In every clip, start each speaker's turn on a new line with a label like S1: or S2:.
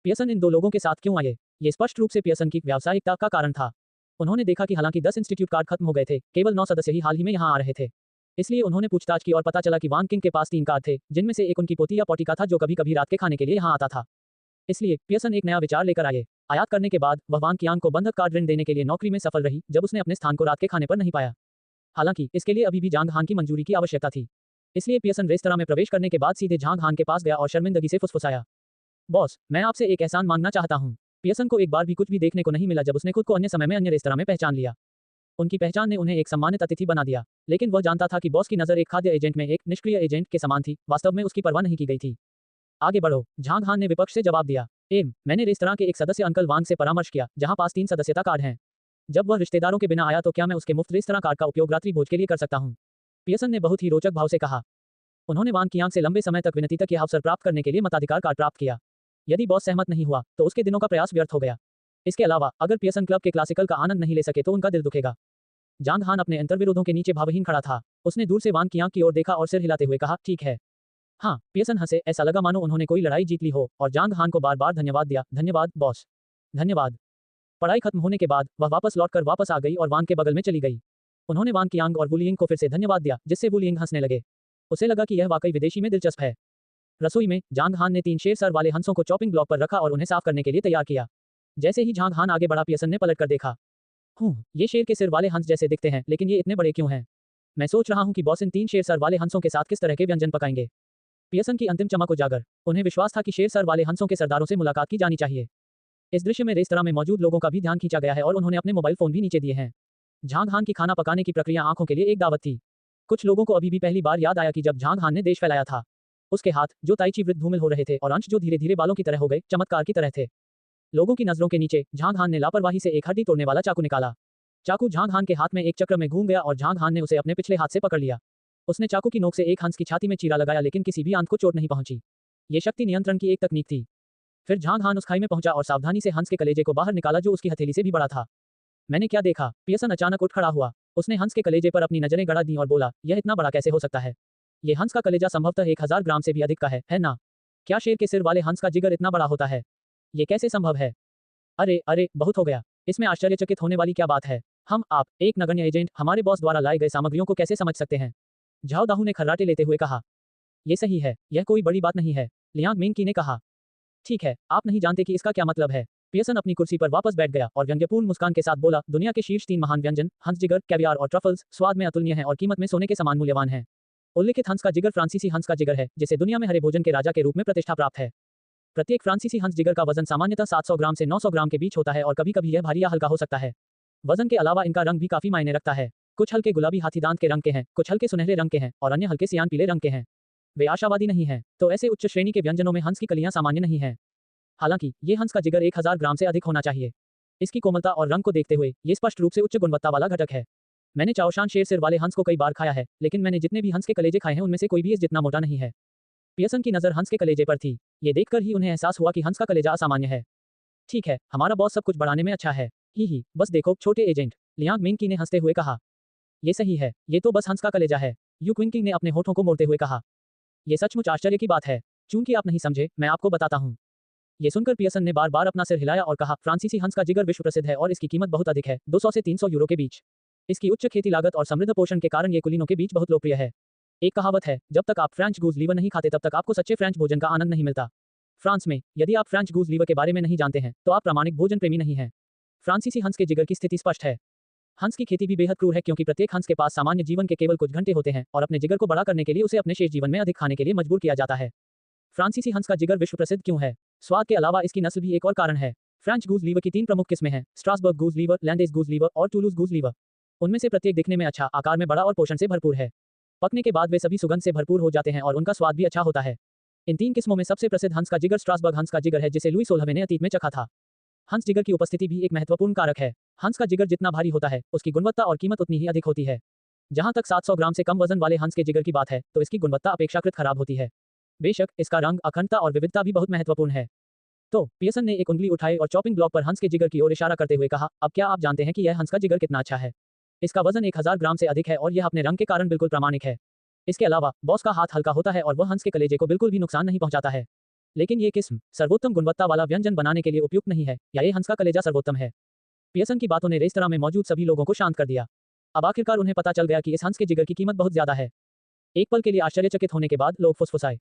S1: Pearson इन दो लोगों के साथ क्यों आए? ये स्पष्ट रूप से पियर्सन की व्यावसायिकता का कारण था। उन्होंने देखा कि हालांकि 10 इंस्टीट्यूट कार्ड खत्म हो गए थे, केवल 9 सदस्य ही हाल ही में यहाँ आ रहे थे। इसलिए उन्होंने पूछताछ की और पता चला कि वांग किंग के पास 3 कार्ड थे, जिनमें से एक उनकी पोती या पौटी का था जो कभी-कभी रात के खाने के लिए यहाँ आता था। इसलिए पियर्सन एक नया विचार लेकर आए। आयात करने के बाद वह वांग कियांग को बंधक कार्ड ऋण देने के लिए नौकरी में सफल रही जब उसने अपने स्थान को रात के खाने पर नहीं पाया। हालांकि इसके लिए अभी भी जांग हान की मंजूरी की आवश्यकता थी। इसलिए पियर्सन रेस्तरां में प्रवेश करने के बाद सीधे जांग हान के पास गया और शर्मिंदगी से फुसफुसाया, बॉस, मैं आपसे एक एहसान मांगना चाहता हूँ। पियर्सन को एक बार भी कुछ भी देखने को नहीं मिला जब उसने खुद को अन्य समय में अन्य रेस्तरां में पहचान लिया। उनकी पहचान ने उन्हें एक सम्मानित अतिथि बना दिया, लेकिन वह जानता था कि बॉस की नज़र एक खाद्य एजेंट में एक निष्क्रिय एजेंट के समान थी, वास्तव में उसकी परवाह नहीं की गई थी। आगे बढ़ो, झांग हान ने विपक्ष से जवाब दिया। मैंने रेस्तरां के एक सदस्य अंकल वांग से परामर्श किया, जहां पास 3 सदस्यता कार्ड हैं। जब वह रिश्तेदारों के बिना आया तो क्या मैं उसके मुफ्त रेस्तरां कार्ड का उपयोग रात्रि भोज के लिए कर सकता हूं? पियर्सन ने बहुत ही रोचक भाव से कहा। उन्होंने वांग कियांग से लंबे समय तक विनती तक यह अवसर प्राप्त करने के लिए मताधिकार कार्ड प्राप्त किया। यदि बॉस सहमत नहीं हुआ तो उसके दिनों का प्रयास व्यर्थ हो गया। इसके अलावा अगर पियर्सन क्लब के क्लासिकल का आनंद नहीं ले सके तो उनका दिल दुखेगा। जांग हान अपने अंतर्विरोधों के नीचे भावहीन खड़ा था। उसने दूर से वांग कियांग की ओर देखा और सिर हिलाते हुए कहा, ठीक है। हाँ, पियर्सन हंसे, ऐसा लगा मानो उन्होंने कोई लड़ाई जीत ली हो, और जांग हान को बार बार धन्यवाद दिया। धन्यवाद बॉस। धन्यवाद। पढ़ाई खत्म होने के बाद वह वापस आ गई और वांग के बगल में चली गई। उन्होंने वांग कियांग और वू लियिंग को फिर से धन्यवाद दिया, जिससे वू लियिंग हंसने लगे। उसे लगा कि यह वाकई विदेशी में दिलचस्प है। रसोई में जांग हान ने 3 शेर सर वाले हंसों को चॉपिंग ब्लॉक पर रखा और उन्हें साफ करने के लिए तैयार किया। जैसे ही जांग हान आगे बढ़ा पियर्सन ने पलट कर देखा। ये शेर के सिर वाले हंस जैसे दिखते हैं, लेकिन ये इतने बड़े क्यों हैं? मैं सोच रहा हूँ कि बॉस इन 3 शेर सर वाले हंसों के साथ किस तरह के व्यंजन पकाएंगे। पियर्सन की अंतिम चमक उजागर। उन्हें विश्वास था कि शेर सर वाले हंसों के सरदारों से मुलाकात की जानी चाहिए। इस दृश्य में रेस्तरां में मौजूद लोगों का भी ध्यान खींचा गया है और उन्होंने अपने मोबाइल फोन भी नीचे दिए हैं। झांग हान की खाना पकाने की प्रक्रिया आंखों के लिए एक दावत थी। कुछ लोगों को अभी भी पहली बार याद आया कि जब झांग हान ने देश फैलाया था। उसके हाथ, जो ताइची वृद्ध धूमिल हो रहे थे, और अंश जो धीरे धीरे बालों की तरह हो गए, चमत्कार की तरह थे। लोगों की नजरों के नीचे झांग हान ने लापरवाही से एक हड्डी तोड़ने वाला चाकू निकाला। चाकू झांग हान के हाथ में एक चक्र में घूम गया और झांग हान ने उसे अपने पिछले हाथ से पकड़ लिया। उसने चाकू की नोक से एक हंस की छाती में चीरा लगाया, लेकिन किसी भी आंत को चोट नहीं पहुंची। ये शक्ति नियंत्रण की एक तकनीक थी। फिर झांग हान उस खाई में पहुंचा और सावधानी से हंस के कलेजे को बाहर निकाला जो उसकी हथेली से भी बड़ा था। मैंने क्या देखा? पियर्सन अचानक उठ खड़ा हुआ। उसने हंस के कलेजे पर अपनी नजरें गड़ा दी और बोला, यह इतना बड़ा कैसे हो सकता है? ये हंस का कलेजा संभवतः 1000 ग्राम से भी अधिक का है ना? क्या शेर के सिर वाले हंस का जिगर इतना बड़ा होता है? ये कैसे संभव है? अरे अरे, बहुत हो गया। इसमें आश्चर्यचकित होने वाली क्या बात है? आप, एक नगण्य एजेंट, हमारे बॉस द्वारा लाए गए सामग्रियों को कैसे समझ सकते हैं? झाओ दाहू ने खर्राटे लेते हुए कहा। ये सही है, यह कोई बड़ी बात नहीं है, लियांग मिंग की ने कहा। ठीक है, आप नहीं जानते कि इसका क्या मतलब है। पियर्सन अपनी कुर्सी पर वापस बैठ गया और व्यंग्यपूर्ण मुस्कान के साथ बोला, दुनिया के शीर्ष 3 महान व्यंजन, हंस जिगर, कैवियार और ट्रफल्स, स्वाद में अतुलनीय हैं और कीमत में सोने के समान मूल्यवान हैं। उल्लिखित हंस का जिगर फ्रांसीसी हंस का जिगर है, जिसे दुनिया में हरे भोजन के राजा के रूप में प्रतिष्ठा प्राप्त है। प्रत्येक फ्रांसीसी हंस जिगर का वजन सामान्यतः 700 ग्राम से 900 ग्राम के बीच होता है और कभी-कभी यह भारी या हल्का हो सकता है। वजन के अलावा इनका रंग भी काफी मायने रखता है। कुछ हल्के गुलाबी हाथीदांत के रंग के हैं, कुछ हल्के सुनहरे रंग के हैं और अन्य हल्के सियान पीले रंग के हैं। वे आशावादी नहीं हैं, तो ऐसे उच्च श्रेणी के व्यंजनों में हंस की कलियां सामान्य नहीं हैं। हालांकि ये हंस का जिगर 1000 ग्राम से अधिक होना चाहिए। इसकी कोमलता और रंग को देखते हुए ये स्पष्ट रूप से उच्च गुणवत्ता वाला घटक है। मैंने चाओशान शेर सिर वाले हंस को कई बार खाया है, लेकिन मैंने जितने भी हंस के कलेजे खाए हैं उनमें से कोई भी इस जितना मोटा नहीं है। पियर्सन की नजर हंस के कलेजे पर थी। ये देखकर ही उन्हें एहसास हुआ कि हंस का कलेजा असामान्य है। ठीक है, हमारा बॉस सब कुछ बढ़ाने में अच्छा है। ही, बस देखो छोटे एजेंट, लियांग मिंग की ने हंसते हुए कहा। ये सही है, ये तो बस हंस का कलेजा है, यू क्विंकिंग ने अपने होठों को मोड़ते हुए कहा। ये सचमुच आश्चर्य की बात है। चूंकि आप नहीं समझे, मैं आपको बताता हूँ। ये सुनकर पियर्सन ने बार बार अपना सिर हिलाया और कहा, फ्रांसीसी हंस का जिगर विश्व प्रसिद्ध है और इसकी कीमत बहुत अधिक है, 200 से 300 यूरो के बीच। इसकी उच्च खेती लागत और समृद्ध पोषण के कारण ये कुलीनों के बीच बहुत लोकप्रिय है। एक कहावत है, जब तक आप फ्रेंच गूज लीवर नहीं खाते तब तक आपको सच्चे फ्रेंच भोजन का आनंद नहीं मिलता। फ्रांस में, यदि आप फ्रेंच गूज लीवर के बारे में नहीं जानते हैं, तो आप प्रामाणिक भोजन प्रेमी नहीं हैं। फ्रांसीसी हंस के जिगर की स्थिति स्पष्ट है। हंस की खेती भी बेहद क्रूर है क्योंकि प्रत्येक हंस के पास सामान्य जीवन के केवल कुछ घंटे होते हैं और अपने जिगर को बड़ा करने के लिए उसे अपने शेष जीवन में अधिक खाने के लिए मजबूर किया जाता है। फ्रांसीसी हंस का जिगर विश्व प्रसिद्ध क्यों है? स्वाद के अलावा इसकी नस्ल भी एक और कारण है। फ्रेंच गूज लीवर की 3 प्रमुख किस्में हैं, स्ट्रासबर्ग गूज लीवर, लैंडेस गूज लीवर और टूलूज गूज लीवर। उनमें से प्रत्येक दिखने में अच्छा, आकार में बड़ा और पोषण से भरपूर है। पकने के बाद वे सभी सुगंध से भरपूर हो जाते हैं और उनका स्वाद भी अच्छा होता है। इन 3 किस्मों में सबसे प्रसिद्ध हंस का जिगर स्ट्रासबर्ग हंस का जिगर है, जिसे लुई 16वें ने अतीत में चखा था। हंस जिगर की उपस्थिति भी एक महत्वपूर्ण कारक है। हंस का जिगर जितना भारी होता है, उसकी गुणवत्ता और कीमत उतनी ही अधिक होती है। जहां तक 700 ग्राम से कम वजन वाले हंस के जिगर की बात है, तो इसकी गुणवत्ता अपेक्षाकृत खराब होती है। बेशक इसका रंग, अखंडता और विविधता भी बहुत महत्वपूर्ण है। तो पियर्सन ने एक उंगली उठाई और चॉपिंग ब्लॉक पर हंस के जिगर की ओर इशारा करते हुए कहा, अब क्या आप जानते हैं कि यह हंस का जिगर कितना अच्छा है? इसका वजन 1000 ग्राम से अधिक है और यह अपने रंग के कारण बिल्कुल प्रामाणिक है। इसके अलावा बॉस का हाथ हल्का होता है और वह हंस के कलेजे को बिल्कुल भी नुकसान नहीं पहुंचाता है। लेकिन ये किस्म सर्वोत्तम गुणवत्ता वाला व्यंजन बनाने के लिए उपयुक्त नहीं है, या ये हंस का कलेजा सर्वोत्तम है। पियर्सन की बातों ने रेस्तरां में मौजूद सभी लोगों को शांत कर दिया। अब आखिरकार उन्हें पता चल गया कि इस हंस के जिगर की कीमत बहुत ज्यादा है। एक पल के लिए आश्चर्यचकित होने के बाद लोग फुसफुसाए।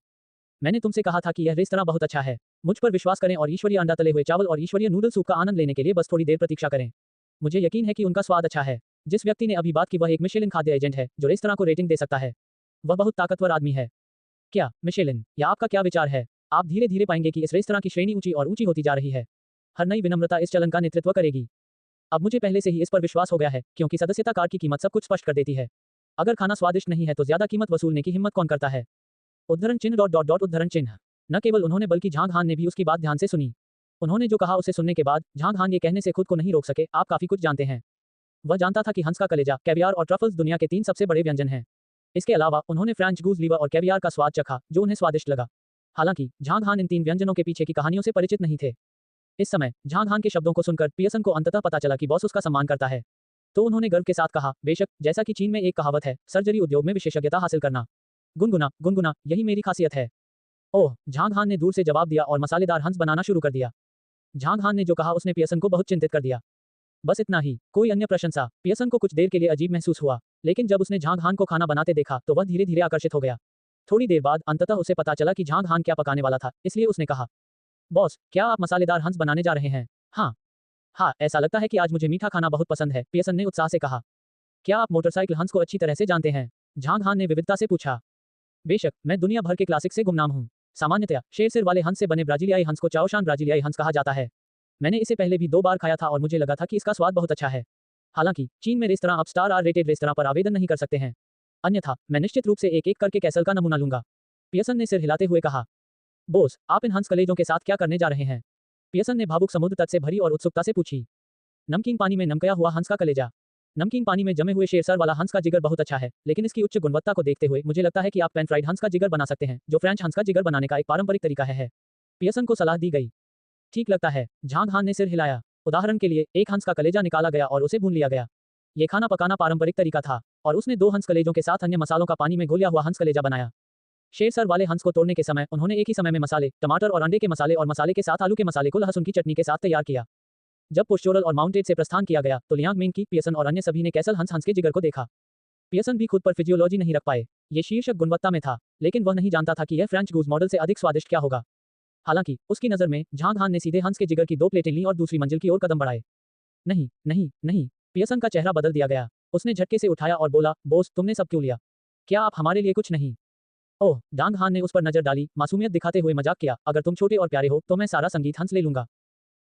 S1: मैंने तुमसे कहा था कि यह रेस्तरां बहुत अच्छा है। मुझ पर विश्वास करें और ईश्वरीय अंडा तले हुए चावल और ईश्वरीय नूडल सूप का आनंद लेने के लिए बस थोड़ी देर प्रतीक्षा करें। मुझे यकीन है कि उनका स्वाद अच्छा है। जिस व्यक्ति ने अभी बात की वह एक मिशेलिन खाद्य एजेंट है जो रेस्तरां को रेटिंग दे सकता है। वह बहुत ताकतवर आदमी है। क्या मिशेलिन, या आपका क्या विचार है? आप धीरे धीरे पाएंगे कि इस रेस्तरां की श्रेणी ऊंची और ऊंची होती जा रही है। हर नई विनम्रता इस चलन का नेतृत्व करेगी। अब मुझे पहले से ही इस पर विश्वास हो गया है, क्योंकि सदस्यता कार्ड की कीमत सब कुछ स्पष्ट कर देती है। अगर खाना स्वादिष्ट नहीं है तो ज्यादा कीमत वसूलने की हिम्मत कौन करता है? उद्धरण चिन्ह डॉट डॉट डॉट उद्धरण चिन्ह। न केवल उन्होंने बल्कि झांग हान ने भी उसकी बात ध्यान से सुनी। उन्होंने जो कहा उसे सुनने के बाद झांग हान ये कहने से खुद को नहीं रोक सके, आप काफी कुछ जानते हैं। वह जानता था कि हंस का कलेजा, कैवियार और ट्रफल्स दुनिया के 3 सबसे बड़े व्यंजन हैं। इसके अलावा उन्होंने फ्रेंच गूज लीवर और कैवियार का स्वाद चखा, जो उन्हें स्वादिष्ट लगा। हालांकि झांग हान इन 3 व्यंजनों के पीछे की कहानियों से परिचित नहीं थे। इस समय झांग हान के शब्दों को सुनकर पियर्सन को अंततः पता चला कि बॉस उसका सम्मान करता है। तो उन्होंने गर्व के साथ कहा, बेशक, जैसा कि चीन में एक कहावत है, सर्जरी उद्योग में विशेषज्ञता हासिल करना। गुनगुना गुनगुना, यही मेरी खासियत है। ओह, झांग हान ने दूर से जवाब दिया और मसालेदार हंस बनाना शुरू कर दिया। झांग हान ने जो कहा उसने पियर्सन को बहुत चिंतित कर दिया। बस इतना ही, कोई अन्य प्रशंसा। पियर्सन को कुछ देर के लिए अजीब महसूस हुआ, लेकिन जब उसने झांग हान को खाना बनाते देखा तो वह धीरे धीरे आकर्षित हो गया। थोड़ी देर बाद अंततः उसे पता चला कि झांग हान क्या पकाने वाला था, इसलिए उसने कहा, बॉस, क्या आप मसालेदार हंस बनाने जा रहे हैं? हाँ हाँ, ऐसा लगता है कि आज मुझे मीठा खाना बहुत पसंद है, पियर्सन ने उत्साह से कहा। क्या आप मोटरसाइकिल हंस को अच्छी तरह से जानते हैं? झांग हान ने विविधता से पूछा। बेशक, मैं दुनिया भर के क्लासिक से गुमनाम हूँ। सामान्यतया शेर सिर वाले हंस से बने ब्राजीलियाई हंस को चाओशान ब्राजीलियाई हंस कहा जाता है। मैंने इसे पहले भी 2 बार खाया था और मुझे लगा था कि इसका स्वाद बहुत अच्छा है। हालांकि चीन में रेस्तरां अब स्टार आर रेटेड रेस्तरां पर आवेदन नहीं कर सकते हैं। अन्यथा मैं निश्चित रूप से एक एक करके कैसल का नमूना लूंगा। पियर्सन ने सिर हिलाते हुए कहा। बोस, आप इन हंस कलेजों के साथ क्या करने जा रहे हैं? पियर्सन ने भावुक समुद्र तट से भरी और उत्सुकता से पूछी। नमकीन पानी में नमकया हुआ हंस का कलेजा। नमकीन पानी में जमे हुए शेरसर वाला हंस का जिगर बहुत अच्छा है, लेकिन इसकी उच्च गुणवत्ता को देखते हुए मुझे लगता है कि आप पैन फ्राइड हंस का जिगर बना सकते हैं, जो फ्रेंच हंस का जिगर बनाने का एक पारंपरिक तरीका है। पियर्सन को सलाह दी गई। ठीक लगता है, झांग हान ने सिर हिलाया। उदाहरण के लिए, एक हंस का कलेजा निकाला गया और उसे भून लिया गया। ये खाना पकाना पारंपरिक तरीका था, और उसने 2 हंस कलेजों के साथ अन्य मसालों का पानी में घोलिया हुआ हंस कलेजा बनाया। शेरसर वाले हंस को तोड़ने के समय उन्होंने एक ही समय में मसाले, टमाटर और अंडे के मसाले और मसाले के साथ आलू के मसाले को लहसुन की चटनी के साथ तैयार किया। जब पोस्चोरल और माउंटेड से प्रस्थान किया गया तो लियांग मेंकी, पियर्सन और अन्य सभी ने कैसल हंस के जिगर को देखा। पियर्सन भी खुद पर फिजियोलॉजी नहीं रख पाए। ये शीर्षक गुणवत्ता में था, लेकिन वह नहीं जानता था कि यह फ्रेंच गूज मॉडल से अधिक स्वादिष्ट क्या होगा। हालांकि उसकी नजर में झांग हान ने सीधे हंस के जिगर की 2 प्लेटें लीं और दूसरी मंजिल की ओर कदम बढ़ाए। नहीं नहीं नहीं, पियर्सन का चेहरा बदल दिया गया। उसने झटके से उठाया और बोला, बोस, तुमने सब क्यों लिया? क्या आप हमारे लिए कुछ नहीं? ओह, झांग हान ने उस पर नजर डाली, मासूमियत दिखाते हुए मजाक किया, अगर तुम छोटे और प्यारे हो तो मैं सारा संगीत हंस ले लूंगा।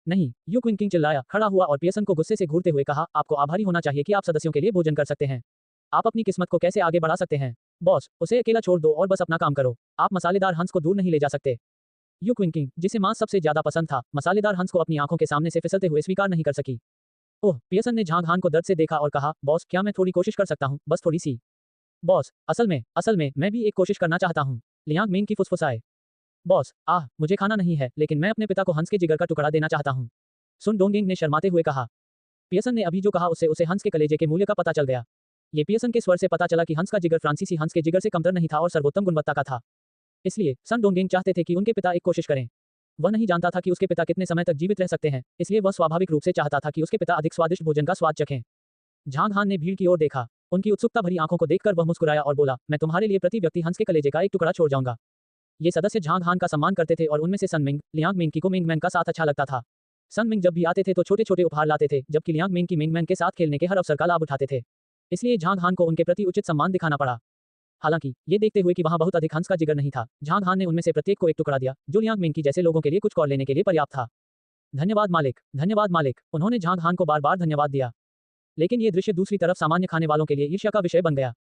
S1: नहीं, यू क्विंकिंग चिल्लाया, खड़ा हुआ और पियर्सन को गुस्से से घूरते हुए कहा, आपको आभारी होना चाहिए कि आप सदस्यों के लिए भोजन कर सकते हैं। आप अपनी किस्मत को कैसे आगे बढ़ा सकते हैं? बॉस, उसे अकेला छोड़ दो और बस अपना काम करो। आप मसालेदार हंस को दूर नहीं ले जा सकते। यू क्विंकिंग, जिसे मांस सबसे ज्यादा पसंद था, मसालेदार हंस को अपनी आंखों के सामने से फिसलते हुए स्वीकार नहीं कर सकी। ओह, पियर्सन ने झांग हान को दर्द से देखा और कहा, बॉस, क्या मैं थोड़ी कोशिश कर सकता हूँ, बस थोड़ी सी? बॉस, असल में मैं भी एक कोशिश करना चाहता हूँ, लियांग मेंग की फुसफुसाए। बॉस, मुझे खाना नहीं है, लेकिन मैं अपने पिता को हंस के जिगर का टुकड़ा देना चाहता हूँ, सुन डोंगिंग ने शर्माते हुए कहा। पियर्सन ने अभी जो कहा उससे उसे हंस के कलेजे के मूल्य का पता चल गया। ये पियर्सन के स्वर से पता चला कि हंस का जिगर फ्रांसीसी हंस के जिगर से कमतर नहीं था और सर्वोत्तम गुणवत्ता का था। इसलिए सन डोंगिंग चाहते थे कि उनके पिता एक कोशिश करें। वह नहीं जानता था कि उसके पिता कितने समय तक जीवित रह सकते हैं, इसलिए वह स्वाभाविक रूप से चाहता था कि उसके पिता अधिक स्वादिष्ट भोजन का स्वाद चखें। झांग हान ने भीड़ की ओर देखा। उनकी उत्सुकता भरी आंखों को देखकर वह मुस्कुराया और बोला, मैं तुम्हारे लिए प्रति व्यक्ति हंस के कलेजे का एक टुकड़ा छोड़ जाऊंगा। ये सदस्य झांग हान का सम्मान करते थे और उनमें से सन मिंग, लियांग मेंग की को मिंगमैन का साथ अच्छा लगता था। सन मिंग जब भी आते थे तो छोटे छोटे उपहार लाते थे, जबकि लियांग मेंग की मिंगमैन के साथ खेलने के हर अवसर का लाभ उठाते थे। इसलिए झांग हान को उनके प्रति उचित सम्मान दिखाना पड़ा। हालांकि ये देखते हुए कि वहां बहुत अधिक हंस का जिगर नहीं था, झांग हान ने उनमें से प्रत्येक को एक टुकड़ा दिया, जो लियांग मेंग की जैसे लोगों के लिए कुछ और लेने के लिए पर्याप्त था। धन्यवाद मालिक, धन्यवाद मालिक, उन्होंने झांग हान को बार बार धन्यवाद दिया। लेकिन ये दृश्य दूसरी तरफ सामान्य खाने वालों के लिए ईर्ष्या का विषय बन गया।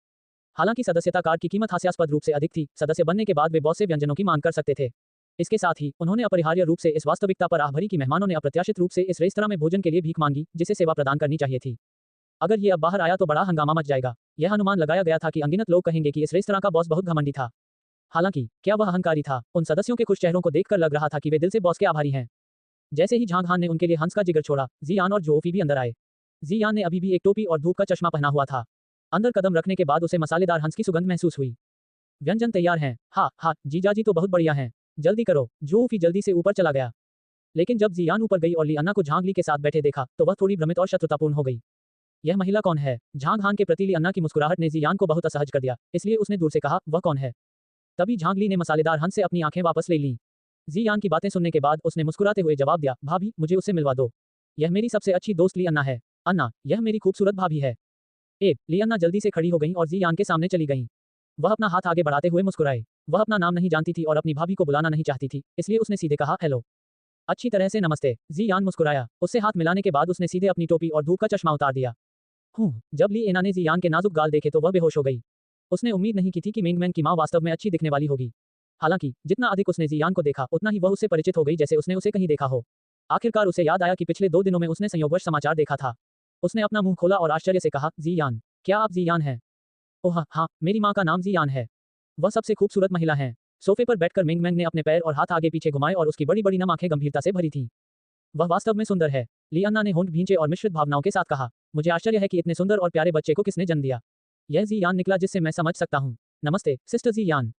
S1: हालांकि सदस्यता कार्ड की कीमत हास्यास्पद रूप से अधिक थी, सदस्य बनने के बाद वे बहुत से व्यंजनों की मांग कर सकते थे। इसके साथ ही उन्होंने अपरिहार्य रूप से इस वास्तविकता पर आह भरी कि मेहमानों ने अप्रत्याशित रूप से इस रेस्तरां में भोजन के लिए भीख मांगी, जिसे सेवा प्रदान करनी चाहिए थी। अगर ये अब बाहर आया तो बड़ा हंगामा मच जाएगा। यह अनुमान लगाया गया था कि अनगिनत लोग कहेंगे कि इस रेस्तरां का बॉस बहुत घमंडी था। हालांकि क्या वह अहंकारी था? उन सदस्यों के खुश चेहरों को देखकर लग रहा था कि वे दिल से बॉस के आभारी हैं। जैसे ही झांग हान ने उनके लिए हंस का जिगर छोड़ा, जियान और जोफी भी अंदर आए। जियान ने अभी भी एक टोपी और धूप का चश्मा पहना हुआ था। अंदर कदम रखने के बाद उसे मसालेदार हंस की सुगंध महसूस हुई। व्यंजन तैयार हैं। हाँ हाँ, जीजाजी तो बहुत बढ़िया हैं। जल्दी करो। जूफी जल्दी से ऊपर चला गया। लेकिन जब जियान ऊपर गई और लियाना को झांग ली के साथ बैठे देखा तो वह थोड़ी भ्रमित और शत्रुतापूर्ण हो गई। यह महिला कौन है? झांग हान के प्रति लियाना की मुस्कुराहट ने जियान को बहुत असहज कर दिया, इसलिए उसने दूर से कहा, वह कौन है? तभी झांग ली ने मसालेदार हंस से अपनी आंखें वापस ले लीं। जियान की बातें सुनने के बाद उसने मुस्कुराते हुए जवाब दिया, भाभी, मुझे उससे मिलवा दो। यह मेरी सबसे अच्छी दोस्त लियाना है। अन्ना, यह मेरी खूबसूरत भाभी है। लियाना जल्दी से खड़ी हो गई और जियान के सामने चली गई। वह अपना हाथ आगे बढ़ाते हुए मुस्कुराए। वह अपना नाम नहीं जानती थी और अपनी भाभी को बुलाना नहीं चाहती थी, इसलिए उसने सीधे कहा, हेलो। अच्छी तरह से नमस्ते। जियान मुस्कुराया। उससे हाथ मिलाने के बाद उसने सीधे अपनी टोपी और धूप का चश्मा उतार दिया। जब लिएना ने जियान के नाजुक गाल देखे तो वह बेहोश हो गई। उसने उम्मीद नहीं की थी कि मिंगमैन की मां वास्तव में अच्छी दिखने वाली होगी। हालांकि जितना अधिक उसने जियान को देखा उतना ही वह उससे परिचित हो गई जैसे उसने उसे कहीं देखा हो। आखिरकार उसे याद आया कि पिछले 2 दिनों में उसने संयोगवश समाचार देखा था। उसने अपना मुंह खोला और आश्चर्य से कहा, जियान, क्या आप जियान हैं? ओह हाँ, मेरी माँ का नाम जियान है। वह सबसे खूबसूरत महिला है। सोफे पर बैठकर मिंगमैन ने अपने पैर और हाथ आगे पीछे घुमाए और उसकी बड़ी बड़ी नम आंखें गंभीरता से भरी थीं। वह वास्तव में सुंदर है। लियाना ने होंठ भींचे और मिश्रित भावनाओं के साथ कहा, मुझे आश्चर्य है कि इतने सुंदर और प्यारे बच्चे को किसने जन्म दिया। यह जियान निकला जिससे मैं समझ सकता हूँ। नमस्ते सिस्टर जियान।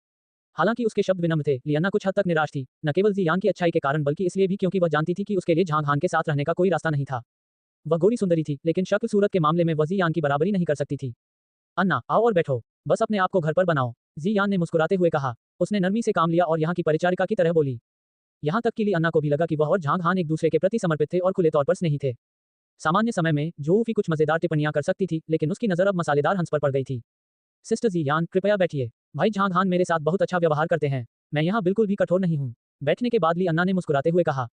S1: हालांकि उसके शब्द विनम्र थे, लियाना कुछ हद तक निराश थी, न केवल जियान की अच्छाई के कारण बल्कि इसलिए भी क्योंकि वह जानती थी कि उसके लिए झांग हान के साथ रहने का कोई रास्ता नहीं था। वह गोरी सुंदरी थी, लेकिन शक्ल सूरत के मामले में वह जियान की बराबरी नहीं कर सकती थी। अन्ना, आओ और बैठो। बस अपने आप को घर पर बनाओ, जियान ने मुस्कुराते हुए कहा। उसने नरमी से काम लिया और यहाँ की परिचारिका की तरह बोली। यहाँ तक कि लियाना को भी लगा कि वह और झांग हान एक दूसरे के प्रति समर्पित थे और खुले तौर पर स्नेही थे। सामान्य समय में जोऊफी कुछ मजेदार टिप्पणियां कर सकती थी, लेकिन उसकी नजर अब मसालेदार हंस पर पड़ गई थी। सिस्टर जियान, कृपया बैठिए। भाई झांग हान मेरे साथ बहुत अच्छा व्यवहार करते हैं। मैं यहाँ बिल्कुल भी कठोर नहीं हूँ। बैठने के बाद लियाना ने मुस्कुराते हुए कहा,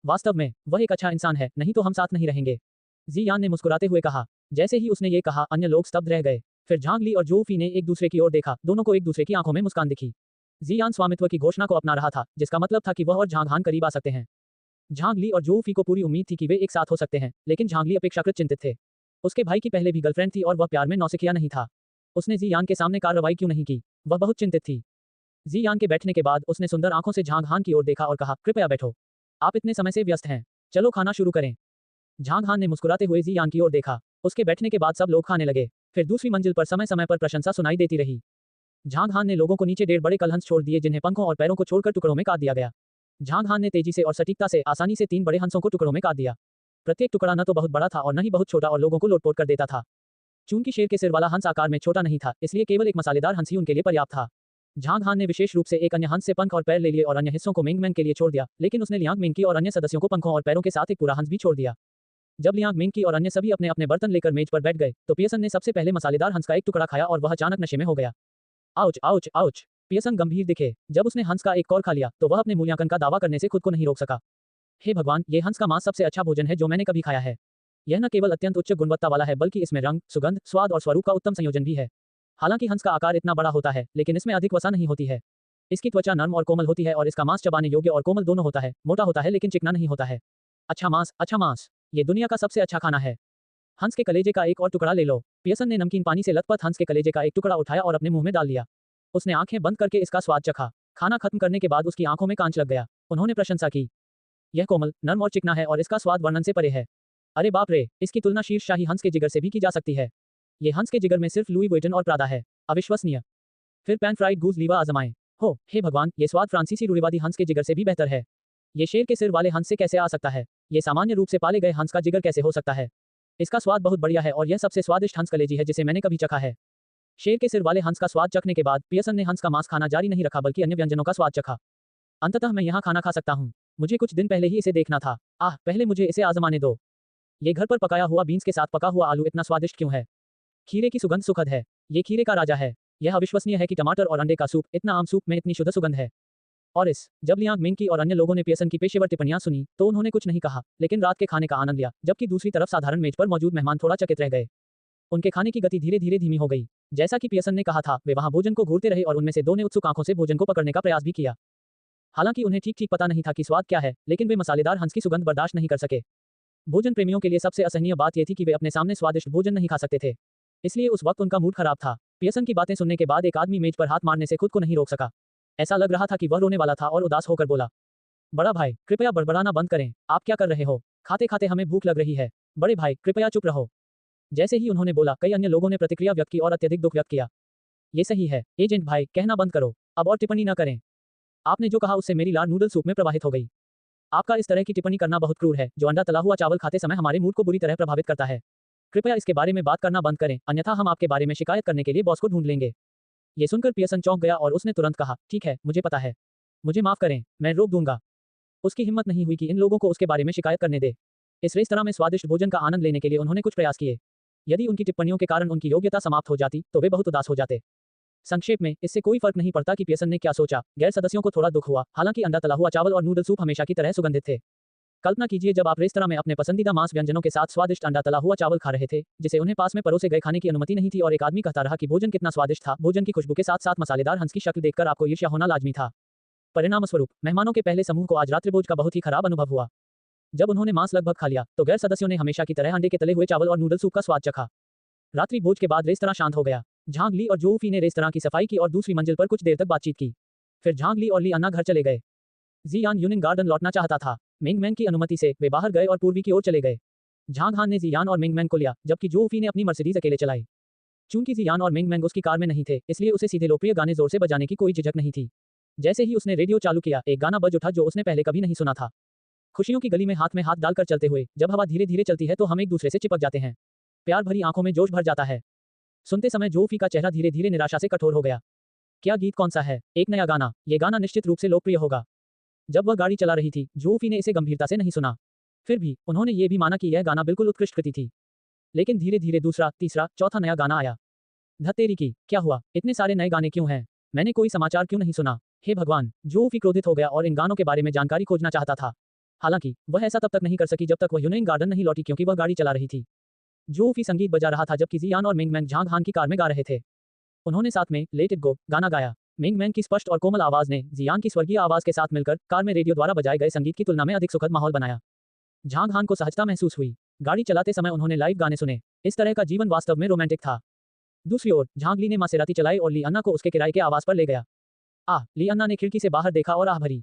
S1: वास्तव में वह एक अच्छा इंसान है, नहीं तो हम साथ नहीं रहेंगे। जियान ने मुस्कुराते हुए कहा। जैसे ही उसने ये कहा अन्य लोग स्तब्ध रह गए। फिर झांग ली और जोऊफी ने एक दूसरे की ओर देखा, दोनों को एक दूसरे की आंखों में मुस्कान दिखी। जियान स्वामित्व की घोषणा को अपना रहा था, जिसका मतलब था कि वह और झांग हान करीब आ सकते हैं। झांग ली और जोऊफी को पूरी उम्मीद थी कि वे एक साथ हो सकते हैं, लेकिन झांग ली अपेक्षाकृत चिंतित थे। उसके भाई की पहले भी गर्लफ्रेंड थी और वह प्यार में नौसिखिया नहीं था। उसने जियान के सामने कार्रवाई क्यों नहीं की? वह बहुत चिंतित थी। जियान के बैठने के बाद उसने सुंदर आंखों से झांग हान की ओर देखा और कहा, कृपया बैठो। आप इतने समय से व्यस्त हैं, चलो खाना शुरू करें। झांग हान ने मुस्कुराते हुए जियान की ओर देखा। उसके बैठने के बाद सब लोग खाने लगे। फिर दूसरी मंजिल पर समय समय पर प्रशंसा सुनाई देती रही। झांग हान ने लोगों को नीचे 1.5 बड़े कलहंस छोड़ दिए जिन्हें पंखों और पैरों को छोड़कर टुकड़ों में काट दिया गया। झांग हान ने तेजी से और सटीकता से आसानी से 3 बड़े हंसों को टुकड़ों में काट दिया। प्रत्येक टुकड़ा न तो बहुत बड़ा था और न ही बहुत छोटा और लोगों को लोटपोट कर देता था। चूंकि शेर के सिर वाला हंस आकार में छोटा नहीं था, इसलिए केवल एक मसालेदार हंस ही उनके लिए पर्याप्त था। झांग हान ने विशेष रूप से एक अन्य हंस से पंख और पैर ले लिए और अन्य हिस्सों को मिंगमैन के लिए छोड़ दिया, लेकिन उसने लियांग मिंग की और अन्य सदस्यों को पंखों और पैरों के साथ एक पूरा हंस भी छोड़ दिया। जब लियांग मिंग की और अन्य सभी अपने अपने बर्तन लेकर मेज पर बैठ गए तो पियर्सन ने सबसे पहले मसालेदार हंस का एक टुकड़ा खाया और वह अचानक नशे में हो गया। Ouch ouch ouch. पियर्सन गंभीर दिखे। जब उसने हंस का एक कौर खा लिया तो वह अपने मूल्यांकन का दावा करने से खुद को नहीं रोक सका। हे भगवान, ये हंस का मांस सबसे अच्छा भोजन है जो मैंने कभी खाया है। यह न केवल अत्यंत उच्च गुणवत्ता वाला है बल्कि इसमें रंग, सुगंध, स्वाद और स्वरूप का उत्तम संयोजन भी है। हालांकि हंस का आकार इतना बड़ा होता है, लेकिन इसमें अधिक वसा नहीं होती है। इसकी त्वचा नर्म और कोमल होती है और इसका मांस चबाने योग्य और कोमल दोनों होता है। मोटा होता है लेकिन चिकना नहीं होता है। अच्छा मांस, अच्छा मांस। ये दुनिया का सबसे अच्छा खाना है। हंस के कलेजे का एक और टुकड़ा ले लो। पियर्सन ने नमकीन पानी से लथपथ हंस के कलेजे का एक टुकड़ा उठाया और अपने मुंह में डाल लिया। उसने आंखें बंद करके इसका स्वाद चखा। खाना खत्म करने के बाद उसकी आंखों में कांच लग गया। उन्होंने प्रशंसा की। यह कोमल, नर्म और चिकना है और इसका स्वाद वर्णन से परे है। अरे बाप रे, इसकी तुलना शीर्षशाही हंस के जिगर से भी की जा सकती है। ये हंस के जिगर में सिर्फ लुई वुइटन और प्रादा है। अविश्वसनीय। फिर पैन फ्राइड गूज लीवा आजमाएं। हो, हे भगवान, ये स्वाद फ्रांसीसी रूढ़िवादी हंस के जिगर से भी बेहतर है। ये शेर के सिर वाले हंस से कैसे आ सकता है? ये सामान्य रूप से पाले गए हंस का जिगर कैसे हो सकता है? इसका स्वाद बहुत बढ़िया है और यह सबसे स्वादिष्ट हंस कलेजी है जिसे मैंने कभी चखा है। शेर के सिर वाले हंस का स्वाद चखने के बाद पियर्सन ने हंस का मांस खाना जारी नहीं रखा बल्कि अन्य व्यंजनों का स्वाद चखा। अंततः मैं यहाँ खाना खा सकता हूँ। मुझे कुछ दिन पहले ही इसे देखना था। पहले मुझे इसे आजमाने दो। ये घर पर पकाया हुआ बीन्स के साथ पका हुआ आलू इतना स्वादिष्ट क्यों है? खीरे की सुगंध सुखद है। ये खीरे का राजा है। यह अविश्वसनीय है कि टमाटर और अंडे का सूप, इतना आम सूप में इतनी शुद्ध सुगंध है। और जब लियांग मिंग की और अन्य लोगों ने पियर्सन की पेशेवर टिप्पणियां सुनी तो उन्होंने कुछ नहीं कहा, लेकिन रात के खाने का आनंद लिया, जबकि दूसरी तरफ साधारण मेज पर मौजूद मेहमान थोड़ा चकित रह गए। उनके खाने की गति धीरे धीरे धीमी हो गई। जैसा कि पियर्सन ने कहा था, वे वहां भोजन को घूरते रहे और उनमें से 2 ने उत्सुक आंखों से भोजन को पकड़ने का प्रयास भी किया। हालांकि उन्हें ठीक ठीक पता नहीं था कि स्वाद क्या है, लेकिन वे मसालेदार हंस की सुगंध बर्दाश्त नहीं कर सके। भोजन प्रेमियों के लिए सबसे असहनीय बात यह थी कि वे अपने सामने स्वादिष्ट भोजन नहीं खा सकते थे। इसलिए उस वक्त उनका मूड खराब था। पियर्सन की बातें सुनने के बाद एक आदमी मेज पर हाथ मारने से खुद को नहीं रोक सका। ऐसा लग रहा था कि वह रोने वाला था और उदास होकर बोला, बड़ा भाई, कृपया बड़बड़ाना बंद करें। आप क्या कर रहे हो? खाते खाते हमें भूख लग रही है। बड़े भाई, कृपया चुप रहो। जैसे ही उन्होंने बोला, कई अन्य लोगों ने प्रतिक्रिया व्यक्त की और अत्यधिक दुख व्यक्त किया। ये सही है, एजेंट भाई, कहना बंद करो। अब और टिप्पणी न करें। आपने जो कहा उससे मेरी लार नूडल सूप में प्रवाहित हो गई। आपका इस तरह की टिप्पणी करना बहुत क्रूर है, जो अंडा तला हुआ चावल खाते समय हमारे मूड को बुरी तरह प्रभावित करता है। कृपया इसके बारे में बात करना बंद करें, अन्यथा हम आपके बारे में शिकायत करने के लिए बॉस को ढूंढ लेंगे। ये सुनकर पियर्सन चौंक गया और उसने तुरंत कहा, ठीक है, मुझे पता है। मुझे माफ करें, मैं रोक दूंगा। उसकी हिम्मत नहीं हुई कि इन लोगों को उसके बारे में शिकायत करने दे। इस रेस्तरां में स्वादिष्ट भोजन का आनंद लेने के लिए उन्होंने कुछ प्रयास किए। यदि उनकी टिप्पणियों के कारण उनकी योग्यता समाप्त हो जाती तो वे बहुत उदास हो जाते। संक्षेप में, इससे कोई फर्क नहीं पड़ता कि पियर्सन ने क्या सोचा, गैर सदस्यों को थोड़ा दुख हुआ, हालांकि अंडा तला हुआ चावल और नूडल सूप हमेशा की तरह सुगंधित थे। कल्पना कीजिए जब आप रेस्तरां में अपने पसंदीदा मांस व्यंजनों के साथ स्वादिष्ट अंडा तला हुआ चावल खा रहे थे, जिसे उन्हें पास में परोसे गए खाने की अनुमति नहीं थी, और एक आदमी कहता रहा कि भोजन कितना स्वादिष्ट था। भोजन की खुशबू के साथ साथ मसालेदार हंस की शक्ल देखकर आपको ईर्ष्या होना लाजमी था। परिणामस्वरूप मेहमानों के पहले समूह को आज रात्रिभोज का बहुत ही खराब अनुभव हुआ। जब उन्होंने मांस लगभग खा लिया तो गैर सदस्यों ने हमेशा की तरह अंडे के तले हुए चावल और नूडल सूप का स्वाद चखा। रात्रि भोज के बाद रेस्तरां शांत हो गया। झांग ली और जो फी ने रेस्तरां की सफाई की और दूसरी मंजिल पर कुछ देर तक बातचीत की। फिर झांग ली और ली अन्ना घर चले गए। जियान यूनियन गार्डन लौटना चाहता था। मिंगमैन की अनुमति से वे बाहर गए और पूर्वी की ओर चले गए। झांग हान ने जियान और मिंगमैन को लिया, जबकि जो फी ने अपनी मर्सिडीज अकेले चलाई। चूंकि जियान और मिंगमैन उसकी कार में नहीं थे, इसलिए उसे सीधे लोकप्रिय गाने जोर से बजाने की कोई झिझक नहीं थी। जैसे ही उसने रेडियो चालू किया, एक गाना बज उठा जो उसने पहले कभी नहीं सुना था। खुशियों की गली में हाथ डालकर चलते हुए, जब हवा धीरे धीरे चलती है तो हम एक दूसरे से चिपक जाते हैं। प्यार भरी आंखों में जोश भर जाता है। सुनते समय जोफी का चेहरा धीरे धीरे निराशा से कठोर हो गया। क्या गीत कौन सा है? एक नया गाना। ये गाना निश्चित रूप से लोकप्रिय होगा। जब वह गाड़ी चला रही थी, जोफी ने इसे गंभीरता से नहीं सुना। फिर भी उन्होंने ये भी माना कि यह गाना बिल्कुल उत्कृष्ट कृति थी। लेकिन धीरे धीरे दूसरा, तीसरा, चौथा नया गाना आया। धत्तेरी की, क्या हुआ? इतने सारे नए गाने क्यों हैं? मैंने कोई समाचार क्यों नहीं सुना? हे भगवान! जोफी क्रोधित हो गया और इन गानों के बारे में जानकारी खोजना चाहता था। हालांकि वह ऐसा तब तक नहीं कर सकी जब तक वह यूनियन गार्डन नहीं लौटी, क्योंकि वह गाड़ी चला रही थी। जोफी संगीत बजा रहा था जबकि जियान और मिंगमैन झांग हान की कार में गा रहे थे। उन्होंने साथ में लेट इट गो गाना गाया। मिंगमैन की स्पष्ट और कोमल आवाज ने जियान की स्वर्गीय आवाज के साथ मिलकर कार में रेडियो द्वारा बजाए गए संगीत की तुलना में अधिक सुखद माहौल बनाया। झांग हान को सहजता महसूस हुई। गाड़ी चलाते समय उन्होंने लाइव गाने सुने। इस तरह का जीवन वास्तव में रोमांटिक था। दूसरी ओर झांग ली ने मासेराती चलाई और ली अन्ना को उसके किराए के आवास पर ले गया। ली अन्ना ने खिड़की से बाहर देखा और आह भरी।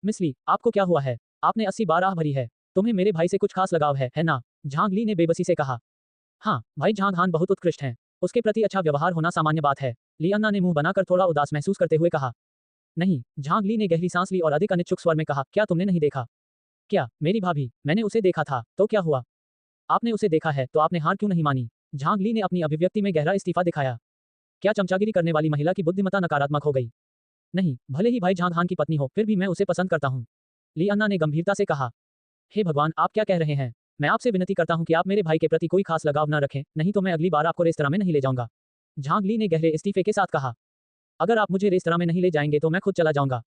S1: मिस ली, आपको क्या हुआ है? आपने 80 बार आह भरी है। तुम्हें मेरे भाई से कुछ खास लगाव है ना? झांग ली ने बेबसी से कहा। हाँ, भाई झांग हान बहुत उत्कृष्ट हैं। उसके प्रति अच्छा व्यवहार होना सामान्य बात है। ली अन्ना ने मुंह बनाकर थोड़ा उदास महसूस करते हुए कहा। नहीं, झांग ली ने गहरी सांस ली और अधिक अनिच्छुक स्वर में कहा, क्या तुमने नहीं देखा? क्या, मेरी भाभी? मैंने उसे देखा था, तो क्या हुआ? आपने उसे देखा है तो आपने हार क्यों नहीं मानी? झांग ली ने अपनी अभिव्यक्ति में गहरा इस्तीफा दिखाया। क्या चमचागिरी करने वाली महिला की बुद्धिमत्ता नकारात्मक हो गई? नहीं, भले ही भाई झांग हान की पत्नी हो, फिर भी मैं उसे पसंद करता हूँ। ली अन्ना ने गंभीरता से कहा। हे भगवान, आप क्या कह रहे हैं? मैं आपसे विनती करता हूं कि आप मेरे भाई के प्रति कोई खास लगाव न रखें, नहीं तो मैं अगली बार आपको रेस्तरां में नहीं ले जाऊंगा। झांग ली ने गहरे इस्तीफे के साथ कहा। अगर आप मुझे रेस्तरां में नहीं ले जाएंगे तो मैं खुद चला जाऊंगा।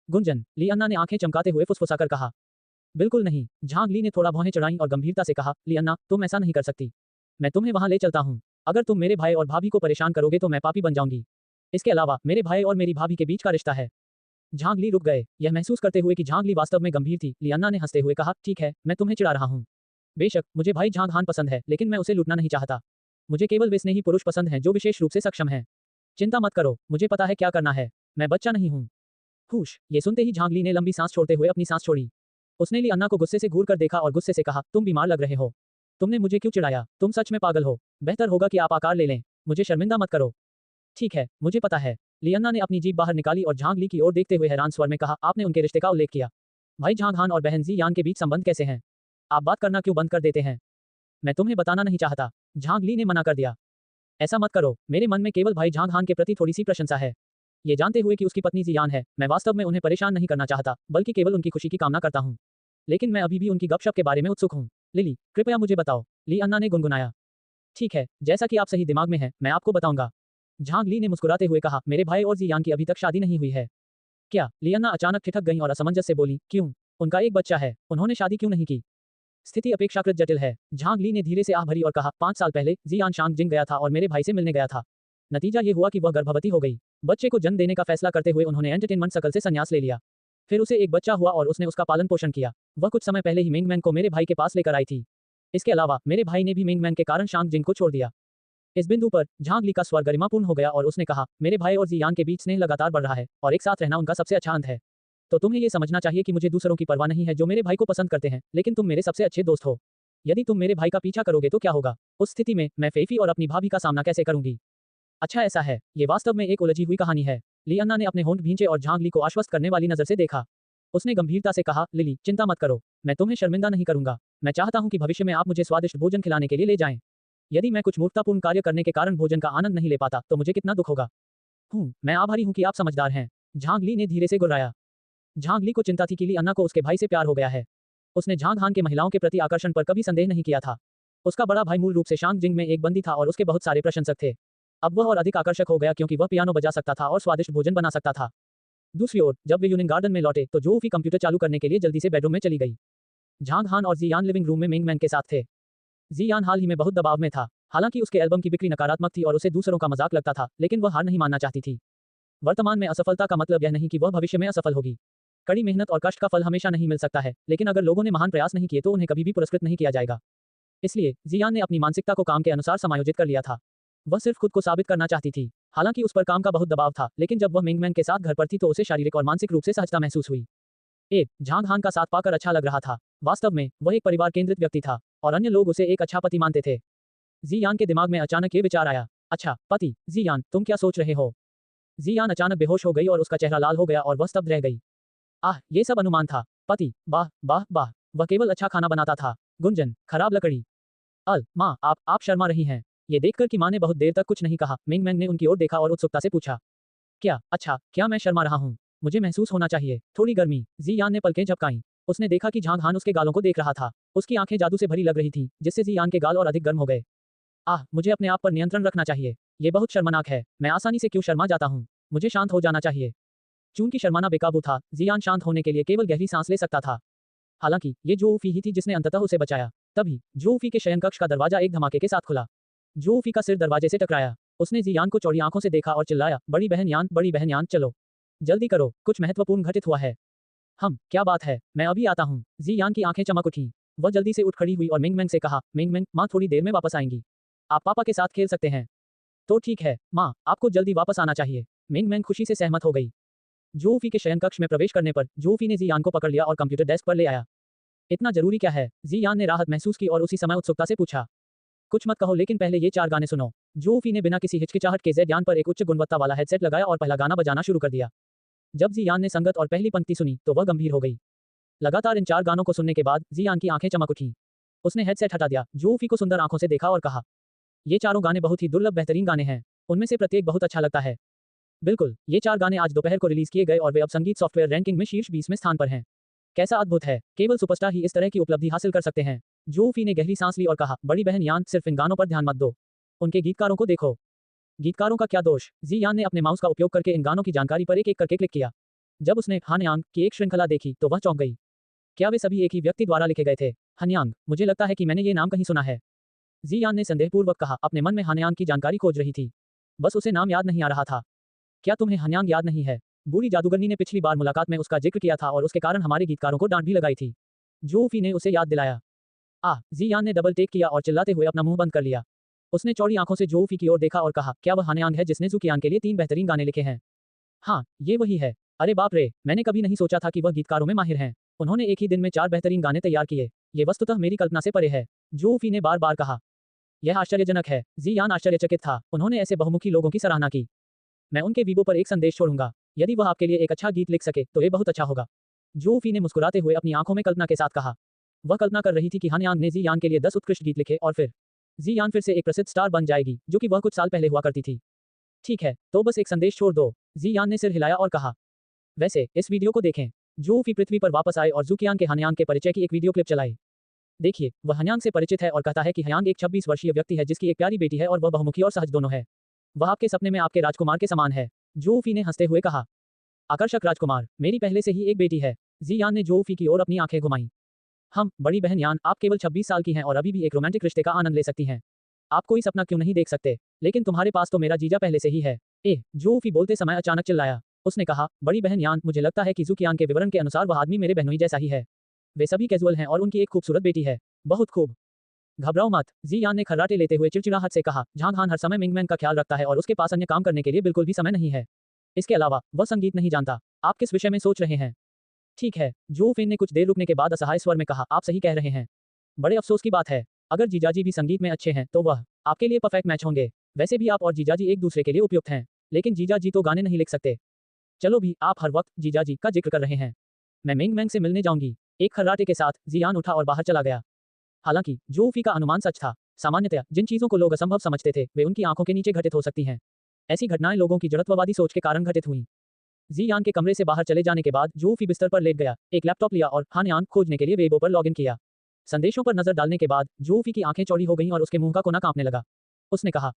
S1: गुंजन, ली अन्ना ने आंखें चमकाते हुए फुसफुसाकर कहा। बिल्कुल नहीं। झांग ली ने थोड़ा भौहें चढ़ाई और गंभीरता से कहा, ली अन्ना, तुम ऐसा नहीं कर सकती। मैं तुम्हें वहां ले चलता हूं। अगर तुम मेरे भाई और भाभी को परेशान करोगे तो मैं पापी बन जाऊंगी। इसके अलावा मेरे भाई और मेरी भाभी के बीच का रिश्ता है। झांग ली रुक गए, यह महसूस करते हुए कि झांग ली वास्तव में गंभीर थी। ली अन्ना ने हंसते हुए कहा, ठीक है, मैं तुम्हें चिढ़ा रहा हूं। बेशक मुझे भाई झांग हान पसंद है, लेकिन मैं उसे लूटना नहीं चाहता। मुझे केवल वे स्नेही पुरुष पसंद हैं जो विशेष रूप से सक्षम हैं। चिंता मत करो, मुझे पता है क्या करना है। मैं बच्चा नहीं हूँ। हुश, ये सुनते ही झांग ली ने लंबी सांस छोड़ते हुए अपनी सांस छोड़ी। उसने ली अन्ना को गुस्से से घूर कर देखा और गुस्से से कहा, तुम बीमार लग रहे हो। तुमने मुझे क्यों चिढ़ाया? तुम सच में पागल हो। बेहतर होगा कि आप आकार ले लें। मुझे शर्मिंदा मत करो। ठीक है, मुझे पता है। ली अन्ना ने अपनी जीभ बाहर निकाली और झांग ली की ओर देखते हुए हैरान स्वर में कहा, आपने उनके रिश्ते का उल्लेख किया। भाई झांग हान और बहन जी यान के बीच संबंध कैसे हैं? आप बात करना क्यों बंद कर देते हैं? मैं तुम्हें बताना नहीं चाहता। झांग ली ने मना कर दिया। ऐसा मत करो, मेरे मन में केवल भाई झांग हान के प्रति थोड़ी सी प्रशंसा है। ये जानते हुए कि उसकी पत्नी जियान है, मैं वास्तव में उन्हें परेशान नहीं करना चाहता, बल्कि केवल उनकी खुशी की कामना करता हूँ। लेकिन मैं अभी भी उनकी गपशप के बारे में उत्सुक हूँ। लिली, कृपया मुझे बताओ। ली अन्ना ने गुनगुनाया। ठीक है, जैसा कि आप सही दिमाग में हैं, मैं आपको बताऊंगा। झांग ली ने मुस्कुराते हुए कहा, मेरे भाई और जियान की अभी तक शादी नहीं हुई है। क्या? ली अन्ना अचानक ठिठक गई और असमंजस से बोली, क्यों? उनका एक बच्चा है, उन्होंने शादी क्यों नहीं की? स्थिति अपेक्षाकृत जटिल है। झांग ली ने धीरे से आह भरी और कहा, 5 साल पहले जियान शांग जिंग गया था और मेरे भाई से मिलने गया था। नतीजा ये हुआ कि वह गर्भवती हो गई। बच्चे को जन्म देने का फैसला करते हुए उन्होंने एंटरटेनमेंट सर्कल से संन्यास ले लिया। फिर उसे एक बच्चा हुआ और उसने उसका पालन पोषण किया। वह कुछ समय पहले ही मिंगमैन को मेरे भाई के पास लेकर आई थी। इसके अलावा मेरे भाई ने भी मिंगमैन के कारण शांग जिंग को छोड़ दिया। इस बिंदु पर झांग ली का स्वर गरिमापूर्ण हो गया और उसने कहा, मेरे भाई और जियान के बीच स्नेह लगातार बढ़ रहा है और एक साथ रहना उनका सबसे अच्छा अंत है। तो तुम्हें यह समझना चाहिए कि मुझे दूसरों की परवाह नहीं है जो मेरे भाई को पसंद करते हैं, लेकिन तुम मेरे सबसे अच्छे दोस्त हो। यदि तुम मेरे भाई का पीछा करोगे तो क्या होगा? उस स्थिति में मैं फेफी और अपनी भाभी का सामना कैसे करूंगी? अच्छा ऐसा है, ये वास्तव में एक उलझी हुई कहानी है। लियाना ने अपने होंठ भींचे और झांग ली को आश्वस्त करने वाली नजर से देखा। उसने गंभीरता से कहा, लिली, चिंता मत करो, मैं तुम्हें शर्मिंदा नहीं करूंगा। मैं चाहता हूं कि भविष्य में आप मुझे स्वादिष्ट भोजन खिलाने के लिए ले जाएं। यदि मैं कुछ मूर्खतापूर्ण कार्य करने के कारण भोजन का आनंद नहीं ले पाता, तो मुझे कितना दुख होगा। मैं आभारी हूं कि आप समझदार हैं। झांग ली ने धीरे से गुर्राया। झांग ली को चिंता थी कि लियाना को उसके भाई से प्यार हो गया है। उसने झांग हान के महिलाओं के प्रति आकर्षण पर कभी संदेह नहीं किया था। उसका बड़ा भाई मूल रूप से शांग जिंग में एक बंदी था और उसके बहुत सारे प्रशंसक थे। अब वह और अधिक आकर्षक हो गया क्योंकि वह पियानो बजा सकता था और स्वादिष्ट भोजन बना सकता था। दूसरी ओर, जब वे यूनियन गार्डन में लौटे तो जोफी कंप्यूटर चालू करने के लिए जल्दी से बेडरूम में चली गई। झांग हान और जियान लिविंग रूम में मिंगमैन के साथ थे। जियान हाल ही में बहुत दबाव में था। हालांकि उसके एल्बम की बिक्री नकारात्मक थी और उसे दूसरों का मजाक लगता था, लेकिन वह हार नहीं मानना चाहती थी। वर्तमान में असफलता का मतलब यह नहीं कि वह भविष्य में असफल होगी। कड़ी मेहनत और कष्ट का फल हमेशा नहीं मिल सकता है, लेकिन अगर लोगों ने महान प्रयास नहीं किए तो उन्हें कभी भी पुरस्कृत नहीं किया जाएगा। इसलिए जियान ने अपनी मानसिकता को काम के अनुसार समायोजित कर लिया था। वह सिर्फ खुद को साबित करना चाहती थी। हालांकि उस पर काम का बहुत दबाव था, लेकिन जब वह मिंगमैन के साथ घर पर थी तो उसे शारीरिक और मानसिक रूप से सहजता महसूस हुई। झांग हान का साथ पाकर अच्छा लग रहा था। वास्तव में वह एक परिवार केंद्रित व्यक्ति था और अन्य लोग उसे एक अच्छा पति मानते थे। जियान के दिमाग में अचानक ये विचार आया, अच्छा पति, जियान, तुम क्या सोच रहे हो? जियान अचानक बेहोश हो गई और उसका चेहरा लाल हो गया और वह स्तब्ध रह गई। ये सब अनुमान था। पति, वाह वाह वाह, वह केवल अच्छा खाना बनाता था। गुंजन, खराब लकड़ी। माँ, आप शर्मा रही हैं। ये देखकर कि माँ ने बहुत देर तक कुछ नहीं कहा, मिंगमैन ने उनकी ओर देखा और उत्सुकता से पूछा, क्या मैं शर्मा रहा हूँ? मुझे महसूस होना चाहिए थोड़ी गर्मी। जियान ने पलकें झपकाईं। उसने देखा कि झांग हान उसके गालों को देख रहा था। उसकी आंखें जादू से भरी लग रही थीं, जिससे जियान के गाल और अधिक गर्म हो गए। मुझे अपने आप पर नियंत्रण रखना चाहिए। ये बहुत शर्मनाक है। मैं आसानी से क्यों शर्मा जाता हूँ? मुझे शांत हो जाना चाहिए। चूंकि शर्माना बेकाबू था, जियान शांत होने के लिए केवल गहरी सांस ले सकता था। हालांकि ये जोफी ही थी जिसने अंततः उसे बचाया। तभी जोफी के शयनकक्ष का दरवाजा एक धमाके के साथ खुला। जोफी का सिर दरवाजे से टकराया। उसने जियान को चौड़ी आंखों से देखा और चिल्लाया, बड़ी बहन यान, चलो जल्दी करो, कुछ महत्वपूर्ण घटित हुआ है। क्या बात है? मैं अभी आता हूँ। जियान की आंखें चमक उठीं। वह जल्दी से उठ खड़ी हुई और मिंगमैन से कहा, मिंगमैन, माँ थोड़ी देर में वापस आएंगी। आप पापा के साथ खेल सकते हैं। तो ठीक है माँ, आपको जल्दी वापस आना चाहिए। मिंगमैन खुशी से सहमत हो गई। जोफी के शयनकक्ष में प्रवेश करने पर जोफी ने जियान को पकड़ लिया और कंप्यूटर डेस्क पर ले आया। इतना जरूरी क्या है? जियान ने राहत महसूस की और उसी समय उत्सुकता से पूछा। कुछ मत कहो, लेकिन पहले ये 4 गाने सुनो। जोफी ने बिना किसी हिचकिचाहट के ज़ेड यान पर एक उच्च गुणवत्ता वाला हेडसेट लगाया और पहला गाना बजाना शुरू कर दिया। जब जियान ने संगत और पहली पंक्ति सुनी तो वह गंभीर हो गई। लगातार इन 4 गानों को सुनने के बाद जियान की आंखें चमक उठीं। उसने हेडसेट हटा दिया, जोफी को सुंदर आंखों से देखा और कहा, ये चारों गाने बहुत ही दुर्लभ बेहतरीन गाने हैं। उनमें से प्रत्येक बहुत अच्छा लगता है। बिल्कुल, ये 4 गाने आज दोपहर को रिलीज किए गए और वे अब संगीत सॉफ्टवेयर रैंकिंग में शीर्ष 20 में स्थान पर हैं। कैसा अद्भुत है! केवल सुपरस्टार ही इस तरह की उपलब्धि हासिल कर सकते हैं। जोफी ने गहरी सांस ली और कहा, बड़ी बहन यान, सिर्फ इन गानों पर ध्यान मत दो। उनके गीतकारों को देखो। गीतकारों का क्या दोष? जियान ने अपने माउस का उपयोग करके इन गानों की जानकारी पर एक एक करके क्लिक किया। जब उसने हानयांग की एक श्रृंखला देखी तो वह चौंक गई। क्या वे सभी एक ही व्यक्ति द्वारा लिखे गए थे? हानयांग, मुझे लगता है कि मैंने ये नाम कहीं सुना है। जियान ने संदेहपूर्वक कहा, अपने मन में हानयांग की जानकारी खोज रही थी। बस उसे नाम याद नहीं आ रहा था। क्या तुम्हें हानयांग याद नहीं है? बूढ़ी जादूगरनी ने पिछली बार मुलाकात में उसका जिक्र किया था और उसके कारण हमारे गीतकारों को डांट भी लगाई थी। जोफी ने उसे याद दिलाया। जियान ने डबल टेक किया और चिल्लाते हुए अपना मुंह बंद कर लिया। उसने चौड़ी आंखों से जोफी की ओर देखा और कहा, क्या वह हानयांग है जिसने ज़ुकियान के लिए 3 बेहतरीन गाने लिखे हैं? हाँ, ये वही है। अरे बाप रे, मैंने कभी नहीं सोचा था कि वह गीतकारों में माहिर हैं। उन्होंने एक ही दिन में 4 बेहतरीन गाने तैयार किए। ये वस्तुतः मेरी कल्पना से परे है। जोफी ने बार बार कहा। यह आश्चर्यजनक है। जियान आश्चर्यचकित था। उन्होंने ऐसे बहुमुखी लोगों की सराहना की। मैं उनके वीबो पर एक संदेश छोड़ूंगा। यदि वह आपके लिए एक अच्छा गीत लिख सके तो ये बहुत अच्छा होगा। जोफी ने मुस्कुराते हुए अपनी आंखों में कल्पना के साथ कहा। वह कल्पना कर रही थी कि हानयांग ने जियान के लिए 10 उत्कृष्ट गीत लिखे और फिर जियान फिर से एक प्रसिद्ध स्टार बन जाएगी, जो कि वह कुछ साल पहले हुआ करती थी। ठीक है, तो बस एक संदेश छोड़ दो। जियान ने सिर हिलाया और कहा। वैसे इस वीडियो को देखें। जोफी पृथ्वी पर वापस आए और ज़ुकियान के हानयांग के परिचय की एक वीडियो क्लिप चलाई। देखिए, वह हानयांग से परिचित है और कहता है कि हानयांग एक 26 वर्षीय व्यक्ति है जिसकी एक प्यारी बेटी है और वह बहुमुखी और सहज दोनों है। वह आपके सपने में आपके राजकुमार के समान है। जोफी ने हंसते हुए कहा। आकर्षक राजकुमार, मेरी पहले से ही एक बेटी है। जियान ने जोफी की ओर अपनी आंखें घुमाई। बड़ी बहन यान, आप केवल 26 साल की हैं और अभी भी एक रोमांटिक रिश्ते का आनंद ले सकती हैं। आप कोई सपना क्यों नहीं देख सकते? लेकिन तुम्हारे पास तो मेरा जीजा पहले से ही है। जोफी बोलते समय अचानक चिल्लाया। उसने कहा, बड़ी बहन यान, मुझे लगता है कि ज़ुकियान के विवरण के अनुसार वह आदमी मेरे बहनोई जैसा ही है। वे सभी कैजुअल हैं और उनकी एक खूबसूरत बेटी है। बहुत खूब। घबराओ मत, जियान ने खर्राटे लेते हुए चिड़चिड़ाहट से कहा। झांग हान हर समय मिंगमैन का ख्याल रखता है और उसके पास अन्य काम करने के लिए बिल्कुल भी समय नहीं है। इसके अलावा वह संगीत नहीं जानता। आप किस विषय में सोच रहे हैं? ठीक है, जोफिन ने कुछ देर रुकने के बाद असहाय स्वर में कहा, आप सही कह रहे हैं। बड़े अफसोस की बात है। अगर जीजाजी भी संगीत में अच्छे हैं तो वह आपके लिए परफेक्ट मैच होंगे। वैसे भी आप और जीजाजी एक दूसरे के लिए उपयुक्त हैं, लेकिन जीजाजी तो गाने नहीं लिख सकते। चलो भी, आप हर वक्त जीजाजी का जिक्र कर रहे हैं। मैं मेंग मेंग से मिलने जाऊंगी। एक खर्राटे के साथ जियान उठा और बाहर चला गया। हालांकि जो फी का अनुमान सच था। सामान्यतया जिन चीजों को लोग असंभव समझते थे वे उनकी आंखों के नीचे घटित हो सकती हैं। ऐसी घटनाएं लोगों की जड़त्ववादी सोच के कारण घटित हुई। जियान के कमरे से बाहर चले जाने के बाद जो फी बिस्तर पर लेट गया, एक लैपटॉप लिया और हानयान खोजने के लिए वेबो पर लॉगिन किया। संदेशों पर नजर डालने के बाद जो फी की आंखें चौड़ी हो गईं और उसके मुंह का कोना कांपने लगा। उसने कहा,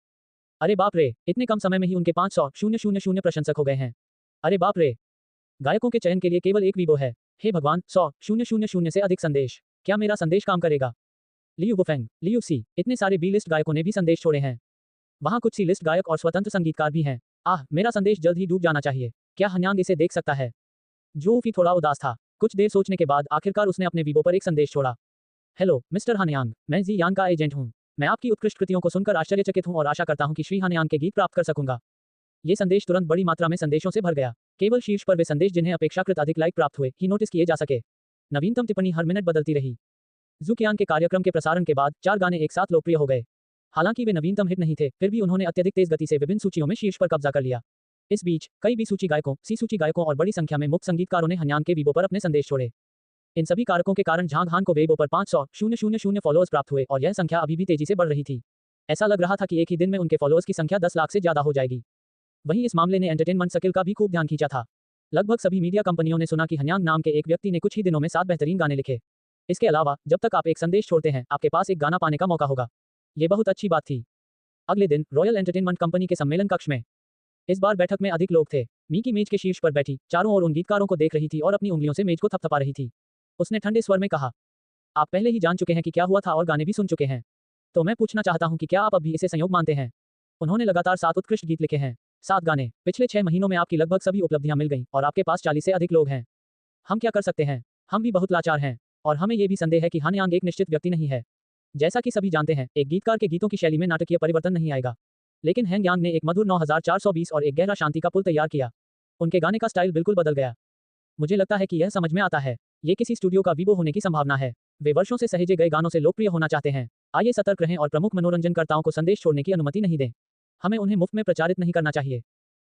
S1: अरे बाप रे, इतने कम समय में ही उनके 500,000 प्रशंसक हो गए हैं। अरे बाप रे, गायकों के चयन के लिए केवल एक वीबो है। हे भगवान, 100,000 से अधिक संदेश। क्या मेरा संदेश काम करेगा? लियू वुफेंग, लियू सी, इतने सारे बी लिस्ट गायकों ने भी संदेश छोड़े हैं। वहां कुछ सी लिस्ट गायक और स्वतंत्र संगीतकार भी हैं। आह, मेरा संदेश जल्द ही डूब जाना चाहिए। क्या हन्यांग इसे देख सकता है? जो फी थोड़ा उदास था। कुछ देर सोचने के बाद आखिरकार उसने अपने वीबो पर एक संदेश छोड़ा। हेलो मिस्टर हानयांग, मैं जी यांग का एजेंट हूँ। मैं आपकी उत्कृष्ट कृतियों को सुनकर आश्चर्यचकित हूँ और आशा करता हूँ कि श्री हानयांग के गीत प्राप्त कर सकूंगा। ये संदेश तुरंत बड़ी मात्रा में संदेशों से भर गया। केवल शीर्ष पर वे संदेश जिन्हें अपेक्षाकृत अधिक लाइक प्राप्त हुए ही नोटिस किए जा सके। नवीनतम टिप्पणी हर मिनट बदलती रही। ज़ुकियान के कार्यक्रम के प्रसारण के बाद 4 गाने एक साथ लोकप्रिय हो गए। हालांकि वे नवीनतम हिट नहीं थे, फिर भी उन्होंने अत्यधिक तेज गति से विभिन्न सूचियों में शीर्ष पर कब्जा कर लिया। इस बीच कई बी सूची गायकों, सी सूची गायकों और बड़ी संख्या में मुक्त संगीतकारों ने हन्यांग के वीबो पर अपने संदेश छोड़े। इन सभी कारकों के कारण झांग हान को वेबो पर 500,000 फॉलोअर्स प्राप्त हुए और यह संख्या अभी भी तेजी से बढ़ रही थी। ऐसा लग रहा था कि एक ही दिन में उनके फॉलोअर्स की संख्या 10 लाख से ज्यादा हो जाएगी। वहीं इस मामले ने एंटरटेनमेंट सर्किल का भी खूब ध्यान खींचा था। लगभग सभी मीडिया कंपनियों ने सुना कि हन्यांग नाम के एक व्यक्ति ने कुछ ही दिनों में 7 बेहतरीन गाने लिखे। इसके अलावा जब तक आप एक संदेश छोड़ते हैं आपके पास एक गाना पाने का मौका होगा। ये बहुत अच्छी बात थी। अगले दिन रॉयल एंटरटेनमेंट कंपनी के सम्मेलन कक्ष में इस बार बैठक में अधिक लोग थे। मीकी मेज के शीर्ष पर बैठी चारों ओर उन गीतकारों को देख रही थी और अपनी उंगलियों से मेज को थपथपा रही थी। उसने ठंडे स्वर में कहा, आप पहले ही जान चुके हैं कि क्या हुआ था और गाने भी सुन चुके हैं, तो मैं पूछना चाहता हूं कि क्या आप अब भी इसे संयोग मानते हैं? उन्होंने लगातार 7 उत्कृष्ट गीत लिखे हैं, 7 गाने। पिछले 6 महीनों में आपकी लगभग सभी उपलब्धियां मिल गईं और आपके पास 40 से अधिक लोग हैं। हम क्या कर सकते हैं? हम भी बहुत लाचार हैं और हमें यह भी संदेह है कि हानयांग एक निश्चित व्यक्ति नहीं है। जैसा कि सभी जानते हैं, एक गीतकार के गीतों की शैली में नाटकीय परिवर्तन नहीं आएगा, लेकिन हैंगयांग ने एक मधुर 9420 और एक गहरा शांति का पुल तैयार किया। उनके गाने का स्टाइल बिल्कुल बदल गया। मुझे लगता है कि यह समझ में आता है। ये किसी स्टूडियो का वीबो होने की संभावना है। वे वर्षों से सहेजे गए गानों से लोकप्रिय होना चाहते हैं। आइए सतर्क रहें और प्रमुख मनोरंजनकर्ताओं को संदेश छोड़ने की अनुमति नहीं दें। हमें उन्हें मुफ्त में प्रचारित नहीं करना चाहिए।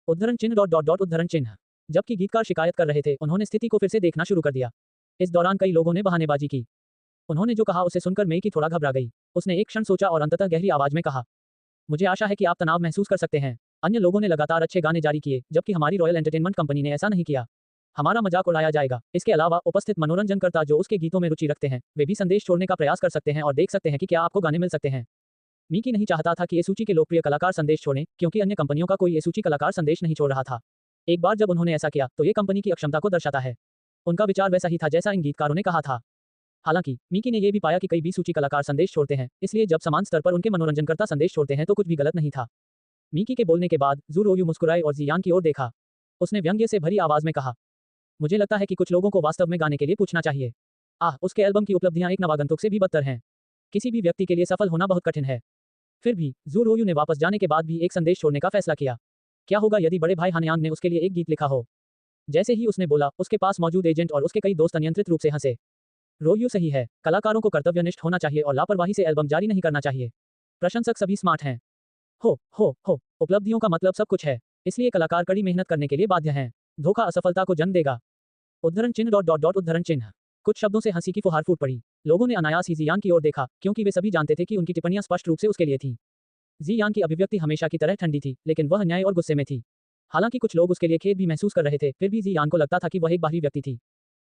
S1: उद्धरण चिन्ह ... उद्धरण चिन्ह। जबकि गीतकार शिकायत कर रहे थे, उन्होंने स्थिति को फिर से देखना शुरू कर दिया। इस दौरान कई लोगों ने बहानेबाजी की। उन्होंने जो कहा उसे सुनकर मेई की थोड़ा घबरा गई। उसने एक क्षण सोचा और अंततः गहरी आवाज में कहा, मुझे आशा है कि आप तनाव महसूस कर सकते हैं। अन्य लोगों ने लगातार अच्छे गाने जारी किए, जबकि हमारी रॉयल एंटरटेनमेंट कंपनी ने ऐसा नहीं किया। हमारा मजाक उड़ाया जाएगा। इसके अलावा उपस्थित मनोरंजनकर्ता जो उसके गीतों में रुचि रखते हैं, वे भी संदेश छोड़ने का प्रयास कर सकते हैं और देख सकते हैं कि क्या आपको गाने मिल सकते हैं। मीकी नहीं चाहता था कि ये सूची के लोकप्रिय कलाकार संदेश छोड़ें, क्योंकि अन्य कंपनियों का कोई ये सूची कलाकार संदेश नहीं छोड़ रहा था। एक बार जब उन्होंने ऐसा किया तो ये कंपनी की अक्षमता को दर्शाता है। उनका विचार वैसा ही था जैसा इन गीतकारों ने कहा था। हालांकि मीकी ने यह भी पाया कि कई बी सूची कलाकार संदेश छोड़ते हैं, इसलिए जब समान स्तर पर उनके मनोरंजनकर्ता संदेश छोड़ते हैं तो कुछ भी गलत नहीं था। मीकी के बोलने के बाद जू रोयू मुस्कुराए और जियान की ओर देखा। उसने व्यंग्य से भरी आवाज में कहा, मुझे लगता है कि कुछ लोगों को वास्तव में गाने के लिए पूछना चाहिए। उसके एल्बम की उपलब्धियां एक नवागंतुक से भी बदतर हैं। किसी भी व्यक्ति के लिए सफल होना बहुत कठिन है। फिर भी जू रोयू ने वापस जाने के बाद भी एक संदेश छोड़ने का फैसला किया। क्या होगा यदि बड़े भाई हानयांग ने उसके लिए एक गीत लिखा हो? जैसे ही उसने बोला, उसके पास मौजूद एजेंट और उसके कई दोस्त अनियंत्रित रूप से हंसे। रोयू सही है, कलाकारों को कर्तव्यनिष्ठ होना चाहिए और लापरवाही से एल्बम जारी नहीं करना चाहिए। प्रशंसक सभी स्मार्ट हैं। हो, उपलब्धियों का मतलब सब कुछ है, इसलिए कलाकार कड़ी मेहनत करने के लिए बाध्य हैं। धोखा असफलता को जन्म देगा। उद्धरण चिन्ह ... उद्धरण चिन्ह। कुछ शब्दों से हंसी की फुहार फूट पड़ी। लोगों ने अनायास ही जियान की ओर देखा, क्योंकि वे सभी जानते थे कि उनकी टिप्पणियां स्पष्ट रूप से उसके लिए थीं। जियान की अभिव्यक्ति हमेशा की तरह ठंडी थी, लेकिन वह अन्याय और गुस्से में थी। हालांकि कुछ लोग उसके लिए खेद भी महसूस कर रहे थे, फिर भी जियान को लगता था कि वह एक बाहरी व्यक्ति थी।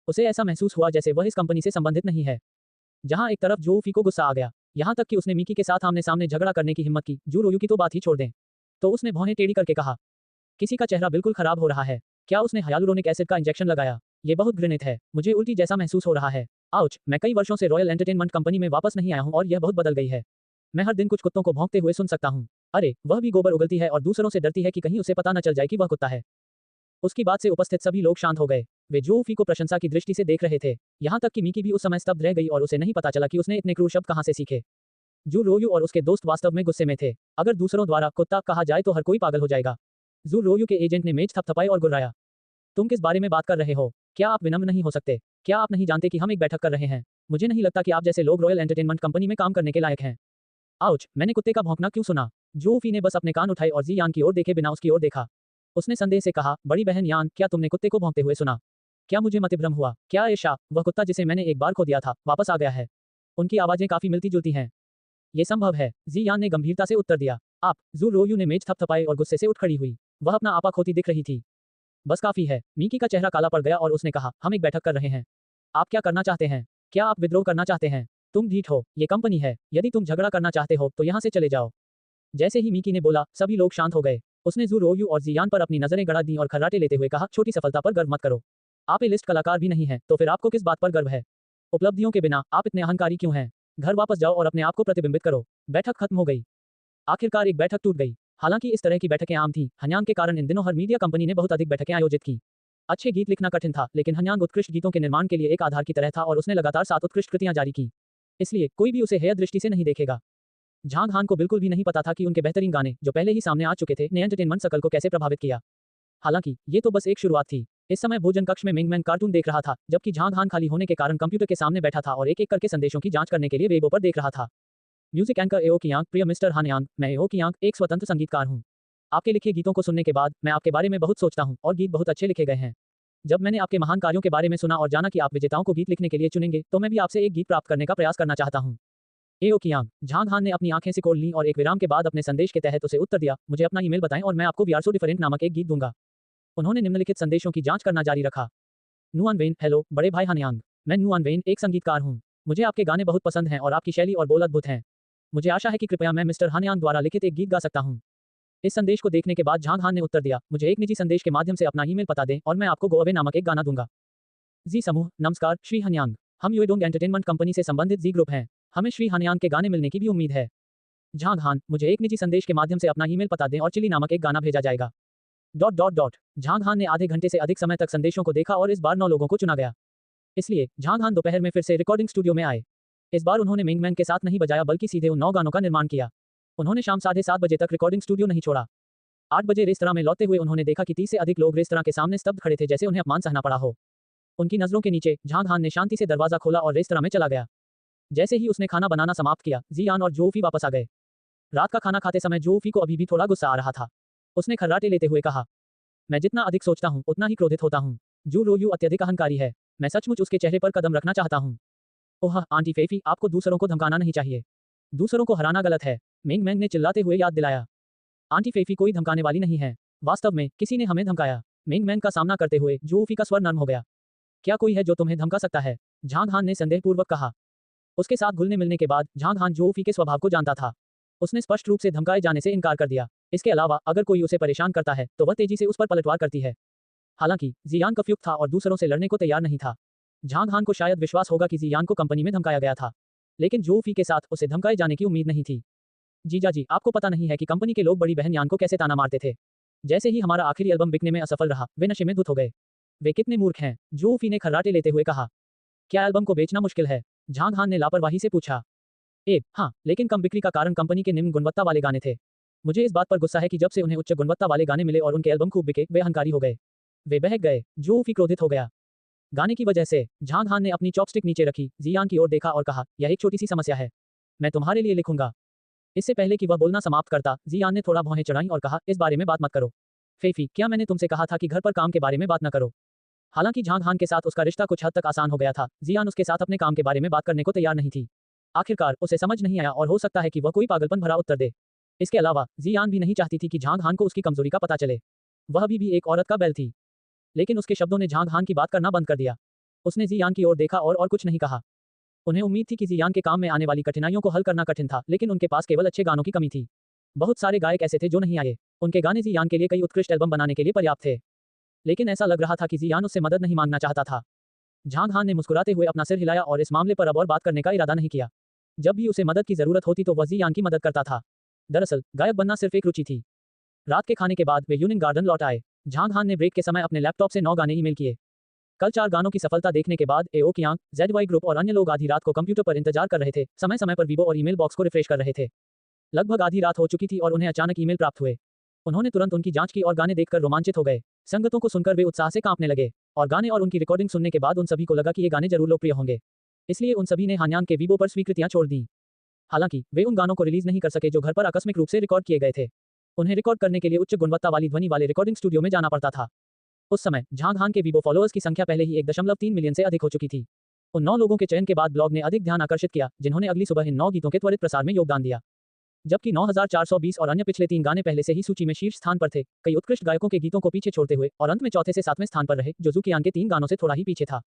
S1: उसे ऐसा महसूस हुआ जैसे वह इस कंपनी से संबंधित नहीं है। जहां एक तरफ जो फी को गुस्सा आ गया, यहां तक कि उसने मीकी के साथ आमने सामने झगड़ा करने की हिम्मत की। जू रोयू की तो बात ही छोड़ दें। तो उसने भौहें टेढ़ी करके कहा, किसी का चेहरा बिल्कुल खराब हो रहा है। क्या उसने हाइलुरोनिक एसिड का इंजेक्शन लगाया? ये बहुत घृणित है। मुझे उल्टी जैसा महसूस हो रहा है। आउच, मैं कई वर्षों से रॉयल एंटरटेनमेंट कंपनी में वापस नहीं आया हूं और यह बहुत बदल गई है। मैं हर दिन कुछ कुत्तों को भौंकते हुए सुन सकता हूं। अरे, वह भी गोबर उगलती है और दूसरों से डरती है कि कहीं उसे पता न चल जाए कि वह कुत्ता है। उसकी बात से उपस्थित सभी लोग शांत हो गए। वे जो फी को प्रशंसा की दृष्टि से देख रहे थे। यहां तक कि मीकी भी उस समय स्तब्ध रह गई और उसे नहीं पता चला कि उसने इतने क्रूर शब्द कहां से सीखे। जू रोयू और उसके दोस्त वास्तव में गुस्से में थे। अगर दूसरों द्वारा कुत्ता कहा जाए तो हर कोई पागल हो जाएगा। जू रोयू के एजेंट ने मेज थपथपाई और गुर्राया, तुम किस बारे में बात कर रहे हो? क्या आप विनम्र नहीं हो सकते? क्या आप नहीं जानते कि हम एक बैठक कर रहे हैं? मुझे नहीं लगता कि आप जैसे लोग रॉयल एंटरटेनमेंट कंपनी में काम करने के लायक हैं। आउच, मैंने कुत्ते का भौंकना क्यों सुना? जू फी ने बस अपने कान उठाए और जी यान की ओर देखे बिना उसकी ओर देखा। उसने संदेह से कहा, बड़ी बहन यान, क्या तुमने कुत्ते को भौंकते हुए सुना? क्या मुझे मतिभ्रम हुआ? क्या ऐशा, वह कुत्ता जिसे मैंने एक बार खो दिया था, वापस आ गया है? उनकी आवाजें काफी मिलती जुलती हैं। ये संभव है, जी यान ने गंभीरता से उत्तर दिया। आप, जू रोयू ने मेज थपथपाए और गुस्से से उठ खड़ी हुई। वह अपना आपा खोती दिख रही थी। बस काफी है। मीकी का चेहरा काला पड़ गया और उसने कहा, हम एक बैठक कर रहे हैं। आप क्या करना चाहते हैं? क्या आप विद्रोह करना चाहते हैं? तुम ढीठ हो, ये कंपनी है, यदि तुम झगड़ा करना चाहते हो तो यहाँ से चले जाओ। जैसे ही मीकी ने बोला, सभी लोग शांत हो गए। उसने जू रोयू और जियान पर अपनी नजरें गड़ा दी और खर्राटे लेते हुए कहा, छोटी सफलता पर गर्व मत करो। आप ए लिस्ट कलाकार भी नहीं हैं, तो फिर आपको किस बात पर गर्व है? उपलब्धियों के बिना आप इतने अहंकारी क्यों हैं? घर वापस जाओ और अपने आप को प्रतिबिंबित करो। बैठक खत्म हो गई। आखिरकार एक बैठक टूट गई। हालांकि इस तरह की बैठकें आम थीं, हन्यांग के कारण इन दिनों हर मीडिया कंपनी ने बहुत अधिक बैठकें आयोजित की। अच्छे गीत लिखना कठिन था, लेकिन हन्यांग उत्कृष्ट गीतों के निर्माण के लिए एक आधार की तरह था और उसने लगातार 7 उत्कृष्ट कृतियां जारी की। इसलिए कोई भी उसे हेय दृष्टि से नहीं देखेगा। झांग हान को बिल्कुल भी नहीं पता था कि उनके बेहतरीन गाने, जो पहले ही सामने आ चुके थे, ने एंटरटेनमेंट सर्कल को कैसे प्रभावित किया। हालांकि ये तो बस एक शुरुआत थी। इस समय भोजन कक्ष में मिंगमैन कार्टून देख रहा था, जबकि झांग हान खाली होने के कारण कंप्यूटर के सामने बैठा था और एक-एक करके संदेशों की जांच करने के लिए वेबो पर देख रहा था। म्यूजिक एंकर एओ कियांग, प्रिय मिस्टर हानयांग, मैं एओ कियांग, एक स्वतंत्र संगीतकार हूँ। आपके लिखे गीतों को सुनने के बाद मैं आपके बारे में बहुत सोचता हूँ और गीत बहुत अच्छे लिखे गए हैं। जब मैंने आपके महान कार्यों के बारे में सुना और जाना कि आप विजेताओं को गीत लिखने के लिए चुनेंगे, तो मैं भी आपसे एक गीत प्राप्त करने का प्रयास करना चाहता हूँ। एओ कियांग, झांग हान ने अपनी आंखें सिकोड़ लीं और एक विराम के बाद अपने संदेश के तहत उसे उत्तर दिया, मुझे अपना ईमेल बताएं और मैं आपको वी आर सो डिफरेंट नामक एक गीत दूंगा। उन्होंने निम्नलिखित संदेशों की जांच करना जारी रखा। नुआन वेन, हेलो बड़े भाई हानयांग, मैं नुआन वेन, एक संगीतकार हूँ। मुझे आपके गाने बहुत पसंद हैं और आपकी शैली और बोल अद्भुत हैं। मुझे आशा है कि कृपया मैं मिस्टर हानयांग द्वारा लिखित एक गीत गा सकता हूँ। इस संदेश को देखने के बाद झांग हान ने उत्तर दिया, मुझे एक निजी संदेश के माध्यम से अपना ईमेल पता दें और मैं आपको गो अवे नामक एक गाना दूंगा। जी समूह, नमस्कार, श्री हानयांग। हम युएडोंग एंटरटेनमेंट कंपनी से संबंधित जी ग्रुप हैं। हमें श्री हानयांग के गाने मिलने की भी उम्मीद है। झांग हान, मुझे एक निजी संदेश के माध्यम से अपना ईमेल पता दें और चिली नामक एक गाना भेजा जाएगा। झांग हान ने आधे घंटे से अधिक समय तक संदेशों को देखा और इस बार 9 लोगों को चुना गया। इसलिए झांग हान दोपहर में फिर से रिकॉर्डिंग स्टूडियो में आए। इस बार उन्होंने मिंगमैन के साथ नहीं बजाया बल्कि सीधे उन 9 गानों का निर्माण किया। उन्होंने शाम 7:30 बजे तक रिकॉर्डिंग स्टूडियो नहीं छोड़ा। 8 बजे रेस्तरां में लौटते हुए उन्होंने देखा कि 30 से अधिक लोग रेस्तरां के सामने स्तब्ध खड़े थे, जैसे उन्हें अपमान सहना पड़ा हो। उनकी नजरों के नीचे झांग हान ने शांति से दरवाजा खोला और रेस्तरां में चला गया। जैसे ही उसने खाना बनाना समाप्त किया, जियान और जोफी वापस आ गए। रात का खाना खाते समय जोफी को अभी भी थोड़ा गुस्सा आ रहा था। उसने खर्राटे लेते हुए कहा, मैं जितना अधिक सोचता हूँ उतना ही क्रोधित होता हूँ। जू रोयू अत्यधिक अहंकारी है। मैं सचमुच उसके चेहरे पर कदम रखना चाहता हूँ। ओह आंटी फेफी, आपको दूसरों को धमकाना नहीं चाहिए। दूसरों को हराना गलत है, मिंगमैन ने चिल्लाते हुए याद दिलाया। आंटी फेफी कोई धमकाने वाली नहीं है। वास्तव में किसी ने हमें धमकाया। मिंगमैन का सामना करते हुए जोफी का स्वर नर्म हो गया। क्या कोई है जो तुम्हें धमका सकता है? झांग हान ने संदेहपूर्वक कहा। उसके साथ घुलने मिलने के बाद झांग हान जोफी के स्वभाव को जानता था। उसने स्पष्ट रूप से धमकाए जाने से इनकार कर दिया। इसके अलावा अगर कोई उसे परेशान करता है तो वह तेजी से उस पर पलटवार करती है। हालांकि जियान कफ्युक्त था और दूसरों से लड़ने को तैयार नहीं था। झांग हान को शायद विश्वास होगा कि जियान को कंपनी में धमकाया गया था, लेकिन जोफी के साथ उसे धमकाए जाने की उम्मीद नहीं थी। जीजा जी, आपको पता नहीं है कि कंपनी के लोग बड़ी बहन यान को कैसे ताना मारते थे। जैसे ही हमारा आखिरी एल्बम बिकने में असफल रहा, वे नशे में धुत हो गए। वे कितने मूर्ख हैं, जोफी ने खर्राटे लेते हुए कहा। क्या एल्बम को बेचना मुश्किल है? झांग हान ने लापरवाही से पूछा। हाँ, लेकिन कम बिक्री का कारण कंपनी के निम्न गुणवत्ता वाले गाने थे। मुझे इस बात पर गुस्सा है कि जब से उन्हें उच्च गुणवत्ता वाले गाने मिले और उनके एल्बम खूब बिके, वे अहंकारी हो गए। वे बहक गए। जोफी क्रोधित हो गया। गाने की वजह से झांग हान ने अपनी चॉपस्टिक नीचे रखी, जियान की ओर देखा और कहा, यह एक छोटी सी समस्या है। मैं तुम्हारे लिए लिखूंगा। इससे पहले कि वह बोलना समाप्त करता, जियान ने थोड़ा भौहें चढ़ाई और कहा, इस बारे में बात मत करो। फेफी, क्या मैंने तुमसे कहा था कि घर पर काम के बारे में बात न करो? हालांकि झांग हान के साथ उसका रिश्ता कुछ हद तक आसान हो गया था, जियान उसके साथ अपने काम के बारे में बात करने को तैयार नहीं थी। आखिरकार उसे समझ नहीं आया और हो सकता है कि वह कोई पागलपन भरा उत्तर दे। इसके अलावा जियान भी नहीं चाहती थी कि झांग हान को उसकी कमजोरी का पता चले। वह अभी भी एक औरत का बैल थी। लेकिन उसके शब्दों ने झांग हान की बात करना बंद कर दिया। उसने जियान की ओर देखा और कुछ नहीं कहा। उन्हें उम्मीद थी कि जियान के काम में आने वाली कठिनाइयों को हल करना कठिन था, लेकिन उनके पास केवल अच्छे गानों की कमी थी। बहुत सारे गायक ऐसे थे जो नहीं आए। उनके गाने जियान के लिए कई उत्कृष्ट एल्बम बनाने के लिए पर्याप्त थे, लेकिन ऐसा लग रहा था कि जियान उससे मदद नहीं मांगना चाहता था। झांग हान ने मुस्कुराते हुए अपना सिर हिलाया और इस मामले पर अब और बात करने का इरादा नहीं किया। जब भी उसे मदद की जरूरत होती तो वह जियान की मदद करता था। दरअसल गायक बनना सिर्फ एक रुचि थी। रात के खाने के बाद वे यूनियन गार्डन लौट आए। झांग हान ने ब्रेक के समय अपने लैपटॉप से 9 गाने ईमेल किए। कल 4 गानों की सफलता देखने के बाद एओ कियांग, जेडवाई ग्रुप और अन्य लोग आधी रात को कंप्यूटर पर इंतजार कर रहे थे, समय समय पर वीबो और ईमेल बॉक्स को रिफ्रेश कर रहे थे। लगभग आधी रात हो चुकी थी और उन्हें अचानक ईमेल प्राप्त हुए। उन्होंने तुरंत उनकी जांच की और गाने देखकर रोमांचित हो गए। संगतों को सुनकर वे उत्साह से कांपने लगे और गाने और उनकी रिकॉर्डिंग सुनने के बाद उन सभी को लगा कि ये गाने जरूर लोकप्रिय होंगे। इसलिए उन सभी ने हानयांग के वीबो पर स्वीकृतियां छोड़ दी। हालांकि वे उन गानों को रिलीज नहीं कर सके जो घर पर आकस्मिक रूप से रिकॉर्ड किए गए थे। उन्हें रिकॉर्ड करने के लिए उच्च गुणवत्ता वाली ध्वनि वाले रिकॉर्डिंग स्टूडियो में जाना पड़ता था। उस समय झांग हान के वीबो फॉलोअर्स की संख्या पहले ही 1.3 मिलियन से अधिक हो चुकी थी। उन 9 लोगों के चयन के बाद ब्लॉग ने अधिक ध्यान आकर्षित किया, जिन्होंने अगली सुबह इन 9 गीतों के त्वरित प्रसार में योगदान दिया। जबकि 9420 और अन्य पिछले 3 गाने पहले से ही सूची में शीर्ष स्थान पर थे, कई उत्कृष्ट गायकों के गीतों को पीछे छोड़ते हुए और अंत में चौथे से 7वें स्थान पर रहे, जो ज़ूकियान के 3 गानों से थोड़ा ही पीछे था।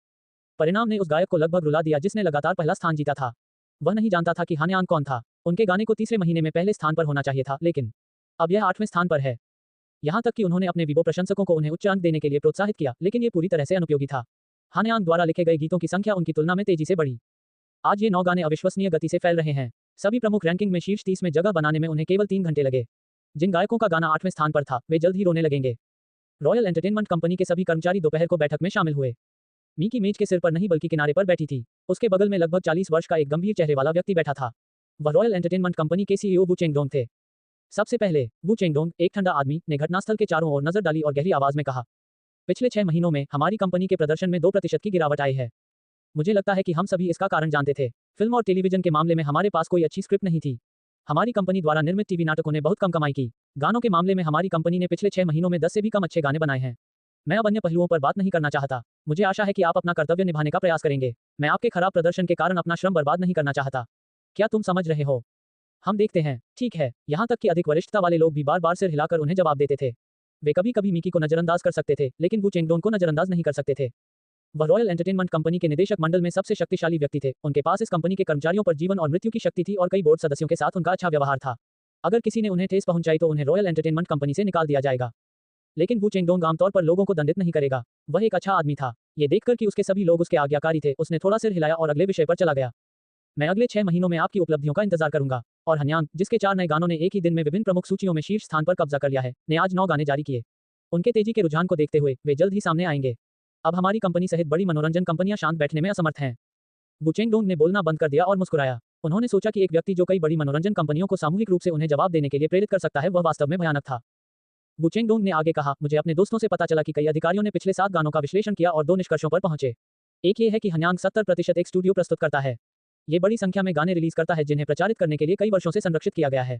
S1: परिणाम ने उस गायक को लगभग रुला दिया जिसने लगातार पहला स्थान जीता था। वह नहीं जानता था कि हानयांग कौन था। उनके गाने को तीसरे महीने में पहले स्थान पर होना चाहिए था, लेकिन अब यह 8वें स्थान पर है। यहाँ तक कि उन्होंने अपने वीबो प्रशंसकों को उन्हें उच्च अंक देने के लिए प्रोत्साहित किया, लेकिन ये पूरी तरह से अनुपयोगी था। हानयांग द्वारा लिखे गए गीतों की संख्या उनकी तुलना में तेजी से बढ़ी। आज ये 9 गाने अविश्वसनीय गति से फैल रहे हैं। सभी प्रमुख रैंकिंग में शीर्ष 30 में जगह बनाने में उन्हें केवल 3 घंटे लगे। जिन गायकों का गाना 8वें स्थान पर था, वे जल्द ही रोने लगेंगे। रॉयल एंटरटेनमेंट कंपनी के सभी कर्मचारी दोपहर को बैठक में शामिल हुए। मीकी मेज के सिर पर नहीं बल्कि किनारे पर बैठी थी। उसके बगल में लगभग 40 वर्ष का एक गंभीर चेहरे वाला व्यक्ति बैठा था। वह रॉयल एंटरटेनमेंट कंपनी के सीईओ वू चेंगडोंग थे। सबसे पहले वू चेंगडोंग, एक ठंडा आदमी, ने घटनास्थल के चारों ओर नजर डाली और गहरी आवाज में कहा, पिछले 6 महीनों में हमारी कंपनी के प्रदर्शन में 2% की गिरावट आई है। मुझे लगता है कि हम सभी इसका कारण जानते थे। फिल्म और टेलीविजन के मामले में हमारे पास कोई अच्छी स्क्रिप्ट नहीं थी। हमारी कंपनी द्वारा निर्मित टीवी नाटकों ने बहुत कम कमाई की। गानों के मामले में हमारी कंपनी ने पिछले 6 महीनों में 10 से भी कम अच्छे गाने बनाए हैं। मैं अब अन्य पहलुओं पर बात नहीं करना चाहता। मुझे आशा है कि आप अपना कर्तव्य निभाने का प्रयास करेंगे। मैं आपके खराब प्रदर्शन के कारण अपना श्रम बर्बाद नहीं करना चाहता। क्या तुम समझ रहे हो? हम देखते हैं। ठीक है। यहाँ तक कि अधिक वरिष्ठता वाले लोग भी बार बार सिर हिलाकर उन्हें जवाब देते थे। वे कभी कभी मीकी को नजरअंदाज कर सकते थे, लेकिन वू चेंगडोंग को नजरअंदाज नहीं कर सकते थे। वह रॉयल एंटरटेनमेंट कंपनी के निदेशक मंडल में सबसे शक्तिशाली व्यक्ति थे। उनके पास इस कंपनी के कर्मचारियों पर जीवन और मृत्यु की शक्ति थी और कई बोर्ड सदस्यों के साथ उनका अच्छा व्यवहार था। अगर किसी ने उन्हें ठेस पहुंचाई तो उन्हें रॉयल एंटरटेनमेंट कंपनी से निकाल दिया जाएगा। लेकिन वू चेंगडोंग आमतौर पर लोगों को दंडित नहीं करेगा। वह एक अच्छा आदमी था। ये देखकर कि उसके सभी लोग उसके आज्ञाकारी थे, उसने थोड़ा सिर हिलाया और अगले विषय पर चला गया। मैं अगले 6 महीनों में आपकी उपलब्धियों का इंतजार करूंगा। और हानयांग, जिसके 4 नए गानों ने एक ही दिन में विभिन्न प्रमुख सूचियों में शीर्ष स्थान पर कब्जा कर लिया है, ने आज 9 गाने जारी किए। उनके तेजी के रुझान को देखते हुए वे जल्द ही सामने आएंगे। अब हमारी कंपनी सहित बड़ी मनोरंजन कंपनियां शांत बैठने में असमर्थ हैं। वू चेंगडोंग ने बोलना बंद कर दिया और मुस्कुराया। उन्होंने सोचा कि एक व्यक्ति जो कई बड़ी मनोरंजन कंपनियों को सामूहिक रूप से उन्हें जवाब देने के लिए प्रेरित कर सकता है, वह वास्तव में भयानक था। वू चेंगडोंग ने आगे कहा, मुझे अपने दोस्तों से पता चला कि कई अधिकारियों ने पिछले 7 गानों का विश्लेषण किया और 2 निष्कर्षों पर पहुंचे। एक ये है कि हानयांग 70% एक स्टूडियो प्रस्तुत करता है। ये बड़ी संख्या में गाने रिलीज करता है जिन्हें प्रचारित करने के लिए कई वर्षों से संरक्षित किया गया है।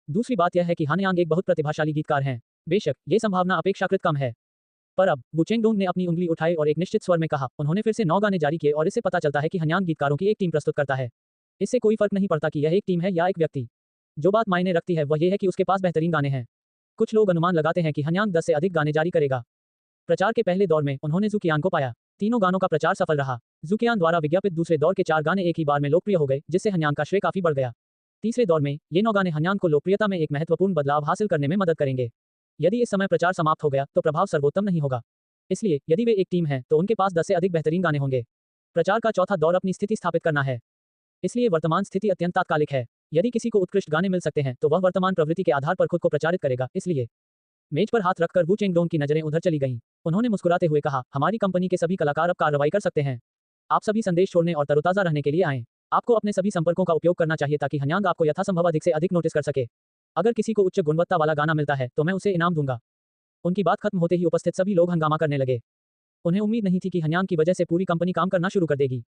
S1: दूसरी बात यह है कि हानयांग एक बहुत प्रतिभाशाली गीतकार हैं। बेशक ये संभावना अपेक्षाकृत कम है। पर अब वू चेंगडोंग ने अपनी उंगली उठाई और एक निश्चित स्वर में कहा, उन्होंने फिर से 9 गाने जारी किए और इससे पता चलता है कि हानयांग गीतकारों की एक टीम प्रस्तुत करता है। इससे कोई फर्क नहीं पड़ता कि यह एक टीम है या एक व्यक्ति। जो बात मायने रखती है वह यह है कि उसके पास बेहतरीन गाने हैं। कुछ लोग अनुमान लगाते हैं कि हानयांग 10 से अधिक गाने जारी करेगा। प्रचार के पहले दौर में उन्होंने ज़ूकियान को पाया। तीनों गानों का प्रचार सफल रहा। ज़ूकियान द्वारा विज्ञापित दूसरे दौर के 4 गाने एक ही बार में लोकप्रिय हो गए, जिससे हानयांग का श्रेय काफी बढ़ गया। तीसरे दौर में ये 9 गाने हानयांग को लोकप्रियता में एक महत्वपूर्ण बदलाव हासिल करने में मदद करेंगे। यदि इस समय प्रचार समाप्त हो गया तो प्रभाव सर्वोत्तम नहीं होगा। इसलिए यदि वे एक टीम है तो उनके पास 10 से अधिक बेहतरीन गाने होंगे। प्रचार का चौथा दौर अपनी स्थिति स्थापित करना है। इसलिए वर्तमान स्थिति अत्यंत तात्कालिक है। यदि किसी को उत्कृष्ट गाने मिल सकते हैं तो वह वर्तमान प्रवृत्ति के आधार पर खुद को प्रचारित करेगा। इसलिए मेज पर हाथ रखकर वू चेंगडोंग की नजरें उधर चली गईं। उन्होंने मुस्कुराते हुए कहा, हमारी कंपनी के सभी कलाकार अब कार्रवाई कर सकते हैं। आप सभी संदेश छोड़ने और तरोताजा रहने के लिए आएं। आपको अपने सभी संपर्कों का उपयोग करना चाहिए ताकि हानयांग आपको यथासंभव अधिक से अधिक नोटिस कर सके। अगर किसी को उच्च गुणवत्ता वाला गाना मिलता है तो मैं उसे इनाम दूंगा। उनकी बात खत्म होते ही उपस्थित सभी लोग हंगामा करने लगे। उन्हें उम्मीद नहीं थी कि हानयांग की वजह से पूरी कंपनी काम करना शुरू कर देगी।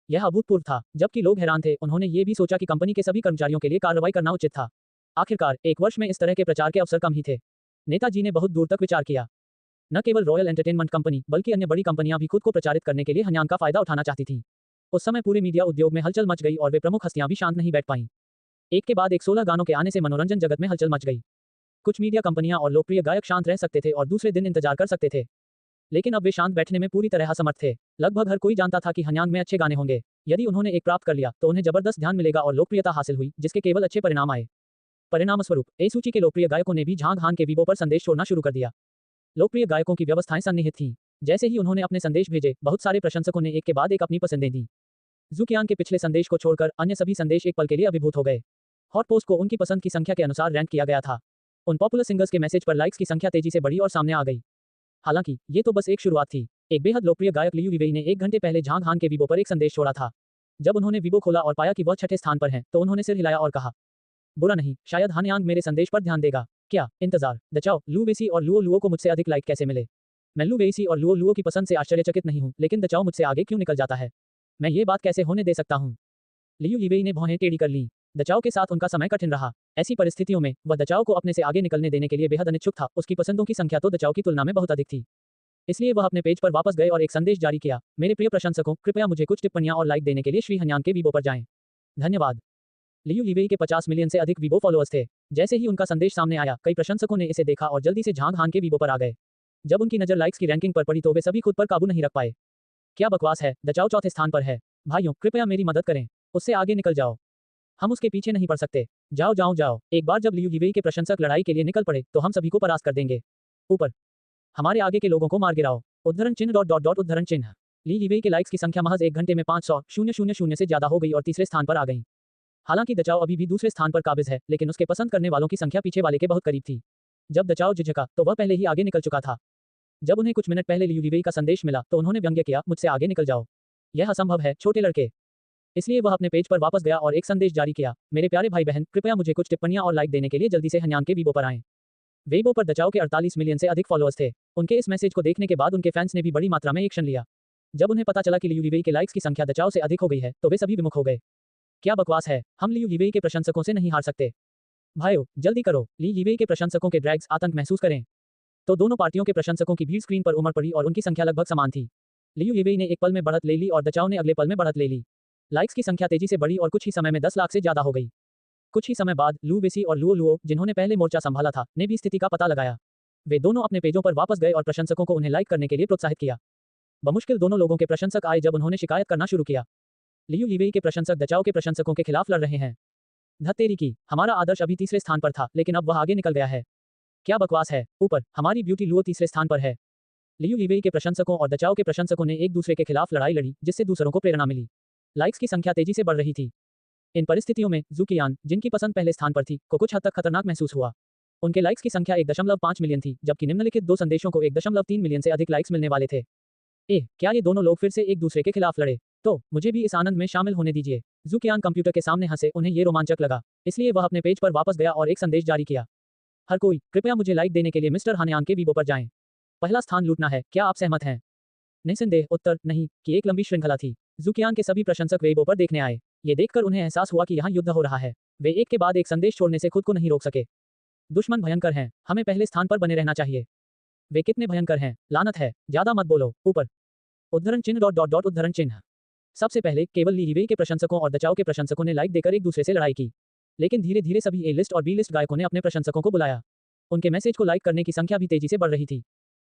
S1: यह अभूतपूर्व था। जबकि लोग हैरान थे, उन्होंने ये भी सोचा कि कंपनी के सभी कर्मचारियों के लिए कार्रवाई करना उचित था। आखिरकार एक वर्ष में इस तरह के प्रचार के अवसर कम ही थे। नेताजी ने बहुत दूर तक विचार किया। न केवल रॉयल एंटरटेनमेंट कंपनी बल्कि अन्य बड़ी कंपनियां भी खुद को प्रचारित करने के लिए हानयांग का फायदा उठाना चाहती थीं। उस समय पूरे मीडिया उद्योग में हलचल मच गई और वे प्रमुख हस्तियां भी शांत नहीं बैठ पाईं। एक के बाद एक 16 गानों के आने से मनोरंजन जगत में हलचल मच गई। कुछ मीडिया कंपनियां और लोकप्रिय गायक शांत रह सकते थे और दूसरे दिन इंतजार कर सकते थे, लेकिन अब वे शांत बैठने में पूरी तरह असमर्थ थे। लगभग हर कोई जानता था कि हानयांग में अच्छे गाने होंगे। यदि उन्होंने एक प्राप्त कर लिया तो उन्हें जबरदस्त ध्यान मिलेगा और लोकप्रियता हासिल हुई, जिसके केवल अच्छे परिणाम आए। परिणामस्वरूप ए सूची के लोकप्रिय गायकों ने भी झांग हान के वीबो पर संदेश छोड़ना शुरू कर दिया। लोकप्रिय गायकों की व्यवस्थाएं सन्निहित थीं। जैसे ही उन्होंने अपने संदेश भेजे, बहुत सारे प्रशंसकों ने एक के बाद एक अपनी पसंदें दी। ज़ूकियान के पिछले संदेश को छोड़कर अन्य सभी संदेश एक पल के लिए अभिभूत हो गए। हॉट पोस्ट को उनकी पसंद की संख्या के अनुसार रैंक किया गया था। उन पॉपुलर सिंगर्स के मैसेज पर लाइक्स की संख्या तेजी से बढ़ी और सामने आ गई। हालांकि ये तो बस एक शुरुआत थी। एक बेहद लोकप्रिय गायक लियू वीवेई ने 1 घंटे पहले झांग हान के वीबो पर एक संदेश छोड़ा था। जब उन्होंने वीबो खोला और पाया कि वह 6ठे स्थान पर हैं, तो उन्होंने सिर हिलाया और कहा, बुरा नहीं, शायद हानयांग मेरे संदेश पर ध्यान देगा। क्या इंतजार, दचाओ, लू वेसी और लुओ लुओ को मुझसे अधिक लाइक कैसे मिले? मैं लू वेसी और लुओ लुओ की पसंद से आश्चर्यचकित नहीं हूं, लेकिन दचाओ मुझसे आगे क्यों निकल जाता है? मैं ये बात कैसे होने दे सकता हूं? लियू वीवेई ने भौहें टेढ़ी कर लीं। दचाओ के साथ उनका समय कठिन रहा। ऐसी परिस्थितियों में वह दचाओ को अपने से आगे निकलने देने के लिए बेहद अनिच्छुक था। उसकी पसंदों की संख्या तो दचाओ की तुलना में बहुत अधिक थी। इसलिए वह अपने पेज पर वापस गए और एक संदेश जारी किया, मेरे प्रिय प्रशंसकों, कृपया मुझे कुछ टिप्पणियां और लाइक देने के लिए श्री हन्यांग के वीबो पर जाएं। धन्यवाद। लियू लीवेई के 50 मिलियन से अधिक वीबो फॉलोअर्स थे। जैसे ही उनका संदेश सामने आया, कई प्रशंसकों ने इसे देखा और जल्दी से झांग हान के वीबो पर आ गए। जब उनकी नजर लाइक्स की रैंकिंग पर पड़ी तो वे सभी खुद पर काबू नहीं रख पाए। क्या बकवास है, दचाओ चौथे स्थान पर है। भाइयों, कृपया मेरी मदद करें, उससे आगे निकल जाओ। हम उसके पीछे नहीं पड़ सकते। जाओ जाओ जाओ। एक बार जब लियू लीवेई के प्रशंसक लड़ाई के लिए निकल पड़े तो हम सभी को परास्त कर देंगे। ऊपर हमारे आगे के लोगों को मार गिराओ। उद्धरण चिन्ह डॉट डॉट डॉट उद्धरण चिन्ह। ली लीवेई के लाइक्स की संख्या महज 1 घंटे में 500,000 से ज्यादा हो गई और तीसरे स्थान पर आ गई। हालांकि दचाओ अभी भी दूसरे स्थान पर काबिज है, लेकिन उसके पसंद करने वालों की संख्या पीछे वाले के बहुत करीब थी। जब दचाओ झिझका तो वह पहले ही आगे निकल चुका था। जब उन्हें कुछ मिनट पहले लियू लीवेई का संदेश मिला तो उन्होंने व्यंग्य किया, मुझसे आगे निकल जाओ, यह असंभव है छोटे लड़के। इसलिए वह अपने पेज पर वापस गया और एक संदेश जारी किया, मेरे प्यारे भाई बहन, कृपया मुझे कुछ टिप्पणियां और लाइक देने के लिए जल्दी से हन्यांग के वीबो पर आएं। वेबो पर दचाओ के 48 मिलियन से अधिक फॉलोअर्स थे। उनके इस मैसेज को देखने के बाद उनके फैंस ने भी बड़ी मात्रा में एक्शन लिया। जब उन्हें पता चला कि लियू लीवेई के लाइक्स की संख्या दचाओ से अधिक हो गई है तो वे सभी विमुख हो गए। क्या बकवास है, हम लियू लीवेई के प्रशंसकों से नहीं हार सकते। भाइयों, जल्दी करो, ली लीवेई के प्रशंसकों के ड्रैग्स आतंक महसूस करें। तो दोनों पार्टियों के प्रशंसकों की भीड़ स्क्रीन पर उमड़ पड़ी और उनकी संख्या लगभग समान थी। लियू लीवेई ने एक पल में बढ़त ले ली और दचाओ ने अगले पल में बढ़त ले ली। लाइक्स की संख्या तेजी से बढ़ी और कुछ ही समय में 10 लाख से ज्यादा हो गई। कुछ ही समय बाद लू वेसी और लुओ लुओ, जिन्होंने पहले मोर्चा संभाला था, ने भी स्थिति का पता लगाया। वे दोनों अपने पेजों पर वापस गए और प्रशंसकों को उन्हें लाइक करने के लिए प्रोत्साहित किया। बमुश्किल दोनों लोगों के प्रशंसक आए जब उन्होंने शिकायत करना शुरू किया। लियू लीवेई के प्रशंसक दचाओ के प्रशंसकों के खिलाफ लड़ रहे हैं। धत्तेरी की, हमारा आदर्श अभी तीसरे स्थान पर था, लेकिन अब वह आगे निकल गया है। क्या बकवास है, ऊपर हमारी ब्यूटी लुओ तीसरे स्थान पर है। लियू लीवेई के प्रशंसकों और दचाओ के प्रशंसकों ने एक दूसरे के खिलाफ लड़ाई लड़ी, जिससे दूसरों को प्रेरणा मिली। लाइक्स की संख्या तेजी से बढ़ रही थी। इन परिस्थितियों में ज़ुकियान, जिनकी पसंद पहले स्थान पर थी, को कुछ हद तक खतरनाक महसूस हुआ। उनके लाइक्स की संख्या 1.5 मिलियन थी, जबकि निम्नलिखित 2 संदेशों को 1.3 मिलियन से अधिक लाइक्स मिलने वाले थे। क्या ये दोनों लोग फिर से एक दूसरे के खिलाफ लड़े? तो मुझे भी इस आनंद में शामिल होने दीजिए। ज़ुकियान कंप्यूटर के सामने हंसे, उन्हें ये रोमांचक लगा, इसलिए वह अपने पेज पर वापस गया और एक संदेश जारी किया, हर कोई, कृपया मुझे लाइक देने के लिए मिस्टर हन्यांग के वीबो पर जाएं। पहला स्थान लूटना है, क्या आप सहमत हैं? निस्संदेह उत्तर नहीं की एक लंबी श्रृंखला थी। ज़ुकियान के सभी प्रशंसक वेबो पर देखने आए। ये देखकर उन्हें एहसास हुआ कि यहाँ युद्ध हो रहा है। वे एक के बाद एक संदेश छोड़ने से खुद को नहीं रोक सके। दुश्मन भयंकर हैं, हमें पहले स्थान पर बने रहना चाहिए। वे कितने भयंकर हैं, लानत है, ज्यादा मत बोलो, ऊपर उद्धरण चिन्ह डॉट डॉट डॉट उद्धरण चिन्ह। सबसे पहले केवल ली लीवेई के प्रशंसकों और दचाओ के प्रशंसकों ने लाइक देकर एक दूसरे से लड़ाई की, लेकिन धीरे धीरे सभी ए लिस्ट और बी लिस्ट गायकों ने अपने प्रशंसकों को बुलाया। उनके मैसेज को लाइक करने की संख्या भी तेजी से बढ़ रही थी।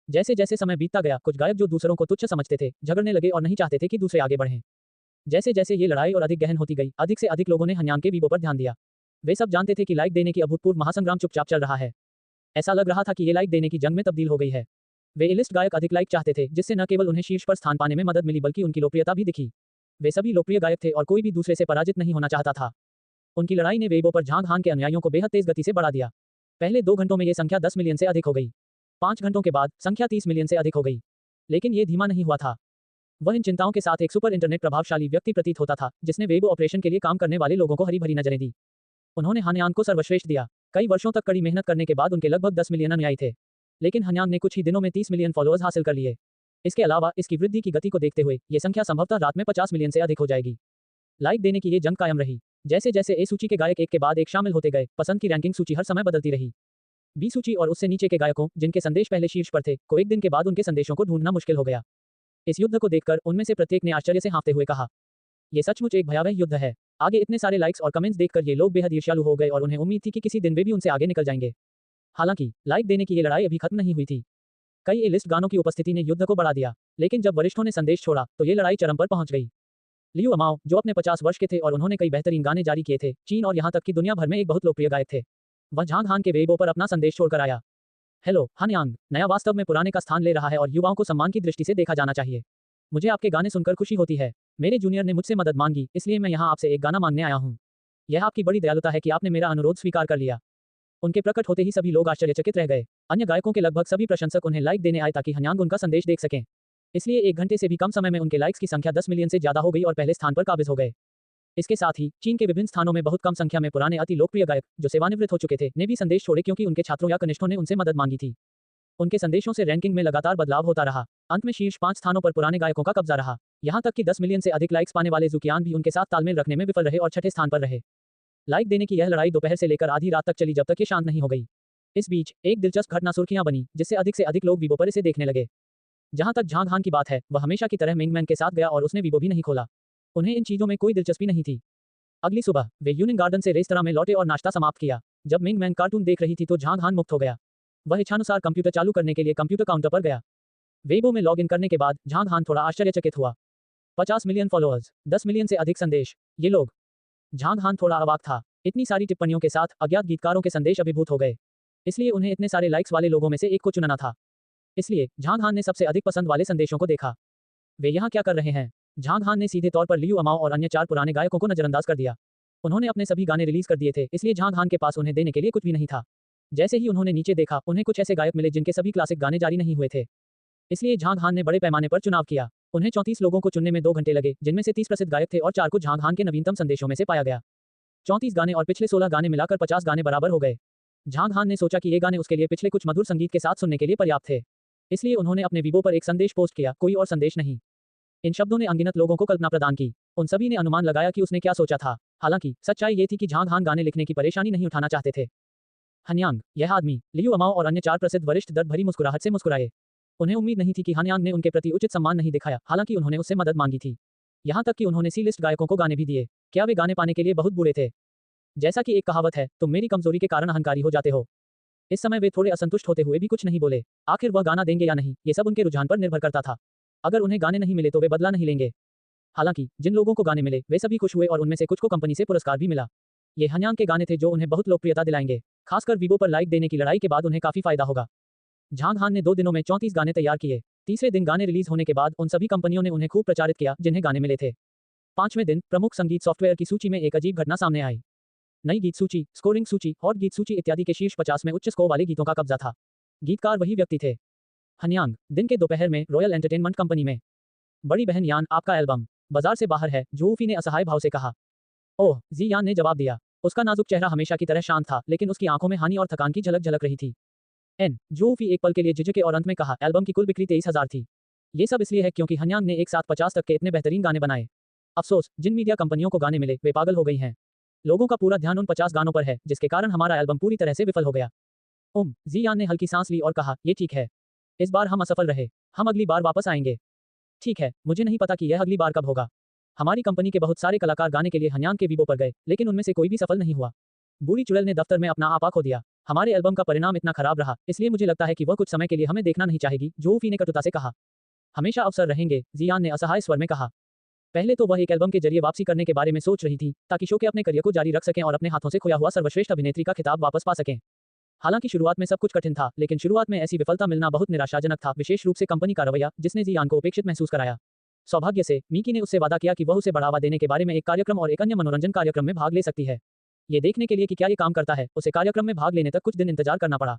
S1: जैसे जैसे समय बीतता गया, कुछ गायक जो दूसरों को तुच्छ समझते थे, झगड़ने लगे और नहीं चाहते थे कि दूसरे आगे बढ़ें। जैसे जैसे ये लड़ाई और अधिक गहन होती गई, अधिक से अधिक लोगों ने हन्यांग के वीबो पर ध्यान दिया। वे सब जानते थे कि लाइक देने की अभूतपूर्व महासंग्राम चुपचाप चल रहा है। ऐसा लग रहा था कि ये लाइक देने की जंग में तब्दील हो गई है। वे ए लिस्ट गायक अधिक लाइक चाहते थे, जिससे न केवल उन्हें शीर्ष पर स्थान पाने में मदद मिली बल्कि उनकी लोकप्रियता भी दिखी। वे सभी लोकप्रिय गायक थे और कोई भी दूसरे से पराजित नहीं होना चाहता था। उनकी लड़ाई ने वेबो पर झांग हान के अनुयायियों को बेहद तेज गति से बढ़ा दिया। पहले 2 घंटों में ये संख्या 10 मिलियन से अधिक हो गई। 5 घंटों के बाद संख्या 30 मिलियन से अधिक हो गई। लेकिन ये धीमा नहीं हुआ था। वह इन चिंताओं के साथ एक सुपर इंटरनेट प्रभावशाली व्यक्ति प्रतीत होता था, जिसने वेबो ऑपरेशन के लिए काम करने वाले लोगों को हरी भरी नजरें दी। उन्होंने हन्यांग को सर्वश्रेष्ठ दिया। कई वर्षों तक कड़ी मेहनत करने के बाद उनके लगभग 10 मिलियन अनुयायी थे, लेकिन हन्यांग ने कुछ ही दिनों में 30 मिलियन फॉलोअर्स हासिल कर लिए। इसके अलावा इसकी वृद्धि की गति को देखते हुए ये संख्या संभवतः रात में 50 मिलियन से अधिक हो जाएगी। लाइक देने की ये जंग कायम रही। जैसे जैसे ए सूची के गायक एक के बाद एक शामिल होते गए, पसंद की रैंकिंग सूची हर समय बदलती रही। बी सूची और उससे नीचे के गायकों, जिनके संदेश पहले शीर्ष पर थे, को एक दिन के बाद उनके संदेशों को ढूंढना मुश्किल हो गया। इस युद्ध को देखकर उनमें से प्रत्येक ने आश्चर्य से हाँफते हुए कहा, यह सचमुच एक भयावह युद्ध है। आगे इतने सारे लाइक्स और कमेंट्स देखकर ये लोग बेहद ईर्ष्यालु हो गए और उन्हें उम्मीद थी कि किसी दिन वे भी उनसे आगे निकल जाएंगे। हालांकि लाइक देने की ये लड़ाई अभी खत्म नहीं हुई थी। कई ए लिस्ट गानों की उपस्थिति ने युद्ध को बढ़ा दिया, लेकिन जब वरिष्ठों ने संदेश छोड़ा तो ये लड़ाई चरम पर पहुंच गई। लियू अमाओ, जो अपने 50 वर्ष के थे और उन्होंने कई बेहतरीन गाने जारी किए थे, चीन और यहां तक कि दुनिया भर में एक बहुत लोकप्रिय गायक थे, वह झांग हान के वेबो पर अपना संदेश छोड़कर आया। हेलो हन्यांग, नया वास्तव में पुराने का स्थान ले रहा है और युवाओं को सम्मान की दृष्टि से देखा जाना चाहिए। मुझे आपके गाने सुनकर खुशी होती है। मेरे जूनियर ने मुझसे मदद मांगी, इसलिए मैं यहाँ आपसे एक गाना मांगने आया हूँ। यह आपकी बड़ी दयालुता है कि आपने मेरा अनुरोध स्वीकार कर लिया। उनके प्रकट होते ही सभी लोग आश्चर्यचकित रह गए। अन्य गायकों के लगभग सभी प्रशंसक उन्हें लाइक देने आए ताकि हन्यांग उनका संदेश देख सकें। इसलिए 1 घंटे से भी कम समय में उनके लाइक्स की संख्या 10 मिलियन से ज्यादा हो गई और पहले स्थान पर काबिज हो गए। इसके साथ ही चीन के विभिन्न स्थानों में बहुत कम संख्या में पुराने अति लोकप्रिय गायक, जो सेवानिवृत्त हो चुके थे, ने भी संदेश छोड़े क्योंकि उनके छात्रों या कनिष्ठों ने उनसे मदद मांगी थी। उनके संदेशों से रैंकिंग में लगातार बदलाव होता रहा। अंत में शीर्ष 5 स्थानों पर पुराने गायकों का कब्जा रहा। यहाँ तक कि 10 मिलियन से अधिक लाइक्स पाने वाले ज़ुकियान भी उनके साथ तालमेल रखने में विफल रहे और छठे स्थान पर रहे। लाइक देने की यह लड़ाई दोपहर से लेकर आधी रात तक चली जब तक ये शांत नहीं हो गई। इस बीच एक दिलचस्प घटना सुर्खियां बनी जिससे अधिक से अधिक लोग वीबो पर इसे देखने लगे। जहां तक झांग हान की बात है, वह हमेशा की तरह मिंगमैन के साथ गया और उसने वीबो भी नहीं खोला। उन्हें इन चीजों में कोई दिलचस्पी नहीं थी। अगली सुबह वे यूनियन गार्डन से रेस्तरां में लौटे और नाश्ता समाप्त किया। जब मिंगमैन कार्टून देख रही थी तो झांग हान मुक्त हो गया। वह इच्छानुसार कंप्यूटर चालू करने के लिए कंप्यूटर काउंटर पर गया। वेबो में लॉग इन करने के बाद झांग हान थोड़ा आश्चर्यचकित हुआ। 50 मिलियन फॉलोअर्स, 10 मिलियन से अधिक संदेश, ये लोग। झांग हान थोड़ा अवाक था। इतनी सारी टिप्पणियों के साथ अज्ञात गीतकारों के संदेश अभिभूत हो गए। इसलिए उन्हें इतने सारे लाइक्स वाले लोगों में से एक को चुनना था। इसलिए झांग हान ने सबसे अधिक पसंद वाले संदेशों को देखा। वे यहाँ क्या कर रहे हैं? झांग हान ने सीधे तौर पर लियू अमाओ और अन्य 4 पुराने गायकों को नजरअंदाज कर दिया। उन्होंने अपने सभी गाने रिलीज कर दिए थे, इसलिए झांग हान के पास उन्हें देने के लिए कुछ भी नहीं था। जैसे ही उन्होंने नीचे देखा, उन्हें कुछ ऐसे गायक मिले जिनके सभी क्लासिक गाने जारी नहीं हुए थे। इसलिए झांग हान ने बड़े पैमाने पर चुनाव किया। उन्हें 34 लोगों को चुनने में 2 घंटे लगे, जिनमें से 30 प्रसिद्ध गायक थे और 4 को झांग हान के नवीनतम संदेशों में से पाया गया। 34 गाने और पिछले 16 गाने मिलाकर 50 गाने बराबर हो गए। झांग हान ने सोचा कि ये गाने उसके लिए पिछले कुछ मधुर संगीत के साथ सुनने के लिए पर्याप्त थे। इसलिए उन्होंने अपने वीबो पर एक संदेश पोस्ट किया, कोई और संदेश नहीं। इन शब्दों ने अनगिनत लोगों को कल्पना प्रदान की। उन सभी ने अनुमान लगाया कि उसने क्या सोचा था। हालांकि सच्चाई ये थी कि झांग हान गाने लिखने की परेशानी नहीं उठाना चाहते थे। हनयांग, यह आदमी, लियू अमाओ और अन्य 4 प्रसिद्ध वरिष्ठ दर्द भरी मुस्कुराहट से मुस्कुराए। उन्हें उम्मीद नहीं थी कि हनयांग ने उनके प्रति उचित सम्मान नहीं दिखाया, हालांकि उन्होंने उससे मदद मांगी थी। यहाँ तक कि उन्होंने सी लिस्ट गायकों को गाने भी दिए। क्या वे गाने पाने के लिए बहुत बुरे थे? जैसा कि एक कहावत है, तुम मेरी कमजोरी के कारण अहंकारी हो जाते हो। इस समय वे थोड़े असंतुष्ट होते हुए भी कुछ नहीं बोले। आखिर वह गाना देंगे या नहीं, ये सब उनके रुझान पर निर्भर करता था। अगर उन्हें गाने नहीं मिले तो वे बदला नहीं लेंगे। हालांकि जिन लोगों को गाने मिले वे सभी खुश हुए और उनमें से कुछ को कंपनी से पुरस्कार भी मिला। ये हनयांग के गाने थे जो उन्हें बहुत लोकप्रियता दिलाएंगे। खासकर वीबो पर लाइक देने की लड़ाई के बाद उन्हें काफी फायदा होगा। झांग हान ने 2 दिनों में 34 गाने तैयार किए। तीसरे दिन गाने रिलीज होने के बाद उन सभी कंपनियों ने उन्हें खूब प्रचारित किया जिन्हें गाने मिले थे। 5वें दिन प्रमुख संगीत सॉफ्टवेयर की सूची में एक अजीब घटना सामने आई। नई गीत सूची, स्कोरिंग सूची, हॉट गीत सूची इत्यादि के शीर्ष 50 में उच्च स्कोर वाले गीतों का कब्जा था। गीतकार वही व्यक्ति थे। हनयांग, दिन के दोपहर में रॉयल एंटरटेनमेंट कंपनी में। बड़ी बहन यान, आपका एल्बम बाजार से बाहर है, जूफी ने असहाय भाव से कहा। ओह, जी यान ने जवाब दिया। उसका नाजुक चेहरा हमेशा की तरह शांत था, लेकिन उसकी आंखों में हानि और थकान की झलक झलक रही थी। जूफी एक पल के लिए झिझके और अंत में कहा, एल्बम की कुल बिक्री 23,000 थी। ये सब इसलिए है क्योंकि हनयांग ने एक साथ 50 तक के इतने बेहतरीन गाने बनाए। अफसोस, जिन मीडिया कंपनियों को गाने मिले वे पागल हो गई हैं। लोगों का पूरा ध्यान उन 50 गानों पर है, जिसके कारण हमारा एल्बम पूरी तरह से विफल हो गया। जी यान ने हल्की सांस ली और कहा, ये ठीक है। इस बार हम असफल रहे। हम अगली बार वापस आएंगे। ठीक है, मुझे नहीं पता कि यह अगली बार कब होगा। हमारी कंपनी के बहुत सारे कलाकार गाने के लिए हनयांग के वीबो पर गए, लेकिन उनमें से कोई भी सफल नहीं हुआ। बूढ़ी चुड़ैल ने दफ्तर में अपना आपा खो दिया। हमारे एल्बम का परिणाम इतना खराब रहा, इसलिए मुझे लगता है कि वह कुछ समय के लिए हमें देखना नहीं चाहेगी, जोफी ने कटुता से कहा। हमेशा अवसर रहेंगे, जियान ने असहाय स्वर में कहा। पहले तो वह एक एल्बम के जरिए वापसी करने के बारे में सोच रही थी, ताकि शो के अपने करियर को जारी रख सकें और अपने हाथों से खोया हुआ सर्वश्रेष्ठ अभिनेत्री का खिताब वापस पा सकें। हालांकि शुरुआत में सब कुछ कठिन था, लेकिन शुरुआत में ऐसी विफलता मिलना बहुत निराशाजनक था, विशेष रूप से कंपनी का रवैया, जिसने जियान को उपेक्षित महसूस कराया। सौभाग्य से मीकी ने उससे वादा किया कि वह उसे बढ़ावा देने के बारे में एक कार्यक्रम और एक अन्य मनोरंजन कार्यक्रम में भाग ले सकती है। ये देखने के लिए कि क्या ये काम करता है, उसे कार्यक्रम में भाग लेने तक कुछ दिन इंतजार करना पड़ा।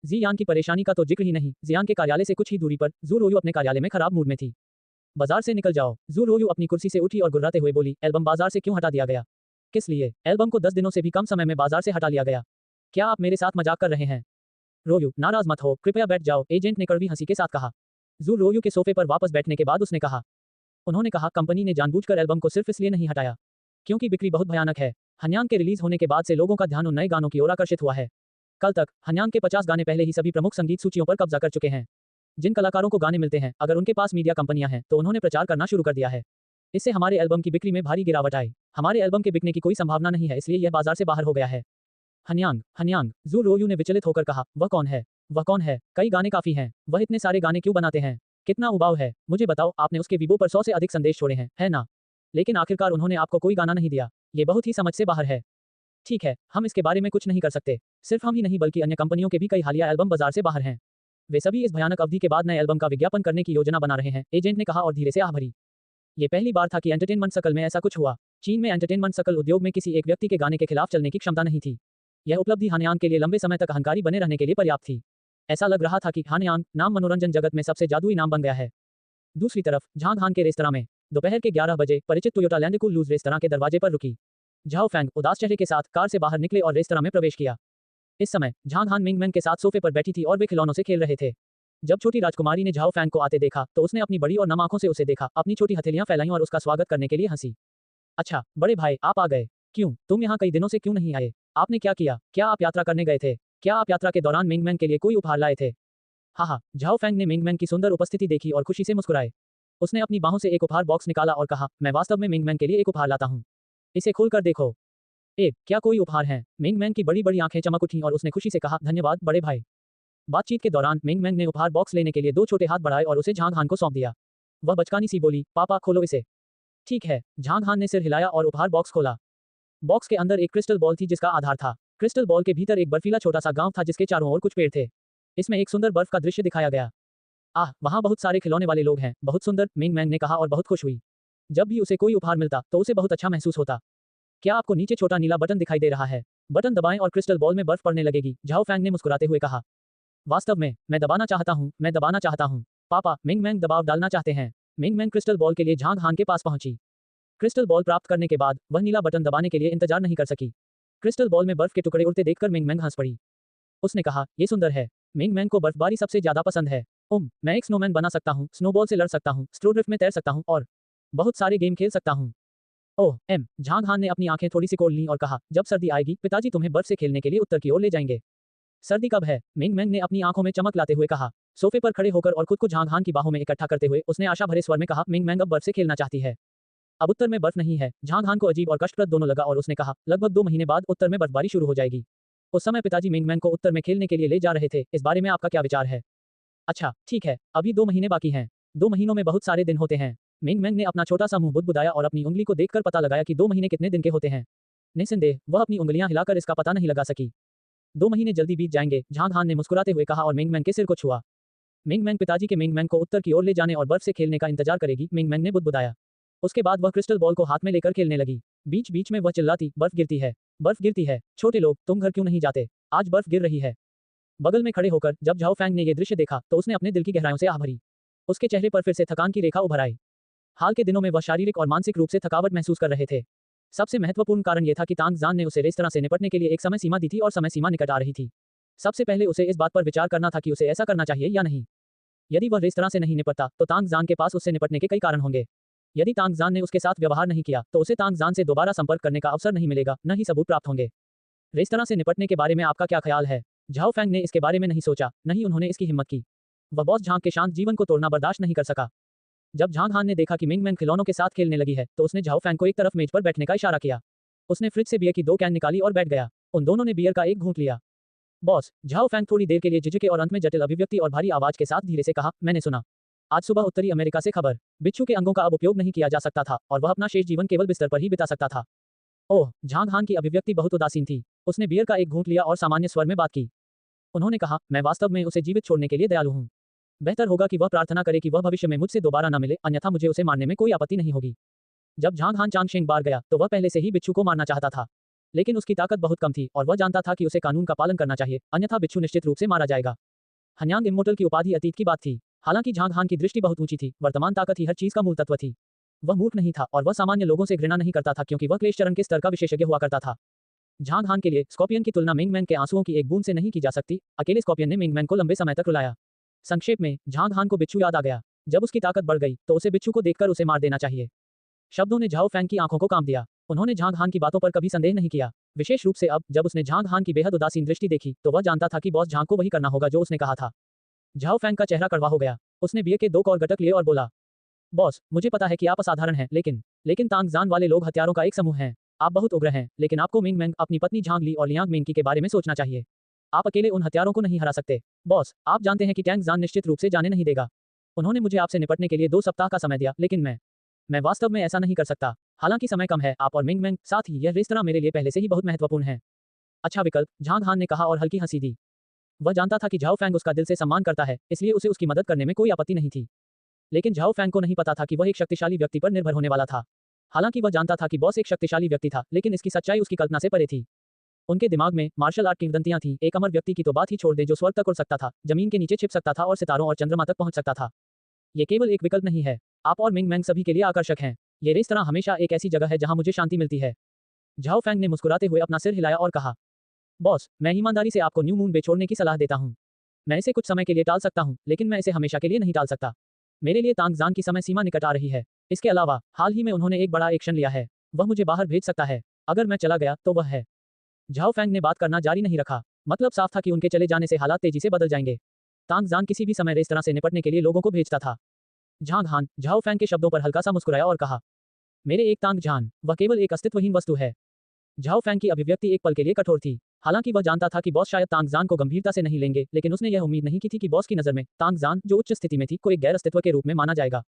S1: जियान की परेशानी का तो जिक्र ही नहीं, जियान के कार्यालय से कुछ ही दूरी पर जू रोयू अपने कार्यालय में खराब मूड में थी। बाजार से निकल जाओ, जू रोयू अपनी कुर्सी से उठी और गुर्राते हुए बोली, एल्बम बाजार से क्यों हटा दिया गया? किस लिए? एल्बम को 10 दिनों से भी कम समय में बाजार से हटा लिया गया। क्या आप मेरे साथ मजाक कर रहे हैं? रोयू, नाराज मत हो, कृपया बैठ जाओ, एजेंट ने कड़वी हंसी के साथ कहा। जू रोयू के सोफे पर वापस बैठने के बाद उसने कहा, उन्होंने कहा, कंपनी ने जानबूझकर एल्बम को सिर्फ इसलिए नहीं हटाया क्योंकि बिक्री बहुत भयानक है। हनयांग के रिलीज होने के बाद से लोगों का ध्यान उन नए गानों की ओर आकर्षित हुआ है। कल तक हनयांग के 50 गाने पहले ही सभी प्रमुख संगीत सूचियों पर कब्जा कर चुके हैं। जिन कलाकारों को गाने मिलते हैं, अगर उनके पास मीडिया कंपनियां हैं तो उन्होंने प्रचार करना शुरू कर दिया है। इससे हमारे एल्बम की बिक्री में भारी गिरावट आई। हमारे एल्बम के बिकने की कोई संभावना नहीं है, इसलिए यह बाजार से बाहर हो गया है। हनयांग, जू रोयू ने विचलित होकर कहा, वह कौन है? वह कौन है? कई गाने काफी हैं, वह इतने सारे गाने क्यों बनाते हैं? कितना उबाऊ है? मुझे बताओ, आपने उसके वीबो पर 100 से अधिक संदेश छोड़े हैं, है ना? लेकिन आखिरकार उन्होंने आपको कोई गाना नहीं दिया। ये बहुत ही समझ से बाहर है। ठीक है, हम इसके बारे में कुछ नहीं कर सकते। सिर्फ हम ही नहीं बल्कि अन्य कंपनियों के भी कई हालिया एल्बम बाजार से बाहर हैं। वे सभी इस भयानक अवधि के बाद नए एल्बम का विज्ञापन करने की योजना बना रहे हैं, एजेंट ने कहा और धीरे से आह भरी। ये पहली बार था कि एंटरटेनमेंट सर्कल में ऐसा कुछ हुआ। चीन में एंटरटेनमेंट सर्कल उद्योग में किसी एक व्यक्ति के गाने के खिलाफ चलने की क्षमता नहीं थी। यह उपलब्धि हनयांग के लिए लंबे समय तक अहंकारी बने रहने के लिए पर्याप्त थी। ऐसा लग रहा था कि हनयांग नाम मनोरंजन जगत में सबसे जादुई नाम बन गया है। दूसरी तरफ झांग हान के रेस्तरां में दोपहर के 11 बजे परिचित Toyota Land cruiser restaurant के दरवाजे पर रुकी। झाओ फैंग उदास चेहरे के साथ कार से बाहर निकले और रेस्तरां में प्रवेश किया। इस समय झांग हान मिंगमैन के साथ सोफे पर बैठी थी और वे खिलौनों से खेल रहे थे। जब छोटी राजकुमारी ने झाओ फैंग को आते देखा तो उसने अपनी बड़ी और नम आंखों से उसे देखा, अपनी छोटी हथेलियां फैलाई और उसका स्वागत करने के लिए हंसी। अच्छा बड़े भाई, आप आ गए। क्यों? तुम यहाँ कई दिनों से क्यों नहीं आए? आपने क्या किया? क्या आप यात्रा करने गए थे? क्या आप यात्रा के दौरान मिंगमैन के लिए कोई उपहार लाए थे? हाँ, झाओ फेंग ने मिंगमैन की सुंदर उपस्थिति देखी और खुशी से मुस्कुराए। उसने अपनी बाहों से एक उपहार बॉक्स निकाला और कहा, मैं वास्तव में मिंगमैन के लिए एक उपहार लाता हूँ। इसे खोलकर देखो। क्या कोई उपहार है? मिंगमैन की बड़ी-बड़ी आंखें चमक उठीं और उसने खुशी से कहा, धन्यवाद बड़े भाई। बातचीत के दौरान मिंगमैन ने उपहार बॉक्स लेने के लिए दो छोटे हाथ बढ़ाए और उसे झांग हान को सौंप दिया। वह बचकानी सी बोली, पापा खोलो इसे। ठीक है, झांग हान ने सिर हिलाया और उपहार बॉक्स खोला। बॉक्स के अंदर एक क्रिस्टल बॉल थी जिसका आधार था। क्रिस्टल बॉल के भीतर एक बर्फीला छोटा सा गांव था जिसके चारों ओर कुछ पेड़ थे। इसमें एक सुंदर बर्फ का दृश्य दिखाया गया। आह, वहां बहुत सारे खिलौने वाले लोग हैं, बहुत सुंदर, मिंगमैन ने कहा और बहुत खुश हुई। जब भी उसे कोई उपहार मिलता तो उसे बहुत अच्छा महसूस होता। क्या आपको नीचे छोटा नीला बटन दिखाई दे रहा है? बटन दबाएं और क्रिस्टल बॉल में बर्फ पड़ने लगेगी, झाओ फेंग ने मुस्कुराते हुए कहा। वास्तव में, मैं दबाना चाहता हूँ, मैं दबाना चाहता हूँ। पापा, मिंगमैन दबाव डालना चाहते हैं। मिंगमैन क्रिस्टल बॉल के लिए झांग हान के पास पहुंची। क्रिस्टल बॉल प्राप्त करने के बाद वह नीला बटन दबाने के लिए इंतजार नहीं कर सकी। क्रिस्टल बॉल में बर्फ के टुकड़े उड़ते देखकर मिंगमैन हंस पड़ी। उसने कहा, ये सुंदर है। मिंगमैन को बर्फबारी सबसे ज्यादा पसंद है। मैं एक स्नोमैन बना सकता हूँ, स्नोबॉल से लड़ सकता हूँ, स्ट्रोड्रिफ्ट में तैर सकता हूँ और बहुत सारे गेम खेल सकता हूँ। झांग हान ने अपनी आंखें थोड़ी सी खोल लीं और कहा, जब सर्दी आएगी पिताजी तुम्हें बर्फ से खेलने के लिए उत्तर की ओर ले जाएंगे। सर्दी कब है? मिंगमैन ने अपनी आंखों में चमक लाते हुए कहा। सोफे पर खड़े होकर और खुद को झांग हान की बाहों में इकट्ठा करते हुए उसने आशा भरे स्वर में कहा, मिंगमैन अब बर्फ से खेलना चाहती है। अब उत्तर में बर्फ नहीं है। झांग हान को अजीब और कष्टप्रद दोनों लगा और उसने कहा, लगभग 2 महीने बाद उत्तर में बर्फबारी शुरू हो जाएगी। उस समय पिताजी मिंगमैन को उत्तर में खेलने के लिए ले जा रहे थे, इस बारे में आपका क्या विचार है? अच्छा, ठीक है, अभी 2 महीने बाकी हैं। 2 महीनों में बहुत सारे दिन होते हैं। मिंगमैन ने अपना छोटा सा मुंह बुदबुदाया और अपनी उंगली को देखकर पता लगाया कि 2 महीने कितने दिन के होते हैं। निस्संदेह, वह अपनी उंगलियां हिलाकर इसका पता नहीं लगा सकी। 2 महीने जल्दी बीत जाएंगे, झांग हान ने मुस्कुराते हुए कहा और मिंगमैन के सिर को छुआ। मिंगमैन पिताजी के मिंगमैन को उत्तर की ओर ले जाने और बर्फ से खेलने का इंतजार करेगी, मिंगमैन ने बुदबुदाया। उसके बाद वह क्रिस्टल बॉल को हाथ में लेकर खेलने लगी। बीच बीच में वह चिल्लाती, बर्फ गिरती है, बर्फ गिरती है, छोटे लोग तुम घर क्यों नहीं जाते? आज बर्फ गिर रही है। बगल में खड़े होकर जब झाओ फेंग ने यह दृश्य देखा तो उसने अपने दिल की गहराइयों से आह भरी। उसके चेहरे पर फिर से थकान की रेखा उभर आई। हाल के दिनों में वह शारीरिक और मानसिक रूप से थकावट महसूस कर रहे थे। सबसे महत्वपूर्ण कारण यह था कि तांग जान ने उसे रेस्तरां से निपटने के लिए एक समय सीमा दी थी और समय सीमा निकट आ रही थी। सबसे पहले उसे इस बात पर विचार करना था कि उसे ऐसा करना चाहिए या नहीं। यदि वह रेस्तरां से नहीं निपटता तो तांग जान के पास उससे निपटने के कई कारण होंगे। यदि तांग जान ने उसके साथ व्यवहार नहीं किया तो उसे तांग जान से दोबारा संपर्क करने का अवसर नहीं मिलेगा, न ही सबूत प्राप्त होंगे। रेस्तरां से निपटने के बारे में आपका क्या ख्याल है? झाओ फेंग ने इसके बारे में नहीं सोचा, नहीं उन्होंने इसकी हिम्मत की। वह बॉस झांग के शांत जीवन को तोड़ना बर्दाश्त नहीं कर सका। जब झांग हान ने देखा कि मिंगमैन खिलौनों के साथ खेलने लगी है तो उसने झाओ फेंग को एक तरफ मेज पर बैठने का इशारा किया। उसने फ्रिज से बियर की 2 कैन निकाली और बैठ गया। उन दोनों ने बियर का एक घूंट लिया। बॉस, झाओ फेंग थोड़ी देर के लिए झिझके और अंत में जटिल अभिव्यक्ति और भारी आवाज के साथ धीरे से कहा, मैंने सुना आज सुबह उत्तरी अमेरिका से खबर, बिच्छू के अंगों का अब उपयोग नहीं किया जा सकता था और वह अपना शेष जीवन केवल बिस्तर पर ही बिता सकता था। झांग हान की अभिव्यक्ति बहुत उदासीन थी। उसने बियर का एक घूंट लिया और सामान्य स्वर में बात की। उन्होंने कहा, मैं वास्तव में उसे जीवित छोड़ने के लिए दयालु हूँ। बेहतर होगा कि वह प्रार्थना करे कि वह भविष्य में मुझसे दोबारा न मिले, अन्यथा मुझे उसे मारने में कोई आपत्ति नहीं होगी। जब झांग हान चांगशेंग बार गया तो वह पहले से ही बिच्छू को मारना चाहता था, लेकिन उसकी ताकत बहुत कम थी और वह जानता था कि उसे कानून का पालन करना चाहिए, अन्यथा बिच्छू निश्चित रूप से मारा जाएगा। हन्यांग इम्मोर्टल की उपाधि अतीत की बात थी। हालांकि झांग हान की दृष्टि बहुत ऊंची थी, वर्तमान ताकत ही हर चीज का मूल तत्व थी। वह मूर्ख नहीं था और वह सामान्य लोगों से घृणा नहीं करता था क्योंकि वह क्लेश चरण के स्तर का विशेषज्ञ हुआ करता था। झांग हान के लिए स्कॉर्पियन की तुलना मिंगमैन के आंसुओं की एक बूंद से नहीं की जा सकती। अकेले स्कॉर्पियन ने मिंगमैन को लंबे समय तक रुलाया। संक्षेप में, झांग हान को बिच्छू याद आ गया। जब उसकी ताकत बढ़ गई तो उसे बिच्छू को देखकर उसे मार देना चाहिए। शब्दों ने झाओ फेंग की आंखों को काम दिया। उन्होंने झांग हान की बातों पर कभी संदेह नहीं किया। विशेष रूप से अब जब उसने झांग हान की बेहद उदासीन दृष्टि देखी तो वह जानता था कि बॉस झांग को वही करना होगा जो उसने कहा था। झाओ फेंग का चेहरा कड़वा हो गया। उसने बियर के 2 और गटक लिए और बोला, बॉस, मुझे पता है कि आप असाधारण हैं, लेकिन तांग जान वाले लोग हथियारों का एक समूह हैं। आप बहुत उग्र हैं, लेकिन आपको मिंगमैन, अपनी पत्नी झांग ली और लियांग मिंकी के बारे में सोचना चाहिए। आप अकेले उन हथियारों को नहीं हरा सकते। बॉस, आप जानते हैं कि टैंग जान निश्चित रूप से जाने नहीं देगा। उन्होंने मुझे आपसे निपटने के लिए 2 सप्ताह का समय दिया, लेकिन मैं वास्तव में ऐसा नहीं कर सकता। हालांकि समय कम है, आप और मिंगमैन, साथ ही यह रेस्तरां मेरे लिए पहले से ही बहुत महत्वपूर्ण है। अच्छा विकल्प, झांग हान ने कहा और हल्की हंसी दी। वह जानता था कि झाओ फेंग उसका दिल से सम्मान करता है, इसलिए उसे उसकी मदद करने में कोई आपत्ति नहीं थी। लेकिन झाओ फेंग को नहीं पता था कि वह एक शक्तिशाली व्यक्ति पर निर्भर होने वाला था। हालांकि वह जानता था कि बॉस एक शक्तिशाली व्यक्ति था, लेकिन इसकी सच्चाई उसकी कल्पना से परे थी। उनके दिमाग में मार्शल आर्ट किंवदंतियां थीं। एक अमर व्यक्ति की तो बात ही छोड़ दे जो स्वर्ग तक उड़ सकता था, जमीन के नीचे छिप सकता था और सितारों और चंद्रमा तक पहुंच सकता था। ये केवल एक विकल्प नहीं है। आप और मिंगमैन सभी के लिए आकर्षक हैं। ये रेस्तरां हमेशा एक ऐसी जगह है जहां मुझे शांति मिलती है। झाओ फेंग ने मुस्कुराते हुए अपना सिर हिलाया और कहा, बॉस, मैं ईमानदारी से आपको न्यू मून बे छोड़ने की सलाह देता हूं। मैं इसे कुछ समय के लिए टाल सकता हूं, लेकिन मैं इसे हमेशा के लिए नहीं टाल सकता। मेरे लिए तांग जान की समय सीमा निकट आ रही है। इसके अलावा हाल ही में उन्होंने एक बड़ा एक्शन लिया है। वह मुझे बाहर भेज सकता है। अगर मैं चला गया तो वह है। झाओ फैंग ने बात करना जारी नहीं रखा। मतलब साफ था कि उनके चले जाने से हालात तेजी से बदल जाएंगे। तांग जान किसी भी समय रेस्तरां से निपटने के लिए लोगों को भेजता था। झांग हान झाओ फैंग के शब्दों पर हल्का सा मुस्कुराया और कहा, मेरे एक तांग जान, वह केवल एक अस्तित्वहीन वस्तु है। झाओ फैंग की अभिव्यक्ति एक पल के लिए कठोर थी। हालांकि वह जानता था कि बॉस शायद तांग जान को गंभीरता से नहीं लेंगे, लेकिन उसने यह उम्मीद नहीं की थी कि बॉस की नजर में तांग जान, जो उच्च स्थिति में थी, को एक गैर अस्तित्व के रूप में माना जाएगा।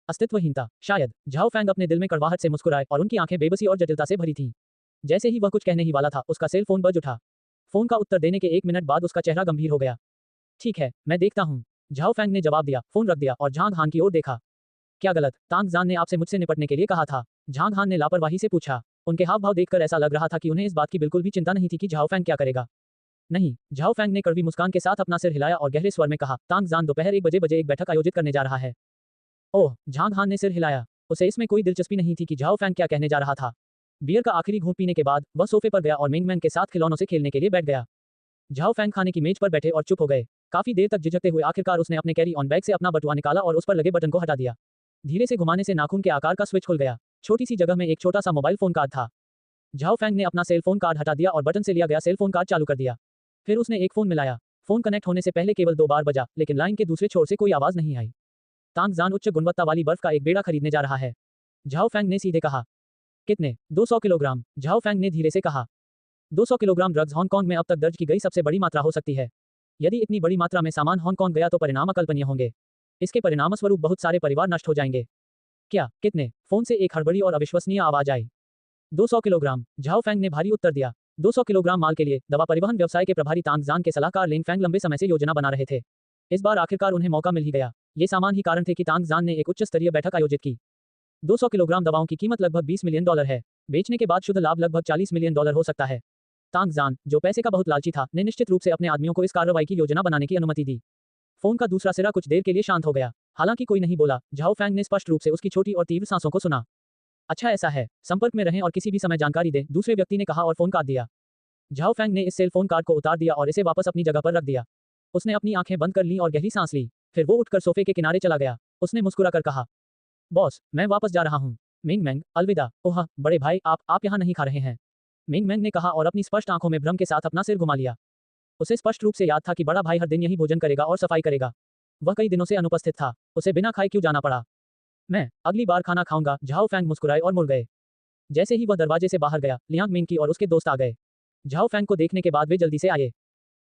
S1: अस्तित्वहीनता, शायद। झाओ फैंग अपने दिल में कड़वाहट से मुस्कुराए और उनकी आंखें बेबसी और जटिलता से भरी थीं। जैसे ही वह कुछ कहने ही वाला था, उसका सेल फोन बज उठा। फोन का उत्तर देने के 1 मिनट बाद उसका चेहरा गंभीर हो गया। ठीक है, मैं देखता हूँ। झाओ फैंग ने जवाब दिया, फोन रख दिया और झांग हान की ओर देखा। क्या गलत? तांग जान ने आपसे मुझसे निपटने के लिए कहा था। झांग हान ने लापरवाही से पूछा। उनके हाव भाव देखकर ऐसा लग रहा था कि उन्हें इस बात की बिल्कुल भी चिंता नहीं थी कि झाओ फैंग क्या करेगा। नहीं। झाओ फैंग ने कड़वी मुस्कान के साथ अपना सिर हिलाया और गहरे स्वर में कहा, तांग जान दोपहर 1 बजे एक बैठक आयोजित करने जा रहा है। ओह, झांग हान ने सिर हिलाया। उसे इसमें कोई दिलचस्पी नहीं थी कि झाओ फैंग क्या कहने जा रहा था। बियर का आखिरी घूंट पीने के बाद वह सोफे पर गया और मिंगमैन के साथ खिलौनों से खेलने के लिए बैठ गया। झाओ फैंग खाने की मेज पर बैठे और चुप हो गए। काफी देर तक झिझकते हुए आखिरकार उसने अपने कैरी ऑन बैग से अपना बटुआ निकाला और उस पर लगे बटन को हटा दिया। धीरे से घुमाने से नाखून के आकार का स्विच खुल गया। छोटी सी जगह में एक छोटा सा मोबाइल फोन कार्ड था। झाओ फैंग ने अपना सेल फोन कार्ड हटा दिया और बटन से लिया गया सेल फोन कार्ड चालू कर दिया। फिर उसने एक फोन मिलाया। फोन कनेक्ट होने से पहले केवल 2 बार बजा, लेकिन लाइन के दूसरे छोर से कोई आवाज नहीं आई। तांग जान उच्च गुणवत्ता वाली बर्फ का एक बेड़ा खरीदने जा रहा है। झाओ फैंग ने सीधे कहा। कितने? 200 किलोग्राम। झाओ फैंग ने धीरे से कहा। 200 किलोग्राम ड्रग्स हांगकांग में अब तक दर्ज की गई सबसे बड़ी मात्रा हो सकती है। यदि इतनी बड़ी मात्रा में सामान हांगकांग गया तो परिणाम अकल्पनीय होंगे। इसके परिणामस्वरूप बहुत सारे परिवार नष्ट हो जाएंगे। क्या? कितने? फोन से एक हड़बड़ी और अविश्वसनीय आवाज आई। 200 किलोग्राम। झाओ फैंग ने भारी उत्तर दिया। 200 किलोग्राम माल के लिए दवा परिवहन व्यवसाय के प्रभारी तांग जान के सलाहकार लिंग फैंग लंबे समय से योजना बना रहे थे। इस बार आखिरकार उन्हें मौका मिल ही गया। ये सामान ही कारण थे कि तांग जान ने एक उच्च स्तरीय बैठक आयोजित की। 200 किलोग्राम दवाओं की कीमत लगभग $20 मिलियन है। बेचने के बाद शुद्ध लाभ लगभग $40 मिलियन हो सकता है। तांग जान, जो पैसे का बहुत लालची था, ने निश्चित रूप से अपने आदमियों को इस कार्रवाई की योजना बनाने की अनुमति दी। फोन का दूसरा सिरा कुछ देर के लिए शांत हो गया। हालांकि कोई नहीं बोला। झाओ फैंग ने स्पष्ट रूप से उसकी छोटी और तीव्र सांसों को सुना। अच्छा, ऐसा है। संपर्क में रहें और किसी भी समय जानकारी दें, दूसरे व्यक्ति ने कहा और फोन काट दिया। झाओ फैंग ने इस सेल फोन कार्ड को उतार दिया और इसे वापस अपनी जगह पर रख दिया। उसने अपनी आंखें बंद कर लीं और गहरी सांस ली। फिर वो उठकर सोफे के किनारे चला गया। उसने मुस्कुराकर कहा, बॉस, मैं वापस जा रहा हूँ। मिंगमैंग, अलविदा। ओह बड़े भाई, आप यहाँ नहीं खा रहे हैं? मिंगमैंग ने कहा और अपनी स्पष्ट आंखों में भ्रम के साथ अपना सिर घुमा लिया। उसे स्पष्ट रूप से याद था कि बड़ा भाई हर दिन यही भोजन करेगा और सफाई करेगा। वह कई दिनों से अनुपस्थित था। उसे बिना खाए क्यों जाना पड़ा? मैं अगली बार खाना खाऊंगा। झाओ फैंग मुस्कुराए और मुड़ गए। जैसे ही वह दरवाजे से बाहर गया, लियांग मिंग और उसके दोस्त आ गए। झाओ फैंग को देखने के बाद वे जल्दी से आए।